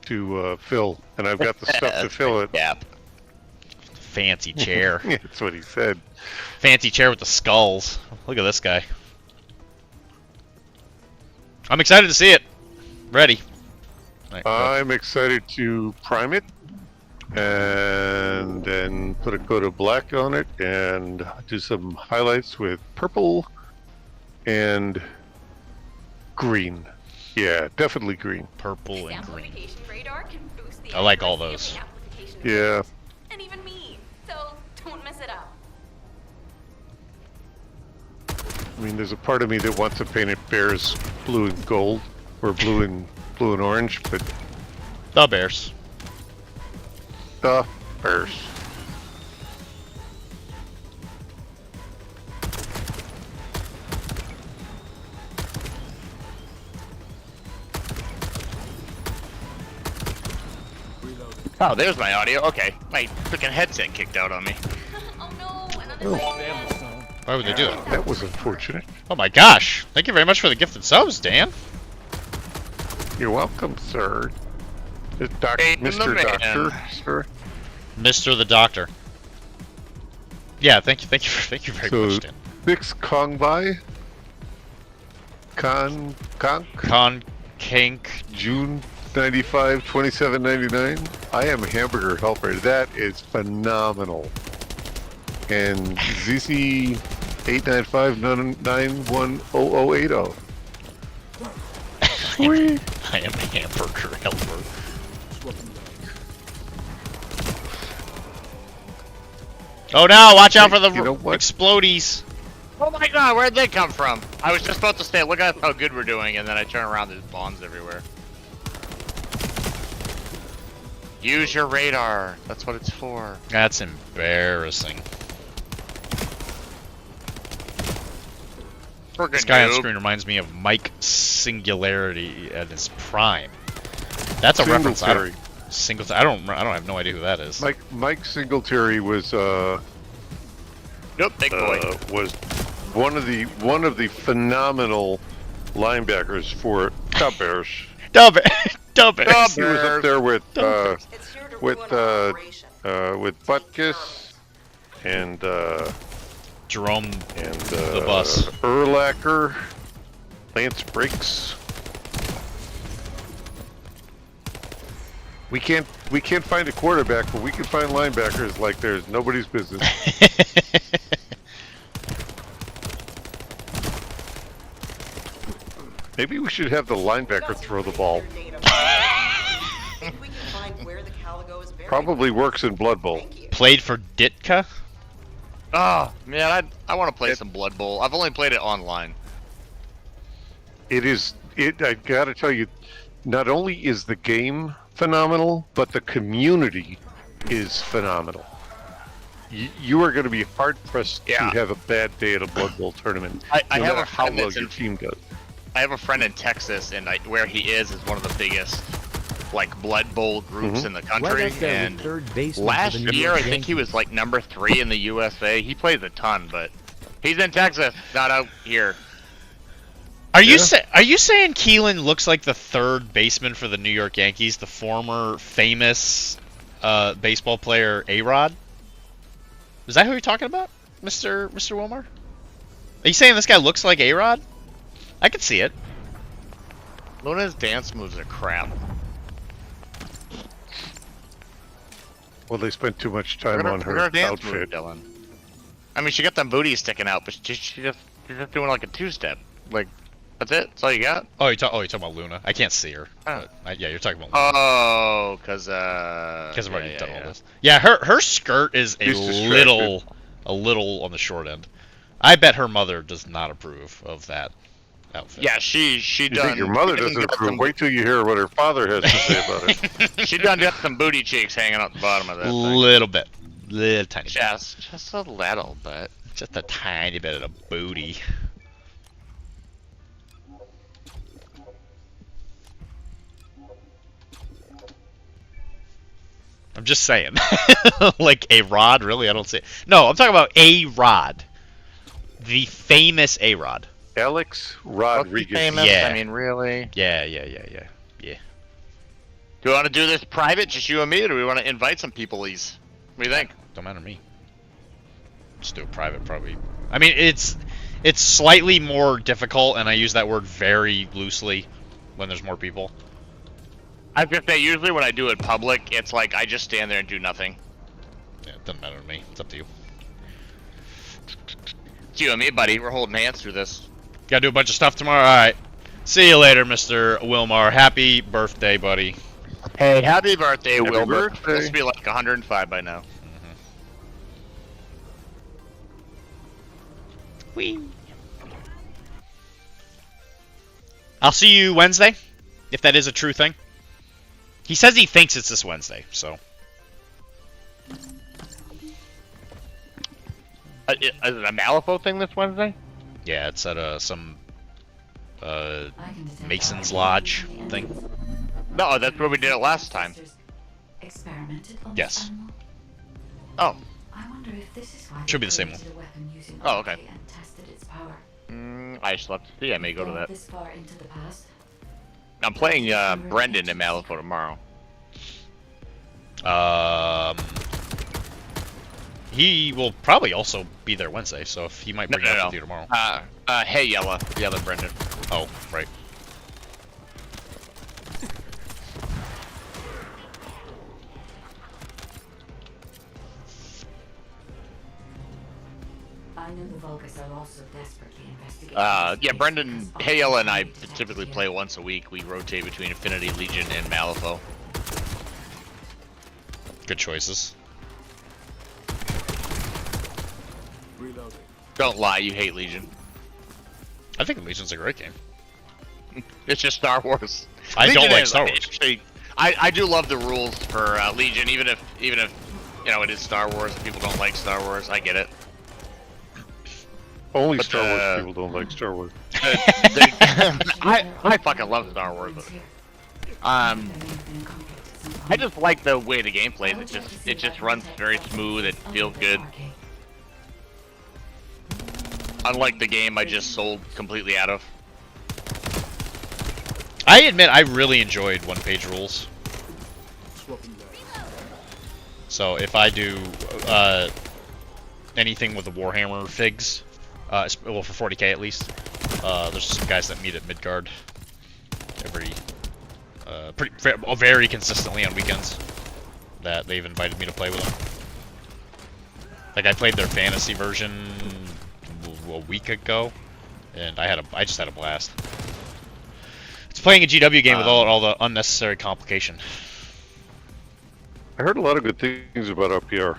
to fill, and I've got the stuff to fill it. Gap. Fancy chair. Yeah, that's what he said. Fancy chair with the skulls. Look at this guy. I'm excited to see it. Ready. Right, I'm excited to prime it, and then put a coat of black on it, and do some highlights with purple and green. Yeah, definitely green. Purple and green. Amplification radar can boost the I like all accuracy those. of the amplification Yeah. effects, and even me. So don't mess it up. I mean, there's a part of me that wants to paint it bears blue and gold, or blue and orange, but The Bears. the bears. Oh, there's my audio. Okay, my freaking headset kicked out on me. Oh no, another Why would they do that? That was unfortunate. Oh my gosh! Thank you very much for the gifted subs, Dan. You're welcome, sir. Hey, Mr. man. Doctor, sir. Mr. the Doctor. Yeah, thank you very So, much, Dan. Bix Kongbai. Con Kink. June 95, 27.99. I am a hamburger helper. That is phenomenal. And ZC 895-991-0080. Sweet. I am a hamburger helper. Oh no! Watch out for the You know what? explodies. Oh my god, where'd they come from? I was just about to say, look at how good we're doing, and then I turn around, there's bombs everywhere. Use your radar. That's what it's for. That's embarrassing. This guy on screen reminds me of Mike Singularity at his prime. That's a reference. I don't, I don't have no idea who that is. Mike Singletary was Nope, big boy. Was one of the phenomenal linebackers for the Bears. Dub it. He was up there with Butkus and Jerome and the bus. Urlacher Lance Briggs. We can't find a quarterback, but we can find linebackers like there's nobody's business. Maybe we should have the linebacker throw the ball. Think we can find where the Caligo is buried? Probably works in Blood Bowl. Played for Ditka? Oh, man, I want to play some Blood Bowl. I've only played it online. I gotta tell you, not only is the game phenomenal, but the community is phenomenal. You are going to be hard-pressed to have a bad day at a Blood Bowl tournament. I no have matter a how friend well that's your in- team does. I have a friend in Texas, and where he is one of the biggest, like, Blood Bowl groups in the country. Right up there with And third baseman last for the New year, York I think he was Yankees. like number 3 in the USA. He plays a ton, but he's in Texas, not out here. Are you saying Keelan looks like the third baseman for the New York Yankees, the former famous baseball player A-Rod? Is that who you're talking about, Mr. Wilmar? Are you saying this guy looks like A-Rod? I could see it. Luna's dance moves are crap. Well, they spent too much time on her dance move, outfit. Dylan. I mean, she got them booties sticking out, but she's just doing like a two-step. Like, that's it? That's all you got? Oh, you're talking about Luna. I can't see her. Oh. But, yeah, you're talking about Luna. Oh, because I've already done all this. Yeah, her skirt is a little on the short end. I bet her mother does not approve of that outfit. Yeah, she You done. think your mother she done doesn't got approve? some- Wait till you hear what her father has to say about it. She done got some booty cheeks hanging out the bottom of that thing. Little bit. Little tiny bit. Just a little bit. Just a tiny bit of the booty. I'm just saying. Like A-Rod? Really? I don't see it. No, I'm talking about A-Rod. The famous A-Rod. Alex Rodriguez. Famous? Yeah. I mean, really? Yeah. Do we want to do this private, just you and me, or do we want to invite some peopleies? What do you think? Don't matter to me. Just do it private, probably. I mean, it's slightly more difficult, and I use that word very loosely when there's more people. I was gonna say, usually when I do it public, it's like I just stand there and do nothing. Yeah, it doesn't matter to me. It's up to you. It's you and me, buddy. We're holding hands through this. Gotta do a bunch of stuff tomorrow? Alright. See you later, Mr. Wilmar. Happy birthday, buddy. Hey, happy birthday, Happy Wilbur. birthday. This be like 105 by now. Whee! I'll see you Wednesday, if that is a true thing. He says he thinks it's this Wednesday, so. Is it a Malifaux thing this Wednesday? Yeah, it's at some Mason's Lodge thing. No, that's where we did it last time. Yes. Oh. Should be the same one. Oh, okay. I still have to see. I may go to that. I'm playing Brendan in Malifaux tomorrow. He will probably also be there Wednesday, so if he might bring it up with you tomorrow. Hey, Yella. The other Brendan. Oh, right. I know the Vulgus are also desperately investigating. Yeah, Brendan, Hey Yella and I typically play once a week. We rotate between Affinity, Legion, and Malifaux. Good choices. Don't lie, you hate Legion. I think Legion's a great game. It's just Star Wars. I Legion don't like is, Star Wars. Actually, I do love the rules for Legion, even if you know it is Star Wars and people don't like Star Wars. I get it. Only But, Star Wars people don't like Star Wars. I fucking love Star Wars. I just like the way the game plays. It just runs very smooth. It feels good. Unlike the game I just sold completely out of. I admit I really enjoyed one-page rules. So if I do anything with the Warhammer figs, Well, for 40k at least. There's some guys that meet at Midgard very consistently on weekends. That they've invited me to play with them. Like I played their fantasy version a week ago, and I just had a blast. It's playing a GW game with all the unnecessary complication. I heard a lot of good things about RPR.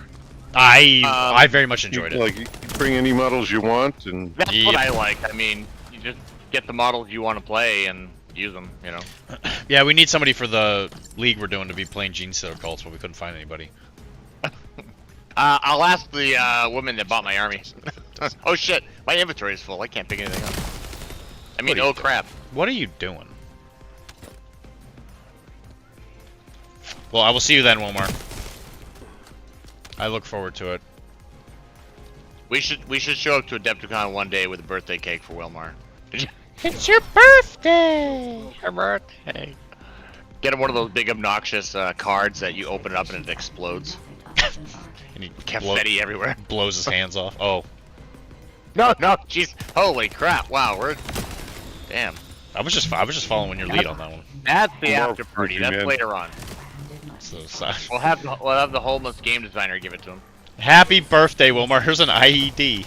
I very much enjoyed it. Like, you bring any models you want, and That's what I like. I mean, you just get the models you want to play and use them, you know. Yeah, we need somebody for the league we're doing to be playing Gene Stealer cults, but we couldn't find anybody. I'll ask the woman that bought my army. Oh shit, my inventory is full. I can't pick anything up. I mean, oh crap. What are you doing? Well, I will see you then, Wilmar. I look forward to it. We should show up to Adepticon one day with a birthday cake for Wilmar. It's your birthday! Your birthday. Get him one of those big obnoxious cards that you open it up and it explodes. And he confetti everywhere. Blows his hands off. Oh. No, jeez. Holy crap! Wow, we're damn. I was just following your lead on that one. That's the after party. That's later on. So, we'll have the homeless game designer give it to him. Happy birthday, Wilmar. Here's an IED.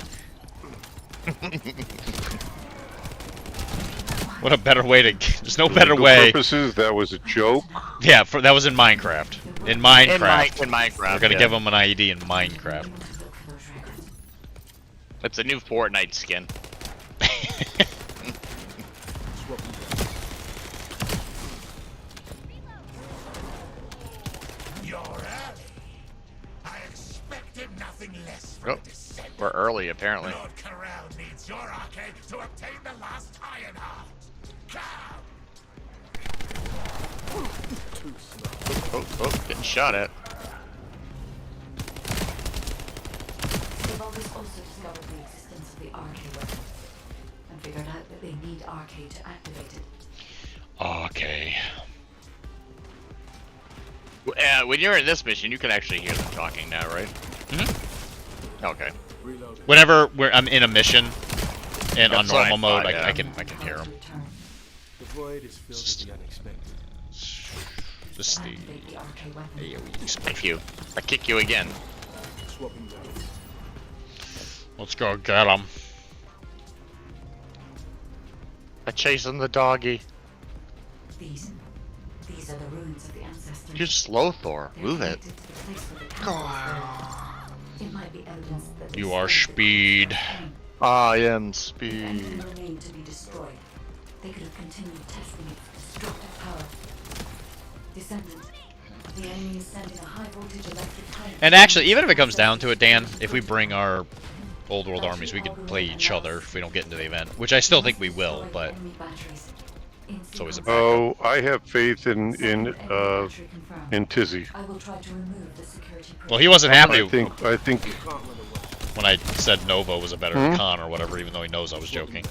What a better way to... There's no better way. Purposes, that was a joke. Yeah, that was in Minecraft. In Minecraft. In Minecraft. We're gonna give him an IED in Minecraft. It's a new Fortnite skin. Oh, we're early, apparently. Needs your arcade to obtain the last iron heart. Oh, getting shot at. They've also discovered the existence of the arcade weapon and figured out that they need arcade to activate it. Okay. When you're in this mission, you can actually hear them talking now, right? Mm-hmm. Okay. Whenever I'm in a mission and on That's what I normal mode, thought, yeah. I can hear them. The void is filled with the unexpected. This is the AoE Thank you. I kick you again. Let's go get him. I'm chasing the doggy. These are the ruins of the ancestors. You're slow, Thor. Move it. It might be evidence that You are speed. I am speed. remain to be destroyed. They could have continued testing its destructive power. Descendant, the enemy is sending a high voltage electric current. And actually, even if it comes down to it, Dan, if we bring our old world armies, we could play each other if we don't get into the event, which I still think we will, but it's always a backup. Oh, I have faith in Tizzy. I will try to remove the security. Well, he wasn't happy I think when I said Nova was a better con or whatever, even though he knows I was joking.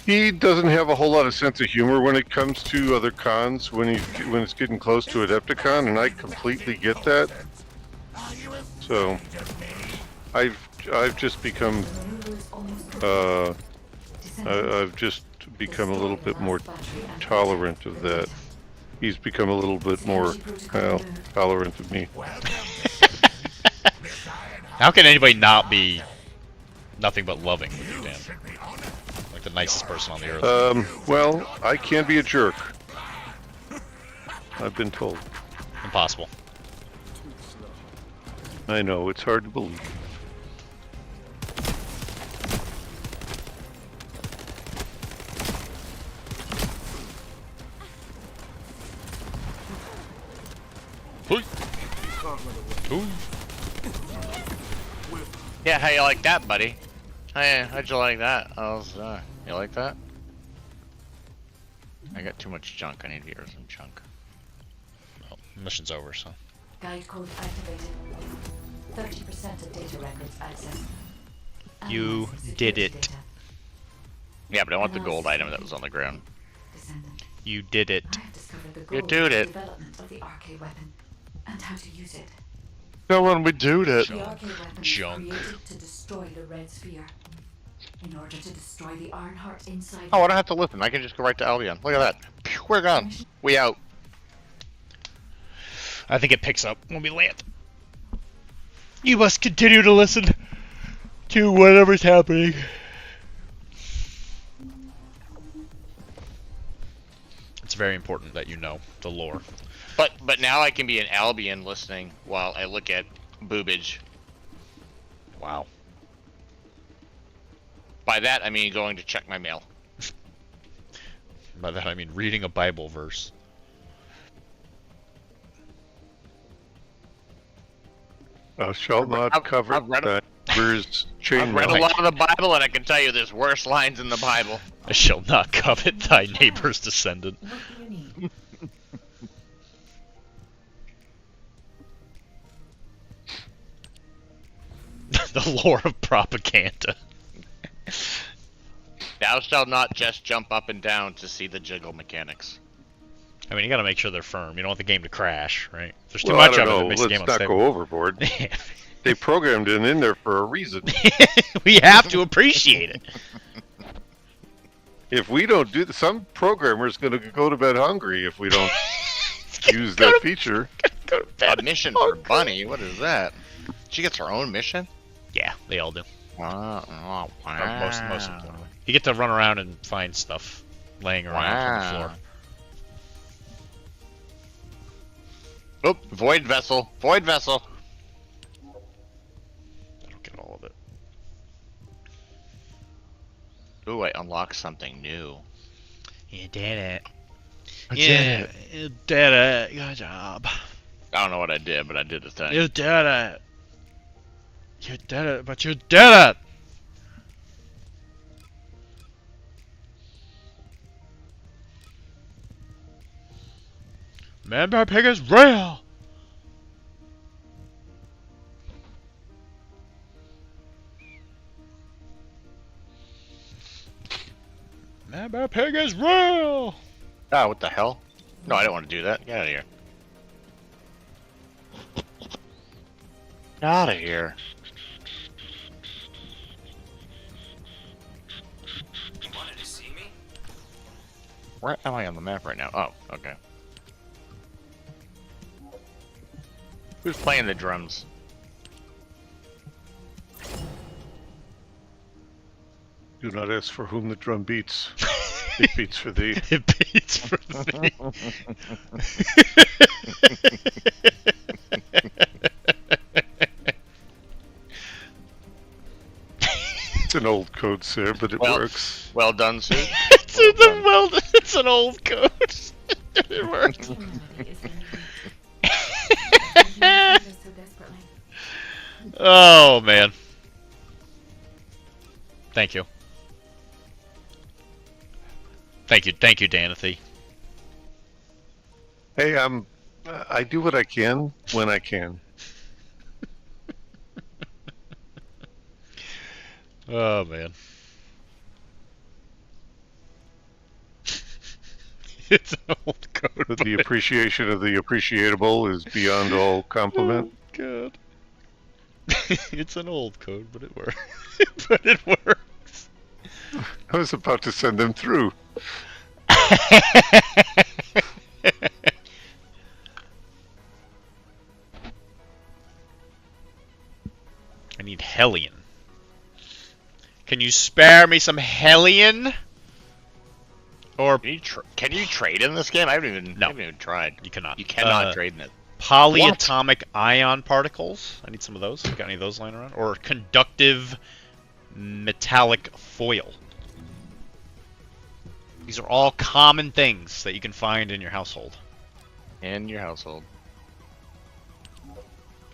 he doesn't have a whole lot of sense of humor when it comes to other cons when it's getting close to Adepticon, and I completely get that. So I've just become I've just become a little bit more tolerant of that. He's become a little bit more tolerant of me. How can anybody not be nothing but loving with you, Dan? Like the nicest person on the earth. Well, I can be a jerk. I've been told. Impossible. I know, it's hard to believe. Yeah, how you like that, buddy? Hey, how'd you like that? You like that? I got too much junk. I need to get rid of some junk. Well, mission's over, so. Guide code activated. 30% of data records accessed. You did it. Yeah, but I want the gold item that was on the ground. You did it. You did it. Development of the arcade weapon and how to use it. No one would do that. The arcade weapon was Junk. created to destroy the red sphere. In order to destroy the Ironheart inside. Oh, I don't have to listen. I can just go right to Albion. Look at that. Phew, we're gone. We out. I think it picks up when we land. You must continue to listen to whatever's happening. It's very important that you know the lore. But now I can be an Albion listening while I look at boobage. Wow. By that I mean going to check my mail. By that I mean reading a Bible verse. Thou shalt not cover thy neighbor's I've read a chainmail. lot of the Bible, and I can tell you there's worse lines in the Bible. I shall not covet thy neighbor's descendant. What do you need? The lore of propaganda. Thou shalt not just jump up and down to see the jiggle mechanics. I mean, you gotta make sure they're firm. You don't want the game to crash, right? If there's too Well, I much don't of it, know. it makes the game Let's not unstable. go overboard. They programmed it in there for a reason. We have to appreciate it. If we don't do some programmer's going to go to bed hungry if we don't use that feature. A mission for Bunny? What is that? She gets her own mission? Yeah, they all do. Wow. Or most importantly. You get to run around and find stuff laying around on the floor. Oop, void vessel. Void vessel. I don't get all of it. Ooh, I unlocked something new. You did it. I Yeah, did it. you did it. Good job. I don't know what I did, but I did the thing. You did it. You did it, but you did it. Man Bear Pig is real. Man Bear Pig is real. Ah, what the hell? No, I don't want to do that. Get out of here. Get out of here. You wanted to see me? Where am I on the map right now? Oh, okay. Who's playing the drums? Do not ask for whom the drum beats. It beats for thee. It beats for thee. It's an old code, sir, but it works. Well done, Sue. It's an old code. It works. Oh man. Thank you. Thank you, Danathy. Hey, I do what I can when I can. Oh man. It's an old code. But the appreciation of the appreciable is beyond all compliment. Oh, God. It's an old code, but it works. But it works. I was about to send them through. I need Hellion. Can you spare me some Hellion? Or can you trade in this game? I haven't even tried. You cannot. You cannot trade in it. Polyatomic ion particles. I need some of those. You got any of those lying around? Or conductive metallic foil. These are all common things that you can find in your household. In your household.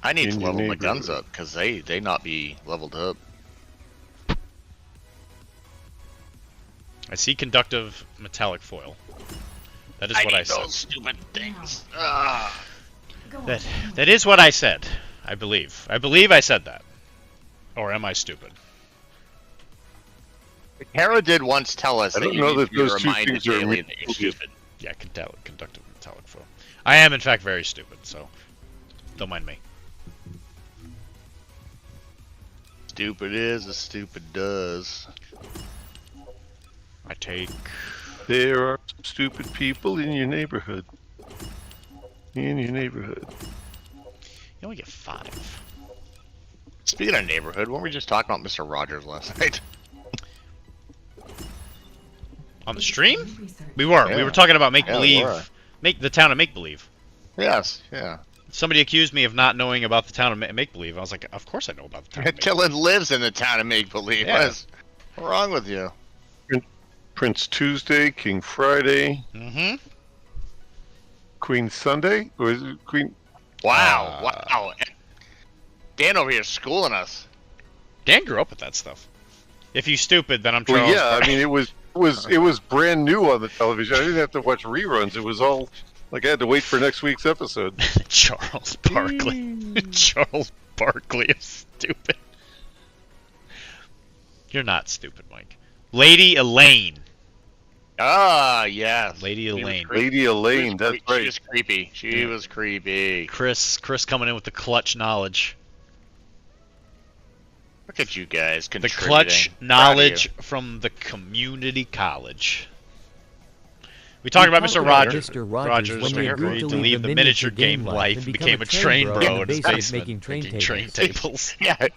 I need to level my guns up because they not be leveled up. I see conductive metallic foil. That is what I said. Those stupid things. That is what I said. I believe. I believe I said that. Or am I stupid? Kara did once tell us I that don't you know need that to be those two reminded things are daily that you're stupid. Yeah, conductive metallic foil. I am in fact very stupid, so don't mind me. Stupid is as stupid does. I take. There are some stupid people in your neighborhood. In your neighborhood. You only get 5. Speaking of neighborhood, weren't we just talking about Mr. Rogers last night? On the stream? We were. Yeah. We were talking about make Yeah, we believe. were. Make the town of make believe. Yes, yeah. Somebody accused me of not knowing about the town of make believe. I was like, of course I know about the town. Of Dylan lives in the town of make believe. Yeah. What's wrong with you? Prince Tuesday, King Friday. Mm-hmm. Queen Sunday? Or is it Queen? Wow, wow. Dan over here schooling us. Dan grew up with that stuff. If you stupid, then I'm Charles. Well, yeah, I mean, it was brand new on the television. I didn't have to watch reruns. It was all like I had to wait for next week's episode. Charles Barkley. Charles Barkley is stupid. You're not stupid, Mike. Lady Elaine. Ah, yes. Lady Elaine. Lady Elaine, that's right. She was creepy. She was creepy. Chris coming in with the clutch knowledge. Look at you guys The contributing. clutch knowledge from the community college. We talked about Mr. Rogers. Mr. Rogers, when he agreed to leave the miniature game life and became a train bro in his basement, making train tables. Yeah,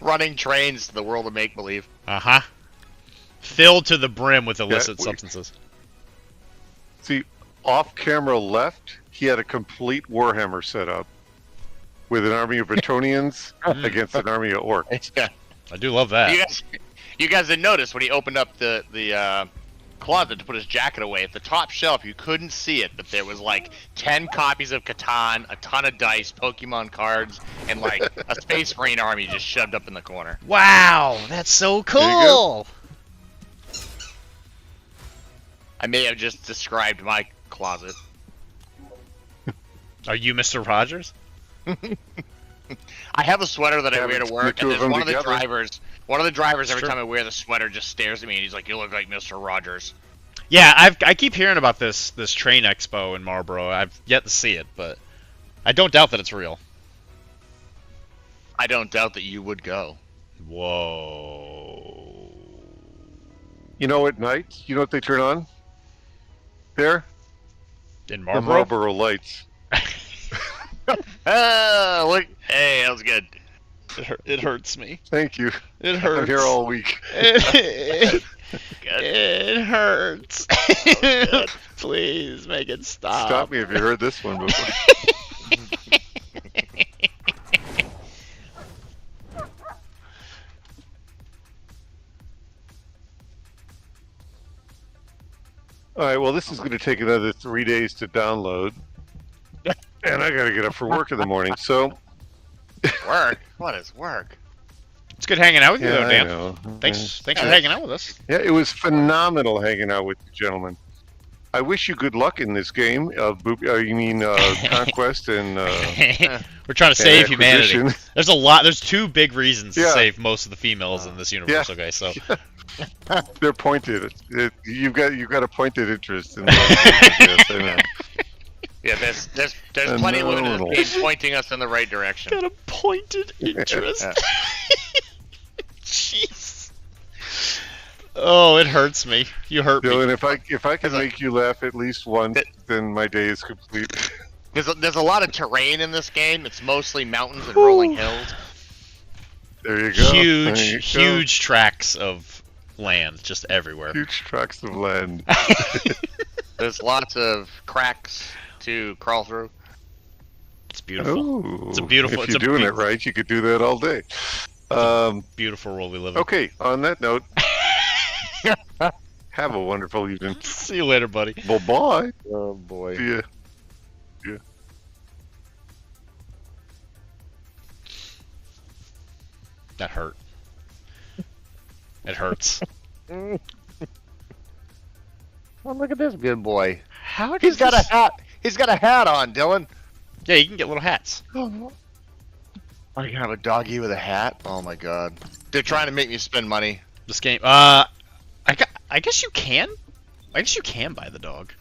running trains to the world of make believe. Uh-huh. Filled to the brim with illicit substances. See, off camera left, he had a complete Warhammer set up with an army of Bretonians against an army of orcs. Yeah. I do love that. You guys didn't notice when he opened up the closet to put his jacket away, at the top shelf you couldn't see it, but there was like 10 copies of Catan, a ton of dice, Pokemon cards, and like a Space Marine army just shoved up in the corner. Wow, that's so cool! I may have just described my closet. Are you Mr. Rogers? I have a sweater that I wear to The work, two and of there's them one of the together. drivers every Sure. time I wear the sweater just stares at me and he's like, "You look like Mr. Rogers." Yeah, I keep hearing about this train expo in Marlboro. I've yet to see it, but I don't doubt that it's real. I don't doubt that you would go. Whoa. You know, at night, you know what they turn on? There? In The Marlboro? Marlboro lights. Oh, look! Hey, that was good. It hurts me. Thank you. It hurts. I'm here all week. It hurts. Please make it stop. Stop me if you heard this one before. All right, well, this is going to take another 3 days to download. And I got to get up for work in the morning, so... Work? What is work? It's good hanging out with you, Yeah, though, I Dan. know. Thanks for Yeah. hanging out with us. Yeah, it was phenomenal hanging out with you, gentlemen. I wish you good luck in this game. Conquest and... We're trying to save humanity. acquisition. There's a lot. There's 2 big reasons to Yeah. save most of the females in this universe. Yeah. Okay, so They're pointed. You've got a pointed interest in yes, I know. Yeah, there's plenty of women in this game pointing us in the right direction. got a pointed interest. Yeah. Jeez. Oh, it hurts me. You hurt me. Dylan, if I can make you laugh at least once, then my day is complete. There's a lot of terrain in this game. It's mostly mountains and rolling hills. There you go. Huge, There you go. huge tracts of land just everywhere. Huge tracts of land. There's lots of cracks to crawl through. It's beautiful. Oh, It's a beautiful. If it's you're a doing it right, you could do that all day. beautiful world we live in. Okay, on that note, have a wonderful evening. See you later, buddy. Bye-bye. Oh boy. See ya. Yeah. That hurt. It hurts. Oh, look at this good boy. How He's got a hat. He's got a hat on, Dylan. Yeah, you can get little hats. I can have a doggy with a hat. Oh my god. They're trying to make me spend money. This game. I guess you can. I guess you can buy the dog.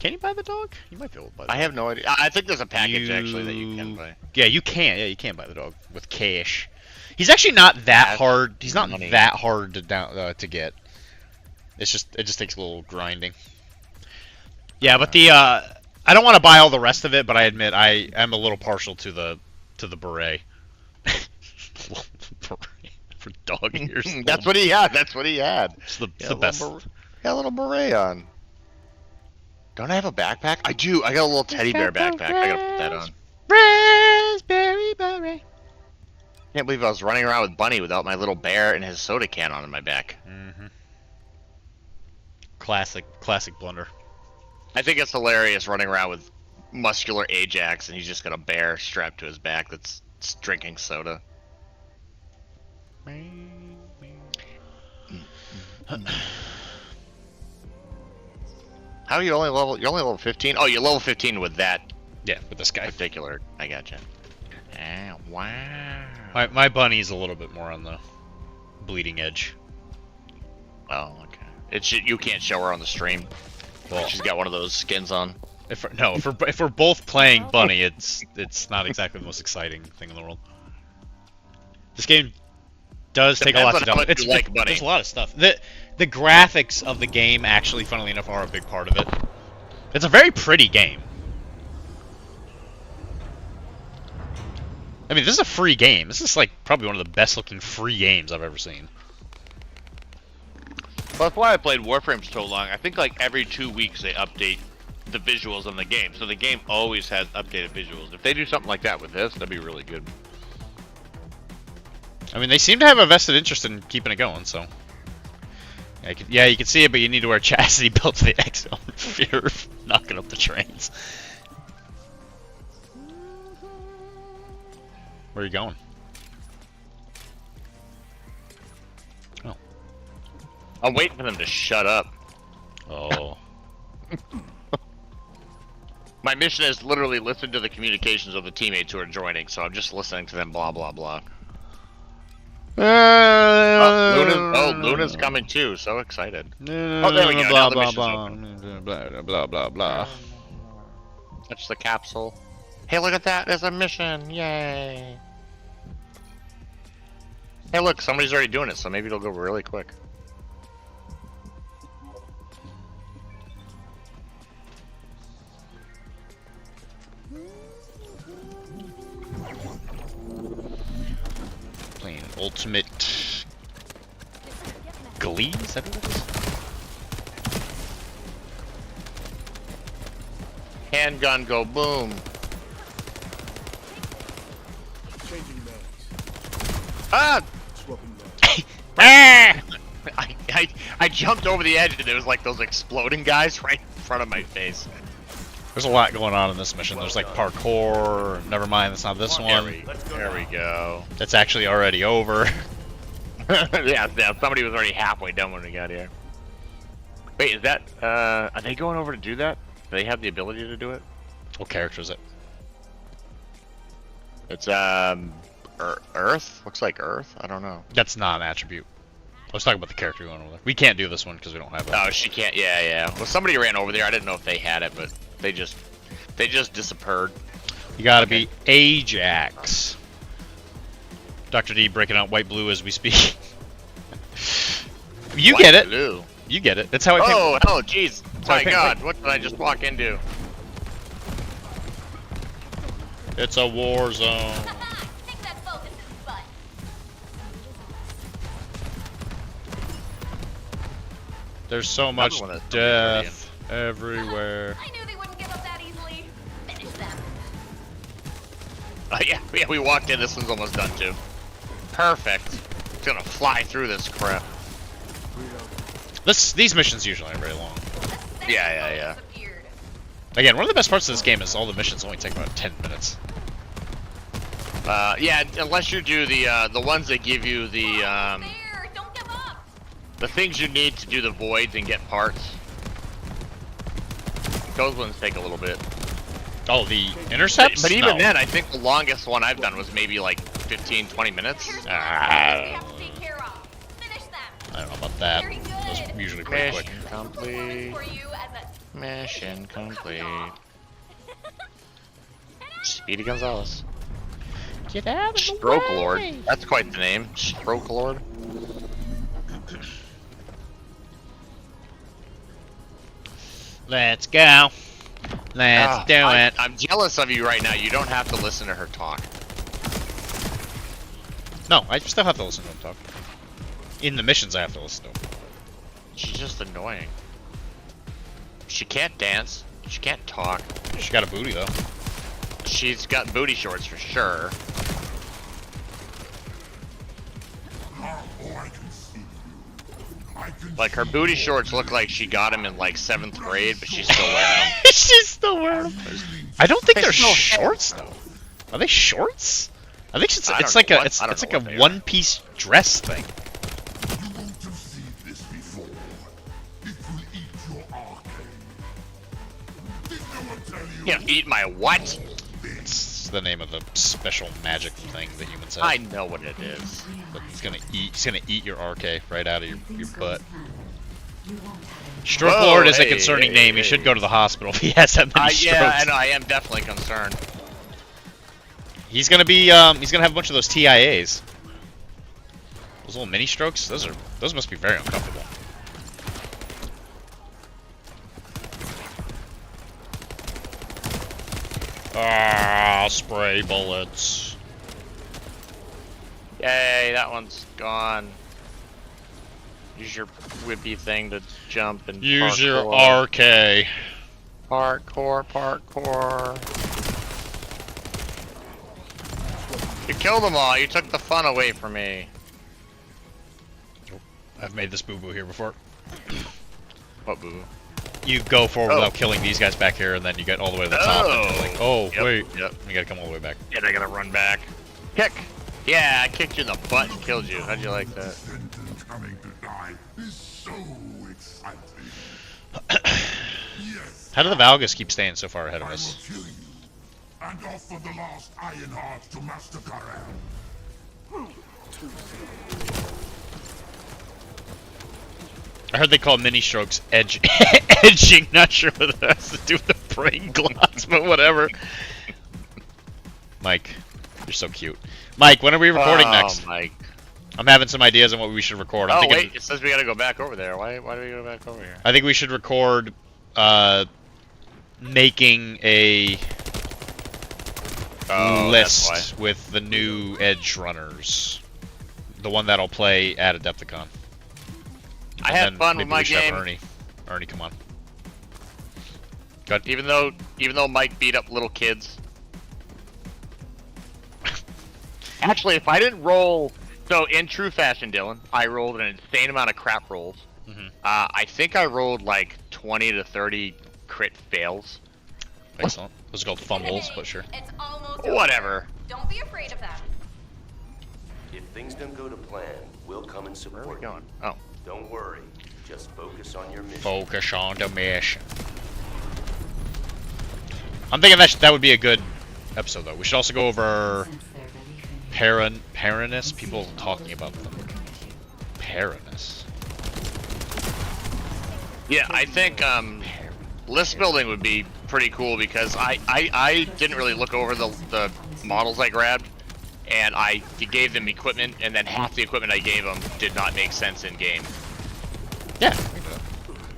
Can you buy the dog? You might be able to buy the I dog. have no idea. I think there's a package actually that you can buy. Yeah, you can. Yeah, you can buy the dog with cash. He's actually not that hard. He's not that hard to to get. It just takes a little grinding. Yeah, but the I don't want to buy all the rest of it, but I admit I am a little partial to the beret. For dog ears. That's what he had. That's what he had. It's the best. Got a little beret on. Don't I have a backpack? I do. I got a little teddy bear backpack. I gotta put that on. Raspberry beret. Can't believe I was running around with Bunny without my little bear and his soda can on in my back. Mm-hmm. Classic blunder. I think it's hilarious running around with muscular Ajax and he's just got a bear strapped to his back that's drinking soda. How are you only level? You're only level 15. Oh, you're level 15 with that. Yeah, with this guy. Particular. I gotcha. Wow. My bunny's a little bit more on the bleeding edge. Oh, okay. You can't show her on the stream. Well, she's got one of those skins on. If we're both playing bunny, it's not exactly the most exciting thing in the world. This game does take a lot to download. There's a lot of stuff. The graphics of the game, actually, funnily enough, are a big part of it. It's a very pretty game. I mean, this is a free game. This is like probably one of the best looking free games I've ever seen. Well, that's why I played Warframe so long. I think like every 2 weeks they update the visuals on the game, so the game always has updated visuals. If they do something like that with this, that'd be really good. I mean, they seem to have a vested interest in keeping it going, so... Yeah, you can see it, but you need to wear chastity belt to the exit for fear of knocking up the trains. Where are you going? Oh. I'm waiting for them to shut up. Oh. My mission is literally listen to the communications of the teammates who are joining, so I'm just listening to them blah blah blah. Luna's coming too, so excited. Oh, there we go. Blah, Now the blah, mission's blah, open. blah, blah, blah, blah. Touch the capsule. Hey, look at that. There's a mission. Yay. Hey, look. Somebody's already doing it, so maybe it'll go really quick. Playing Ultimate Glee? Is that what it is? Handgun go boom. Ah! I jumped over the edge and there was like those exploding guys right in front of my face. There's a lot going on in this mission. There's like parkour. Never mind, that's not this one. There we go. That's actually already over. yeah, somebody was already halfway done when we got here. Wait, is that, are they going over to do that? Do they have the ability to do it? What character is it? It's, Earth? Looks like Earth? I don't know. That's not an attribute. I was talking about the character going over there. We can't do this one because we don't have it. Oh, she can't, yeah. Well, somebody ran over there. I didn't know if they had it, but they just disappeared. You gotta be Ajax. Dr.D breaking out white blue as we speak. You White get it. Blue. You get it. That's how I pick. Oh, jeez. My God, what did I just walk into? It's a war zone. There's so much death everywhere. I knew they wouldn't give up that easily. Finish them. Yeah, we walked in. This one's almost done too. Perfect. It's gonna fly through this crap. These missions usually aren't very long. Yeah. Again, one of the best parts of this game is all the missions only take about 10 minutes. Yeah, unless you do the ones that give you the things you need to do the voids and get parts. Those ones take a little bit. Oh, the intercepts? But even then, I think the longest one I've done was maybe like 15-20 minutes. I don't know about that. Those are usually pretty quick. Complete. For you as a Mission complete. Speedy Gonzalez. Get out of the Stroke way! Lord. That's quite the name. Stroke Lord. Let's go. Let's do it. I'm jealous of you right now. You don't have to listen to her talk. No, I still have to listen to him talk. In the missions, I have to listen to him. She's just annoying. She can't dance. She can't talk. She got a booty, though. She's got booty shorts for sure. Like, her booty shorts look like she got them in, like, 7th grade, but she's still wearing them. She's still wearing them. I don't think they're shorts, though. Are they shorts? I think it's like a it's like a one-piece dress thing. You know, eat my what? It's the name of the special magic thing that humans have. I know what it is. But it's gonna eat your RK right out of your butt. Stroke Lord is a concerning name. He should go to the hospital if he has that many strokes. Yeah, I know. I am definitely concerned. He's gonna be he's gonna have a bunch of those TIAs. Those little mini strokes. Those must be very uncomfortable. Ah, spray bullets. Yay, that one's gone. Use your whippy thing to jump and use parkour. your RK. Parkour, parkour. You killed them all. You took the fun away from me. I've made this boo-boo here before. What boo-boo? You go forward without killing these guys back here, and then you get all the way to the top, and you're like, oh, Yep, wait. Yep. You gotta come all the way back. Yeah, I gotta run back. Kick! Yeah, I kicked you in the butt and killed you. How'd you like that? How do the Valgas keep staying so far ahead of us? And offer the last iron heart to Master Karel. I heard they call mini strokes edging. Not sure what that has to do with the brain glots, but whatever. Mike, you're so cute. Mike, when are we recording next? Mike. I'm having some ideas on what we should record. I'm thinking, wait, it says we gotta go back over there. Why do we go back over here? I think we should record making a list with the new Edge runners. The one that'll play at Adepticon. I had fun with my game. Ernie, come on. Good. Even though Mike beat up little kids. Actually, if I didn't roll, so in true fashion, Dylan, I rolled an insane amount of crap rolls. I think I rolled like 20 to 30 crit fails. Excellent. Those are called fumbles, but sure. It's almost Whatever. Don't be afraid of them. If things don't go to plan, we'll come and support. Where are we going? Oh. Don't worry. Just focus on your mission. Focus on the mission. I'm thinking that would be a good episode, though. We should also go over Paranus. People talking about them. Paranus. Yeah, I think list building would be pretty cool because I didn't really look over the models I grabbed, and I gave them equipment, and then half the equipment I gave them did not make sense in game. Yeah.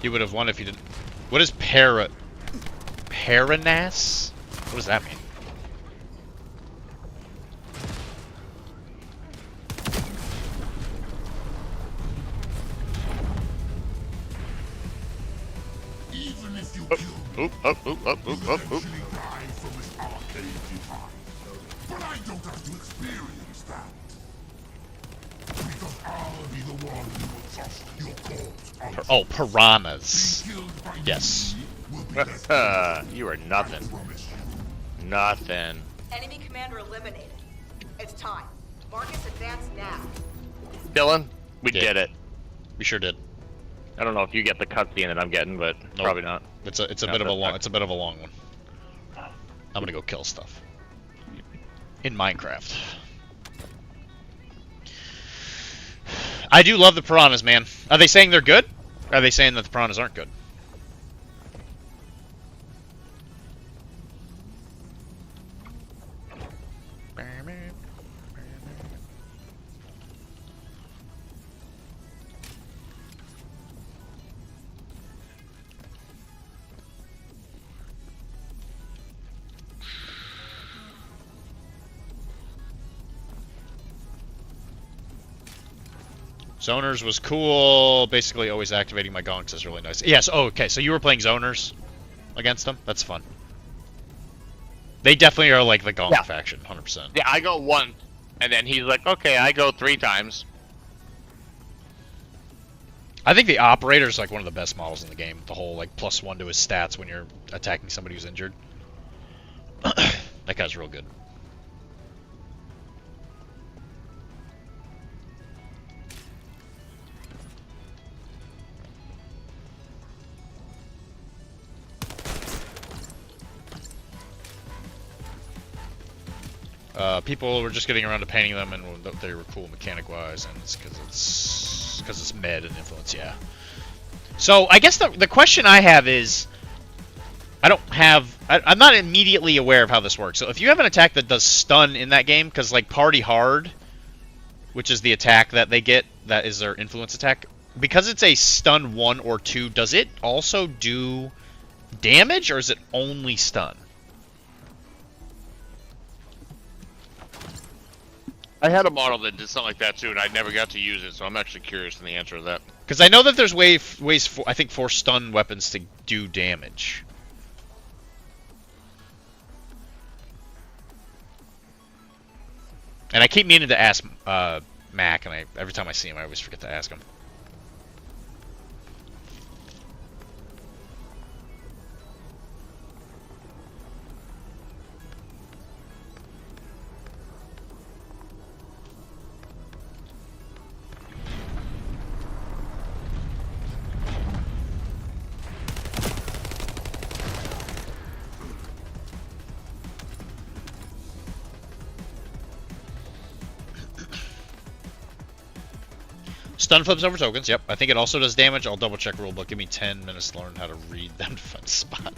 You would have won if you didn't. What is Paranus? What does that mean? Even if you Oop. But I don't have to experience that. Because I'll be the one who will trust your cause. Piranhas. Yes. You are nothing. Nothing. Enemy commander eliminated. It's time. Marcus, advance now. Dylan, we did it. We sure did. I don't know if you get the cutscene that I'm getting, but probably not. It's a bit of a long one. I'm gonna go kill stuff in Minecraft. I do love the piranhas, man. Are they saying they're good? Or are they saying that the piranhas aren't good? Zoners was cool. Basically, always activating my gonks is really nice. Yes. Oh, okay. So you were playing Zoners against them. That's fun. They definitely are like the gonk faction, 100%. Yeah, I go once, and then he's like, "Okay, I go 3 times." I think the operator is like one of the best models in the game. The whole like +1 to his stats when you're attacking somebody who's injured. That guy's real good. People were just getting around to painting them, and they were cool mechanic-wise, and it's because it's med and influence, yeah. So I guess the question I have is, I'm not immediately aware of how this works. So if you have an attack that does stun in that game, because like Party Hard, which is the attack that they get, that is their influence attack, because it's a stun 1 or 2, does it also do damage, or is it only stun? I had a model that did something like that too, and I never got to use it, so I'm actually curious in the answer to that. Because I know that there's ways for, I think, for stun weapons to do damage. And I keep meaning to ask Mac, and every time I see him, I always forget to ask him. Stun flips over tokens, yep. I think it also does damage. I'll double check rulebook. Give me 10 minutes to learn how to read them to find a spot.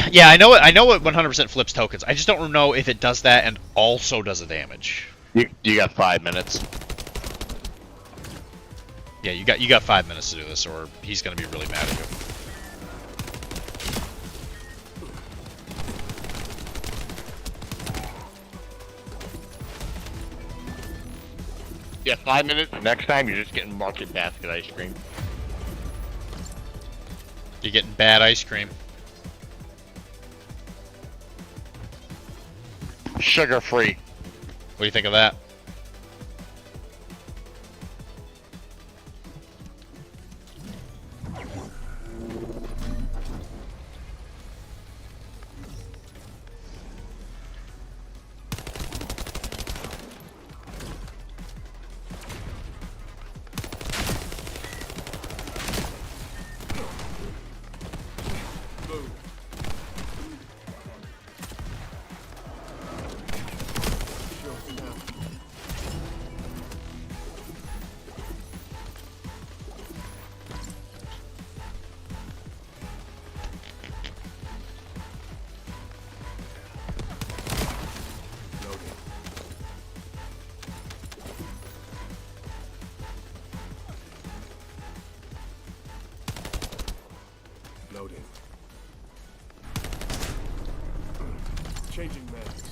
Yeah, I know it 100% flips tokens. I just don't know if it does that and also does a damage. You got 5 minutes. Yeah, you got 5 minutes to do this, or he's gonna be really mad at you. Yeah, 5 minutes. Next time, you're just getting market basket ice cream. You're getting bad ice cream. Sugar free. What do you think of that? Loading. Changing mags.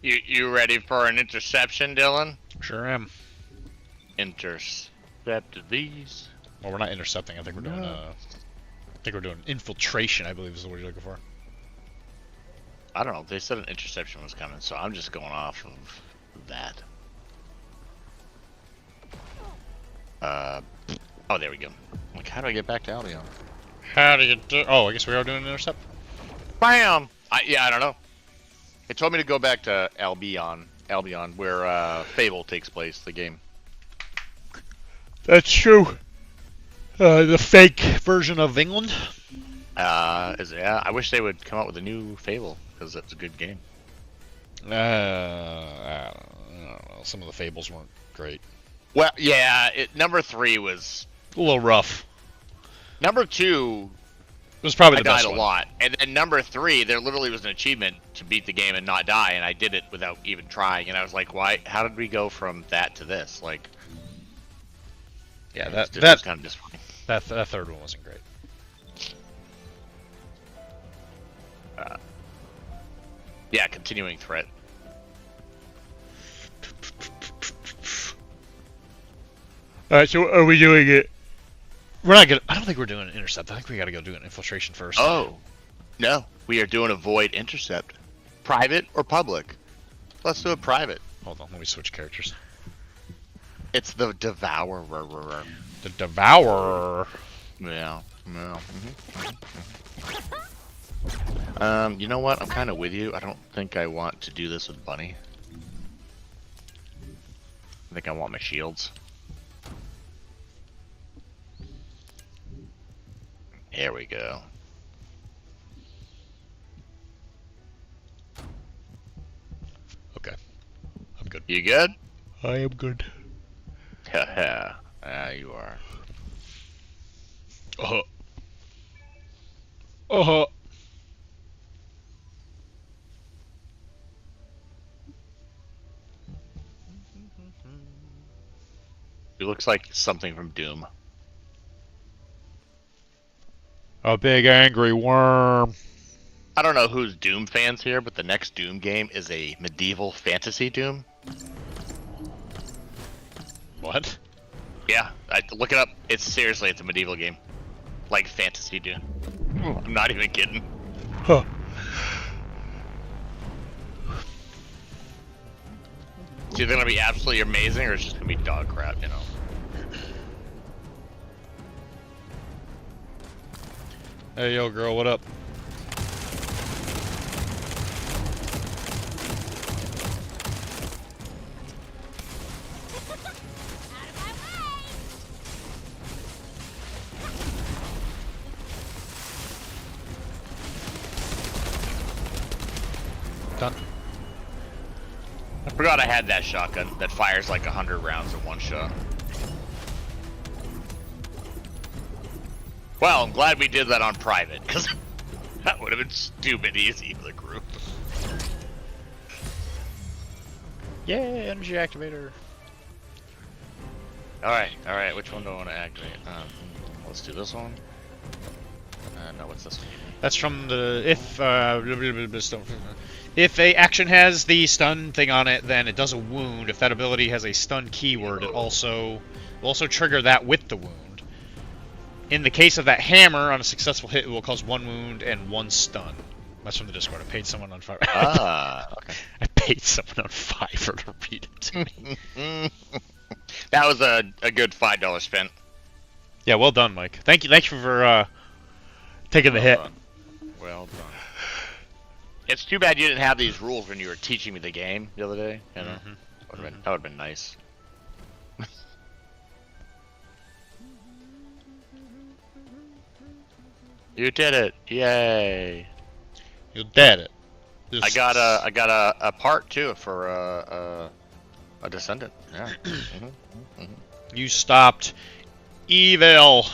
You ready for an interception, Dylan? Sure am. Intercept these. Well, we're not intercepting. I think we're doing infiltration, I believe is the word you're looking for. I don't know. They said an interception was coming, so I'm just going off of that. Oh, there we go. Like, how do I get back to audio? How do you do? Oh, I guess we are doing an intercept. Bam! Yeah, I don't know. It told me to go back to Albion, where Fable takes place, the game. That's true. The fake version of England. I wish they would come out with a new Fable because that's a good game. I don't know. Some of the Fables weren't great. Well, yeah. Number 3 was a little rough. Number 2 was probably the best best one. A lot, and then number 3, there literally was an achievement to beat the game and not die, and I did it without even trying. And I was like, why? How did we go from that to this? Like, yeah, that's kind of disappointing. That third one wasn't great. Yeah, continuing threat. Alright, so are we doing it? We're not gonna. I don't think we're doing an intercept. I think we gotta go do an infiltration first. Oh. No. We are doing a void intercept. Private or public? Let's do it private. Hold on, let me switch characters. It's the Devourer. The Devourer. Yeah. You know what? I'm kind of with you. I don't think I want to do this with Bunny. I think I want my shields. There we go. Okay. I'm good. You good? I am good. Haha. You are. It looks like something from Doom. A big angry worm. I don't know who's Doom fans here, but the next Doom game is a medieval fantasy Doom. What? Yeah, look it up. It's a medieval game. Like fantasy Doom. I'm not even kidding. Huh. It's either gonna be absolutely amazing or it's just gonna be dog crap, you know. Hey, yo, girl, what up? Done. I forgot I had that shotgun that fires like 100 rounds in one shot. Well, I'm glad we did that on private, because that would have been stupid easy for the group. Yay, energy activator. Alright, which one do I want to activate? Let's do this one. No, what's this one? That's from the if a action has the stun thing on it, then it does a wound. If that ability has a stun keyword, it will also trigger that with the wound. In the case of that hammer, on a successful hit, it will cause 1 wound and 1 stun. That's from the Discord. I paid someone on Fiverr. Okay. I paid someone on Fiverr to read it to me. That was a good $5 spent. Yeah, well done, Mike. Thank you for taking the hit. Well done. It's too bad you didn't have these rules when you were teaching me the game the other day. You know, that would have been nice. You did it! Yay! You did it. I got a part too for a descendant. Yeah. You stopped evil.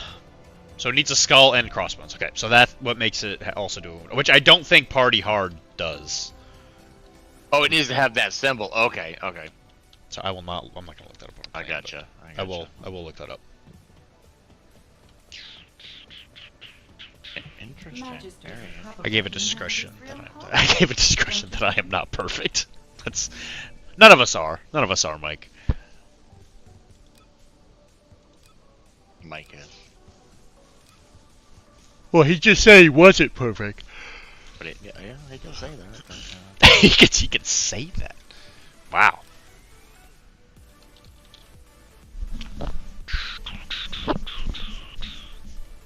So it needs a skull and crossbones. Okay, so that's what makes it also do it, which I don't think Party Hard does. Oh, it needs to have that symbol. Okay. So I'm not gonna look that up. I gotcha. I will look that up. Interesting. I gave a discretion that I am not perfect. That's none of us are. None of us are, Mike. Mike is. Well, he just said he wasn't perfect. But yeah, he can say that. he can say that. Wow.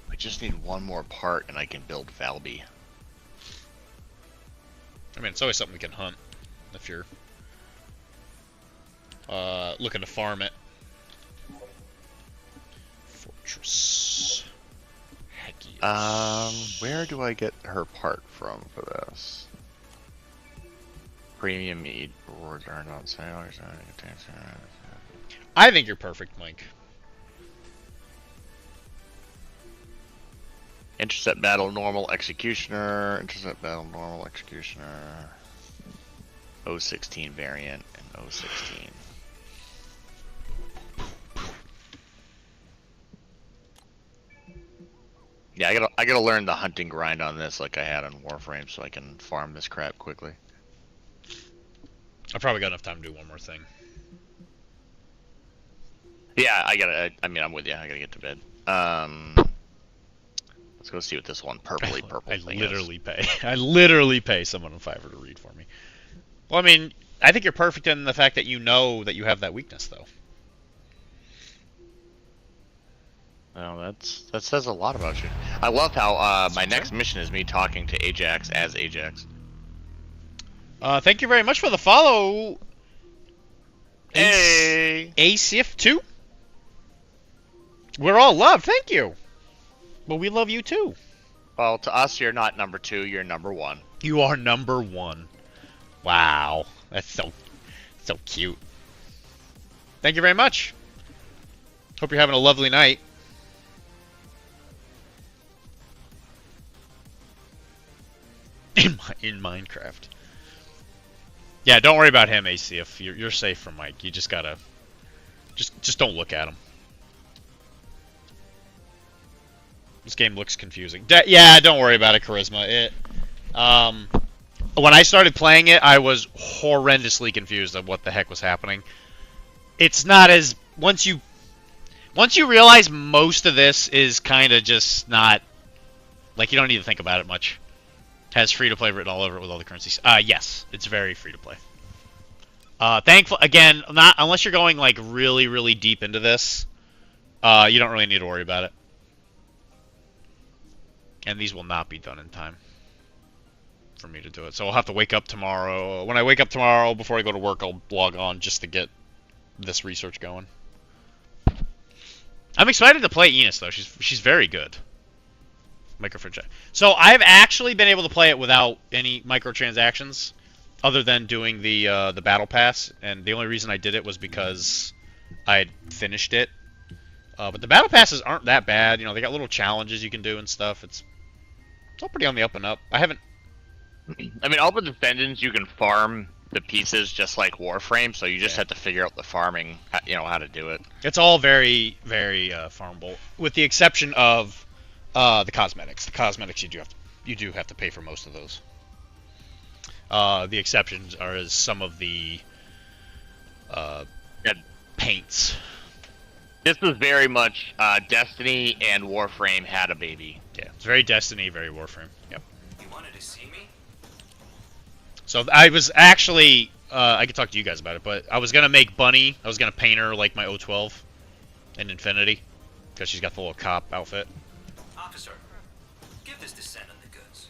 I just need one more part and I can build Valby. I mean, it's always something we can hunt if you're looking to farm it. Fortress. Heck yes. Where do I get her part from for this? Premium meat rewards earned on sale. I think you're perfect, Mike. Intercept battle normal executioner. Intercept battle normal executioner. 016 variant and 016. Yeah, I gotta learn the hunting grind on this like I had on Warframe so I can farm this crap quickly. I've probably got enough time to do one more thing. Yeah, I mean, I'm with you. I gotta get to bed. Let's go see what this one purple thing is. I literally pay someone on Fiverr to read for me. Well, I mean, I think you're perfect in the fact that you know that you have that weakness, though. Well, that says a lot about you. I love how my next mission is me talking to Ajax as Ajax. Thank you very much for the follow. Hey! ACF2? We're all loved, thank you. Well, we love you too. Well, to us, you're not number 2, you're number 1. You are number 1. Wow. That's so cute. Thank you very much. Hope you're having a lovely night. In Minecraft. Yeah, don't worry about him, AC. If you're safe from Mike, you just gotta just don't look at him. This game looks confusing. Yeah, don't worry about it, Charisma. When I started playing it, I was horrendously confused of what the heck was happening. It's not as once you realize most of this is kind of just not like you don't need to think about it much. Has free to play written all over it with all the currencies. Yes, it's very free to play. Thankful again, not unless you're going like really, really deep into this. You don't really need to worry about it. And these will not be done in time for me to do it. So I'll have to wake up tomorrow. When I wake up tomorrow before I go to work, I'll log on just to get this research going. I'm excited to play Enos though. She's very good. Microtransaction. So I've actually been able to play it without any microtransactions, other than doing the battle pass. And the only reason I did it was because I had finished it. But the battle passes aren't that bad. You know, they got little challenges you can do and stuff. It's all pretty on the up and up. I haven't. I mean, Open Defendants you can farm the pieces just like Warframe, so you just have to figure out the farming, you know, how to do it. It's all very, very farmable, with the exception of the cosmetics. The cosmetics you do have to pay for most of those. The exceptions are some of the paints. This was very much Destiny and Warframe had a baby. Yeah, it's very Destiny, very Warframe. Yep. You wanted to see me? So I was actually, I could talk to you guys about it, but I was gonna make Bunny. I was gonna paint her like my O12 in Infinity, because she's got the little cop outfit. Officer, give this descendant the goods.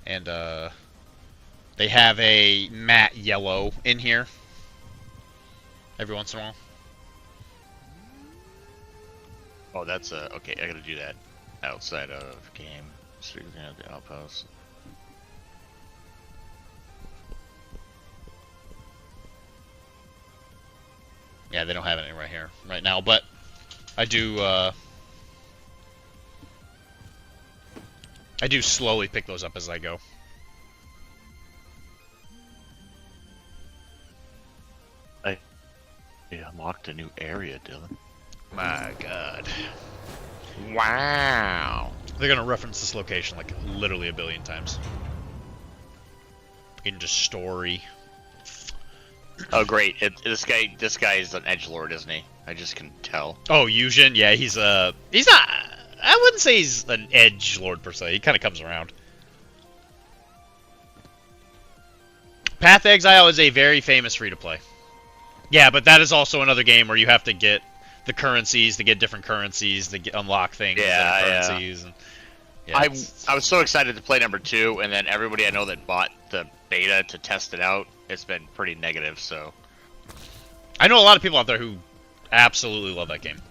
And they have a matte yellow in here every once in a while. Oh, that's okay. I gotta do that outside of game. So you're gonna have the outpost. Yeah, they don't have any right here, right now, but I do slowly pick those up as I go. I unlocked a new area, Dylan. My God. Wow. They're gonna reference this location like literally a billion times. Into story. Oh great! This guy is an edgelord, isn't he? I just can tell. Oh, Yujin, yeah, he's not. I wouldn't say he's an edgelord per se. He kind of comes around. Path Exile is a very famous free-to-play. Yeah, but that is also another game where you have to get the currencies to get different currencies to unlock things. Yeah, and currencies. And Yeah, I was so excited to play number 2, and then everybody I know that bought the beta to test it out, it's been pretty negative. So I know a lot of people out there who absolutely love that game.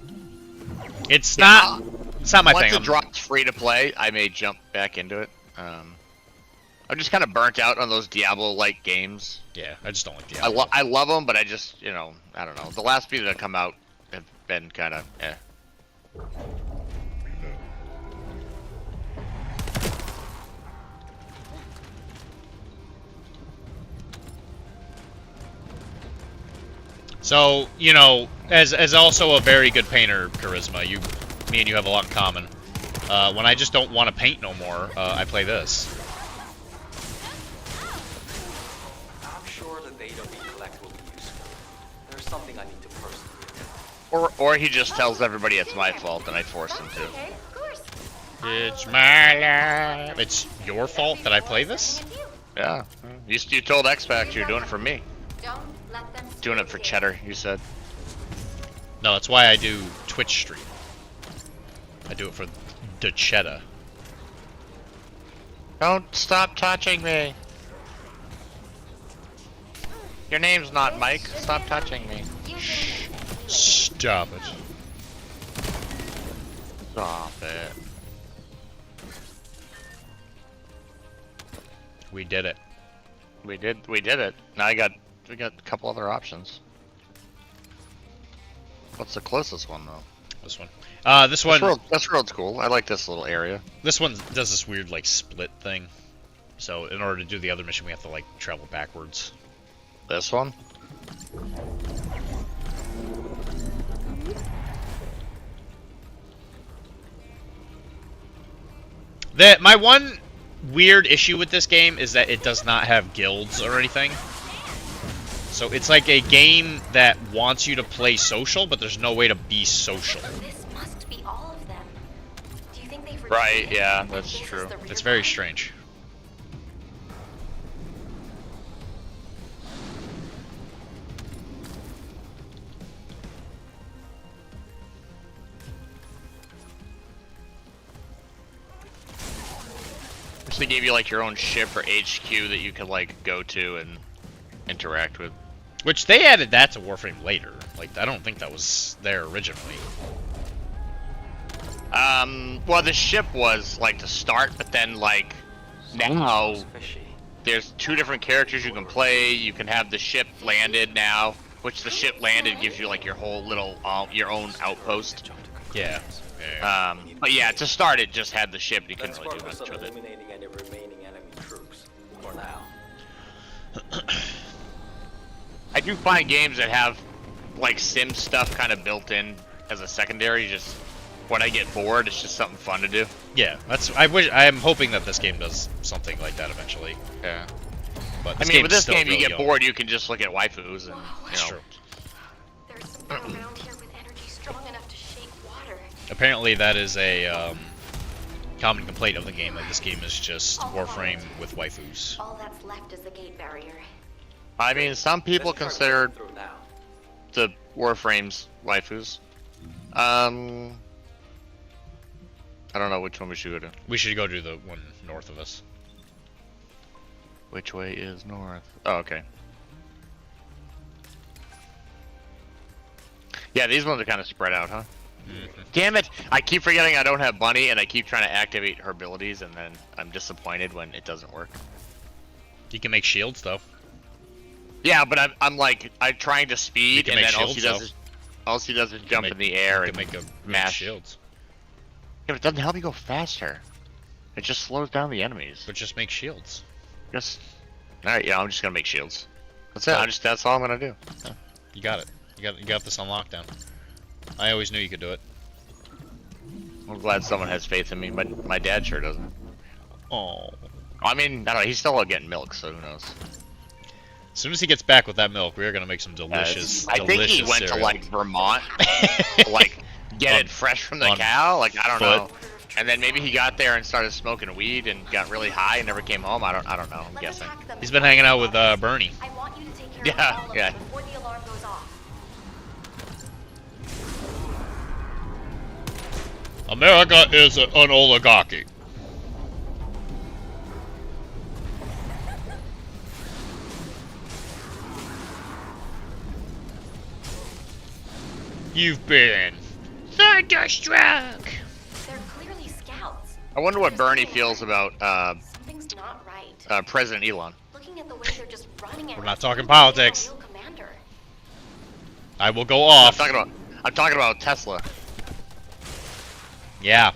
It's not my once thing. it drops free to play, I may jump back into it. I'm just kind of burnt out on those Diablo-like games. Yeah, I just don't like Diablo. I love them, but I just, I don't know. The last beta that come out have been kind of eh. So, as also a very good painter, Charisma, me and you have a lot in common. When I just don't want to paint no more, I play this. I'm sure the data we collect will be useful. There's something I need to personally attend. Or he just tells everybody it's my fault and I forced him to. Okay, of course. It's my life. It's your fault that I play this? Yeah. You told X-Pac you're doing it for me. Don't let them Doing it for cheddar, you said. No, that's why I do Twitch stream. I do it for the cheddar. Don't stop touching me. Your name's not Mike. Stop touching me. Stop it. Stop it. We did it. We did it. Now we got a couple other options. What's the closest one though? This one. This one. This road's cool. I like this little area. This one does this weird like split thing. So in order to do the other mission, we have to like travel backwards. This one. My one weird issue with this game is that it does not have guilds or anything. So it's like a game that wants you to play social, but there's no way to be social. This must be all of them. Do you think they've Right, yeah, that's true. It's very strange. So they gave you like your own ship or HQ that you could like go to and interact with. Which they added that to Warframe later. Like I don't think that was there originally. Well the ship was like to start, but then like now there's 2 different characters you can play. You can have the ship landed now, which the ship landed gives you like your whole little your own outpost. Yeah. But yeah, to start it just had the ship. You couldn't really do much with it. Eliminating any remaining enemy troops for now. I do find games that have like sim stuff kind of built in as a secondary. Just when I get bored, it's just something fun to do. Yeah, I'm hoping that this game does something like that eventually. Yeah. But I mean, with this game, you get bored, you can just look at waifus and That's true. There's something around here with energy strong enough to shake water. Apparently, that is a common complaint of the game. That this game is just Warframe with waifus. All that's left is the gate barrier. I mean, some people consider the Warframes waifus. I don't know which one we should go to. We should go to the one north of us. Which way is north? Oh, okay. Yeah, these ones are kind of spread out, huh? Damn it! I keep forgetting I don't have Bunny, and I keep trying to activate her abilities, and then I'm disappointed when it doesn't work. You can make shields, though. Yeah, but I'm trying to speed, You can and make then shields, all she does is jump in the air and make mash shields. Yeah, but it doesn't help you go faster. It just slows down the enemies. But just make shields. Just. Alright, yeah, I'm just gonna make shields. That's it. That's all I'm gonna do. Yeah. You got it. You got this on lockdown. I always knew you could do it. I'm glad someone has faith in me, but my dad sure doesn't. Oh. I mean, I don't know. He's still getting milk, so who knows? As soon as he gets back with that milk, we are gonna make some delicious. I think he went cereal. to like Vermont, to, like get it fresh from the cow. Like I don't know. And then maybe he got there and started smoking weed and got really high and never came home. I don't know. I'm guessing. He's been hanging out with Bernie. I want you to take care Yeah, of all of yeah. them before the alarm goes off. America is an oligarchy. You've been thunderstruck. They're clearly scouts. I wonder what Bernie feels about Something's not right. President Elon. Looking at the way they're just running at We're not us, talking we don't think politics. they're a real commander. I will go off. I'm talking about Tesla. Yeah.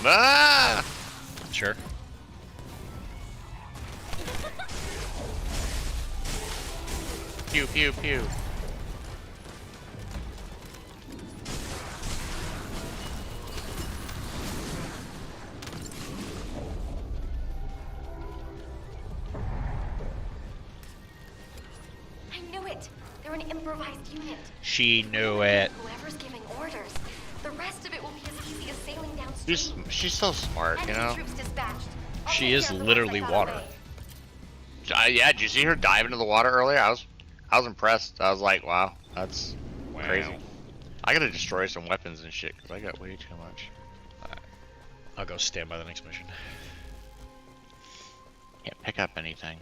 Ah! Sure. Pew pew pew. I knew it. They're an improvised unit. She knew it. Whoever's giving orders, the rest of it will be as easy as sailing downstream. She's so smart, you know. Troops dispatched. She is literally water. Yeah, did you see her dive into the water earlier? I was impressed. I was like, wow, that's crazy. I gotta destroy some weapons and shit because I got way too much. I'll go stand by the next mission. Can't pick up anything.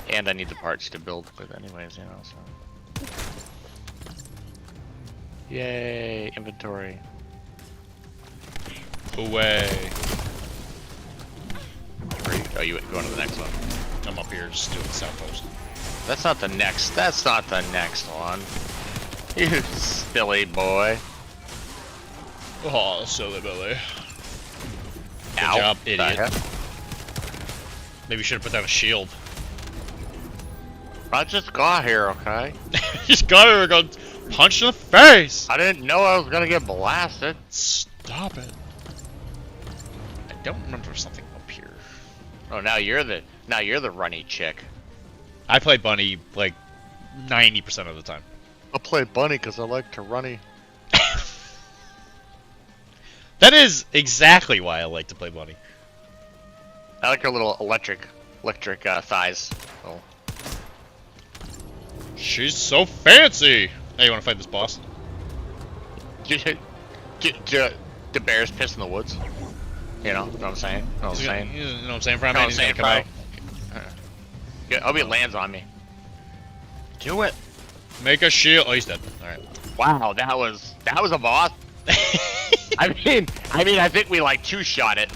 And I need the parts to build with anyways, you know, so. Yay, inventory. Away. Oh, you going to the next one? I'm up here just doing the south post. That's not the next one. You silly boy. Oh, silly Billy. Good Ow. job, idiot. Heck? Maybe you should have put down a shield. I just got here, okay? Just got here and got punched in the face! I didn't know I was gonna get blasted. Stop it. I don't remember something up here. Oh, now you're the runny chick. I play Bunny like 90% of the time. I play Bunny because I like to runny. That is exactly why I like to play Bunny. I like her little electric thighs. Oh. She's so fancy! Hey, you wanna fight this boss? The bear's piss in the woods. You know what I'm saying? You know what I'm saying? You know what I'm saying, Fry? You know what I'm He's gonna saying, come out. Yeah, I hope he lands on me. Do it. Make a shield. Oh, he's dead. Alright. Wow, that was a boss. I mean, I think we like two-shot it.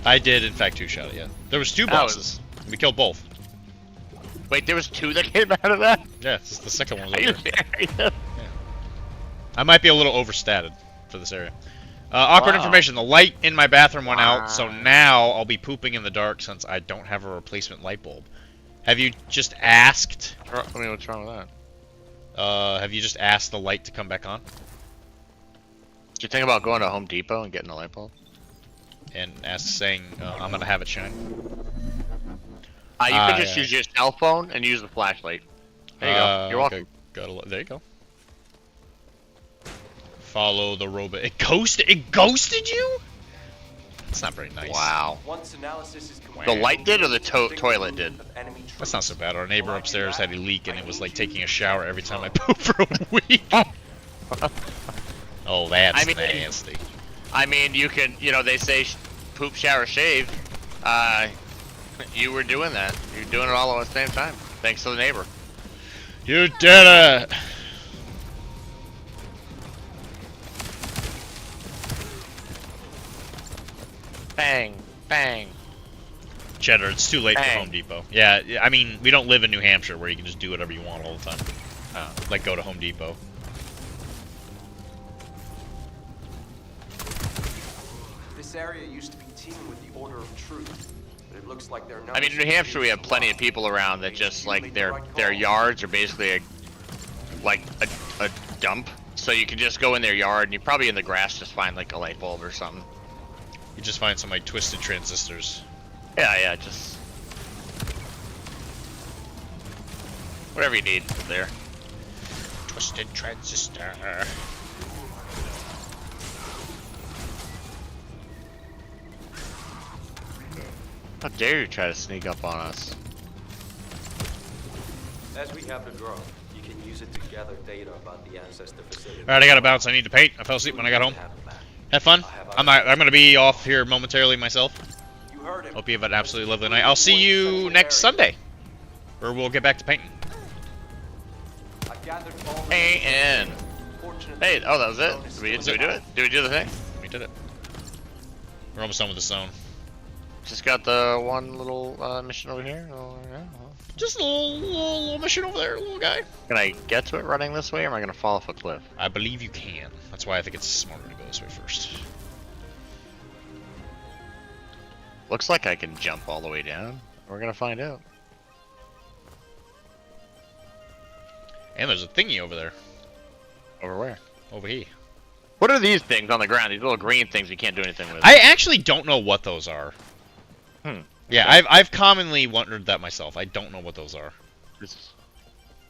I did, in fact, two-shot it, yeah. There was two bosses. We killed both. Wait, there was two that came out of that? Yeah, it's the second one was Are you over there. serious? Yeah. I might be a little overstated for this area. Awkward Wow. information. The light in my bathroom went out, so now I'll be pooping in the dark since I don't have a replacement light bulb. Have you just asked? I mean, what's wrong with that? Have you just asked the light to come back on? Did you think about going to Home Depot and getting a light bulb? And saying, I'm gonna have it shine? You could just use your cell phone and use the flashlight. There you go. You're welcome. Okay. There you go. Follow the robot. It ghosted you? That's not very nice. Wow. Once analysis is complete, The light did or the toilet did? That's not so bad. Our neighbor upstairs had a leak and it was like taking a shower every time I pooped for a week. Oh, that's nasty. I mean, you can, they say poop, shower, shave. You were doing that. You're doing it all at the same time. Thanks to the neighbor. You did it! Bang, bang. Cheddar, it's too late for Home Depot. Yeah, I mean, we don't live in New Hampshire where you can just do whatever you want all the time. Like go to Home Depot. This area used to be teeming with the Order of Truth, but it looks like they're I mean, in New Hampshire, we have plenty of people around that just, like, their yards are basically a dump. So you can just go in their yard and you probably in the grass just find, like, a light bulb or something. You just find some, like, twisted transistors. Yeah, just... whatever you need there. Twisted transistor. How dare you try to sneak up on us? As we have the drone, you can use it to gather data about the ancestor facility. Alright, I gotta bounce. I need to paint. I fell asleep when I got home. Have fun. I'm gonna be off here momentarily myself. Hope you have an absolutely lovely night. I'll see you next Sunday. Or we'll get back to painting. gathered all And hey, oh, that was it. Did we do it? Did we do the thing? We did it. We're almost done with the zone. Just got the one little mission over here. Oh, yeah. Just a little mission over there, little guy. Can I get to it running this way, or am I gonna fall off a cliff? I believe you can. That's why I think it's smarter to go this way first. Looks like I can jump all the way down. We're gonna find out. And there's a thingy over there. Over where? Over here. What are these things on the ground? These little green things we can't do anything with. I actually don't know what those are. Yeah, Okay. I've commonly wondered that myself. I don't know what those are.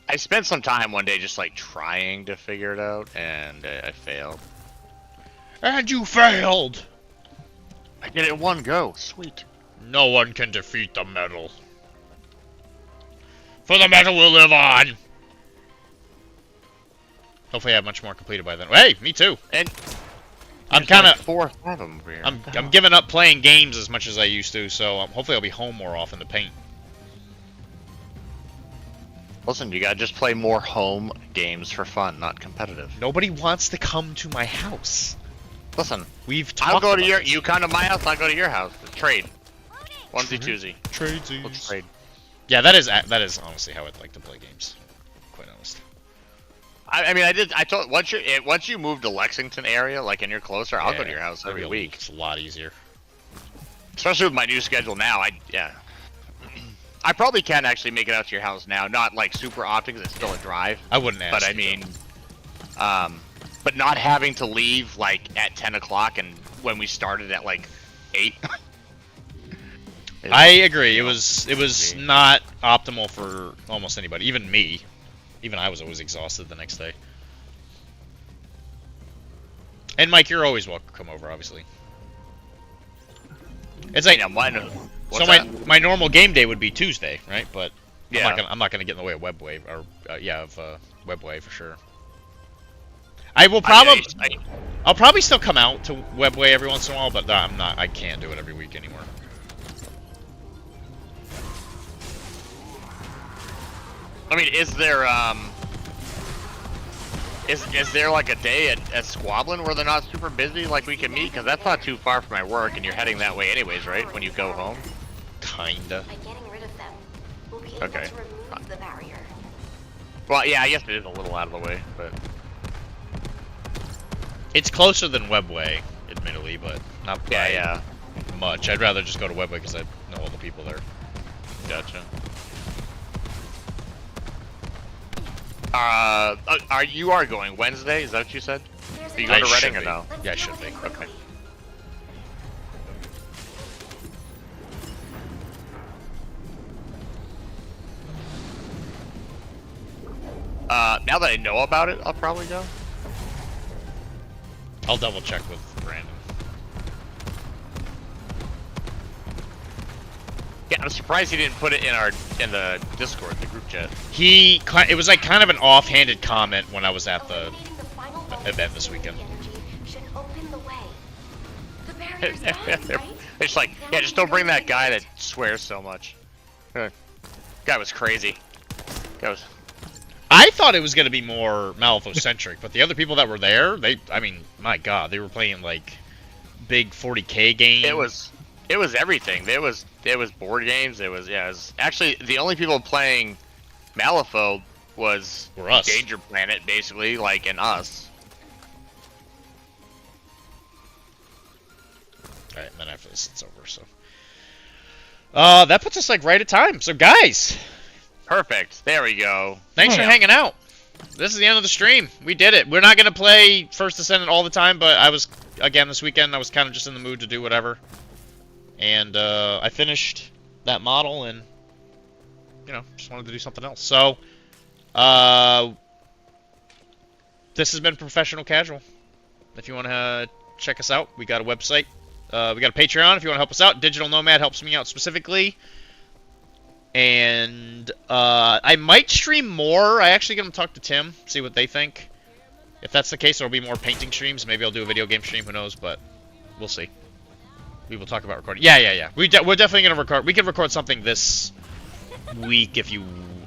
I spent some time one day just like trying to figure it out, and I failed. And you failed! I did it in one go. Sweet. No one can defeat the metal. For the metal will live on! Hopefully I have much more completed by then. Hey, me too! And I'm kind of... 4 or 5 of them over here. I'm giving up playing games as much as I used to, so hopefully I'll be home more often to paint. Listen, you gotta just play more home games for fun, not competitive. Nobody wants to come to my house. Listen, we've talked I'll go to about your. this. You come to my house, I'll go to your house. Trade. Onesie twosie. Tradesies. Let's trade. Yeah, that is honestly how I'd like to play games. Quite honest. I mean, I told once you move to Lexington area, like and you're closer, I'll go to your house every week. It's a lot easier. Especially with my new schedule now. I probably can actually make it out to your house now. Not like super often because it's still a drive. I wouldn't ask. But I mean, but not having to leave like at 10 o'clock and when we started at like 8. I agree. It was not optimal for almost anybody, even me. Even I was always exhausted the next day. And Mike, you're always welcome to come over, obviously. It's like my normal game day would be Tuesday, right? But yeah. I'm not gonna get in the way of Webway or Webway for sure. I will probably I'll probably still come out to Webway every once in a while, but I can't do it every week anymore. I mean, is there is there like a day at Squablin where they're not super busy, like we can meet? Because that's not too far from my work, and you're heading that way anyways, right? When you go home. Kinda. By getting rid of them, we'll be Okay. able to remove the barrier. Well, yeah, I guess it is a little out of the way, but It's closer than Webway, admittedly, but not by much. I'd rather just go to Webway because I know all the people there. Gotcha. You are going Wednesday? Is that what you said? Are you going to Reading or no? Yeah, I should be. Okay. Now that I know about it, I'll probably go. I'll double check with Brandon. Yeah, I'm surprised he didn't put it in the Discord, the group chat. It was like kind of an offhanded comment when I was at the event this weekend. It's like, yeah, just don't bring that guy that swears so much. Guy was crazy. I thought it was going to be more Malifaux-centric, but the other people that were there, I mean, my god, they were playing like big 40k games. It was everything. It was board games. It was actually the only people playing Malifaux were us. Danger Planet, basically, like, and us. Alright, and then after this it's over, so. That puts us like right at time. So guys. Perfect. There we go. Thanks for hanging out. This is the end of the stream. We did it. We're not going to play First Descendant all the time, but again, this weekend, I was kind of just in the mood to do whatever. And, I finished that model and, just wanted to do something else. So, this has been Professional Casual. If you want to check us out, we got a website. We got a Patreon if you want to help us out. Digital Nomad helps me out specifically. And I might stream more. I actually going to talk to Tim, see what they think. If that's the case, there'll be more painting streams. Maybe I'll do a video game stream. Who knows? But we'll see. We will talk about recording. Yeah. We're definitely going to record. We can record something this week if you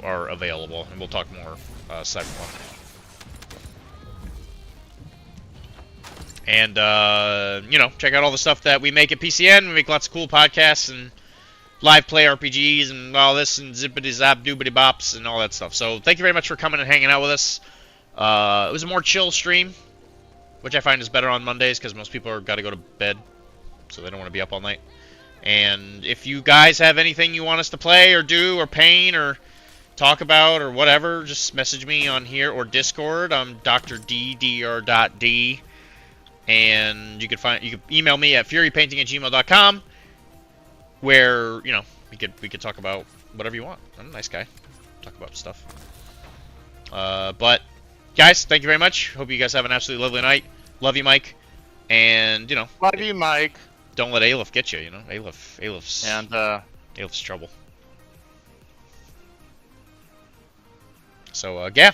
are available, and we'll talk more Cyberpunk. And you know, check out all the stuff that we make at PCN. We make lots of cool podcasts and live play RPGs and all this and zippity zap doobity bops and all that stuff. So thank you very much for coming and hanging out with us. It was a more chill stream, which I find is better on Mondays because most people are got to go to bed, so they don't want to be up all night. And if you guys have anything you want us to play or do or paint or talk about or whatever, just message me on here or Discord. I'm Dr.D, Dr.D. And you can email me at furypainting@gmail.com, where, you know, we could talk about whatever you want. I'm a nice guy. Talk about stuff. But guys, thank you very much. Hope you guys have an absolutely lovely night. Love you, Mike. And, you know, love you, Mike. Don't let Aleph get you, you know. Aleph's trouble. So, yeah.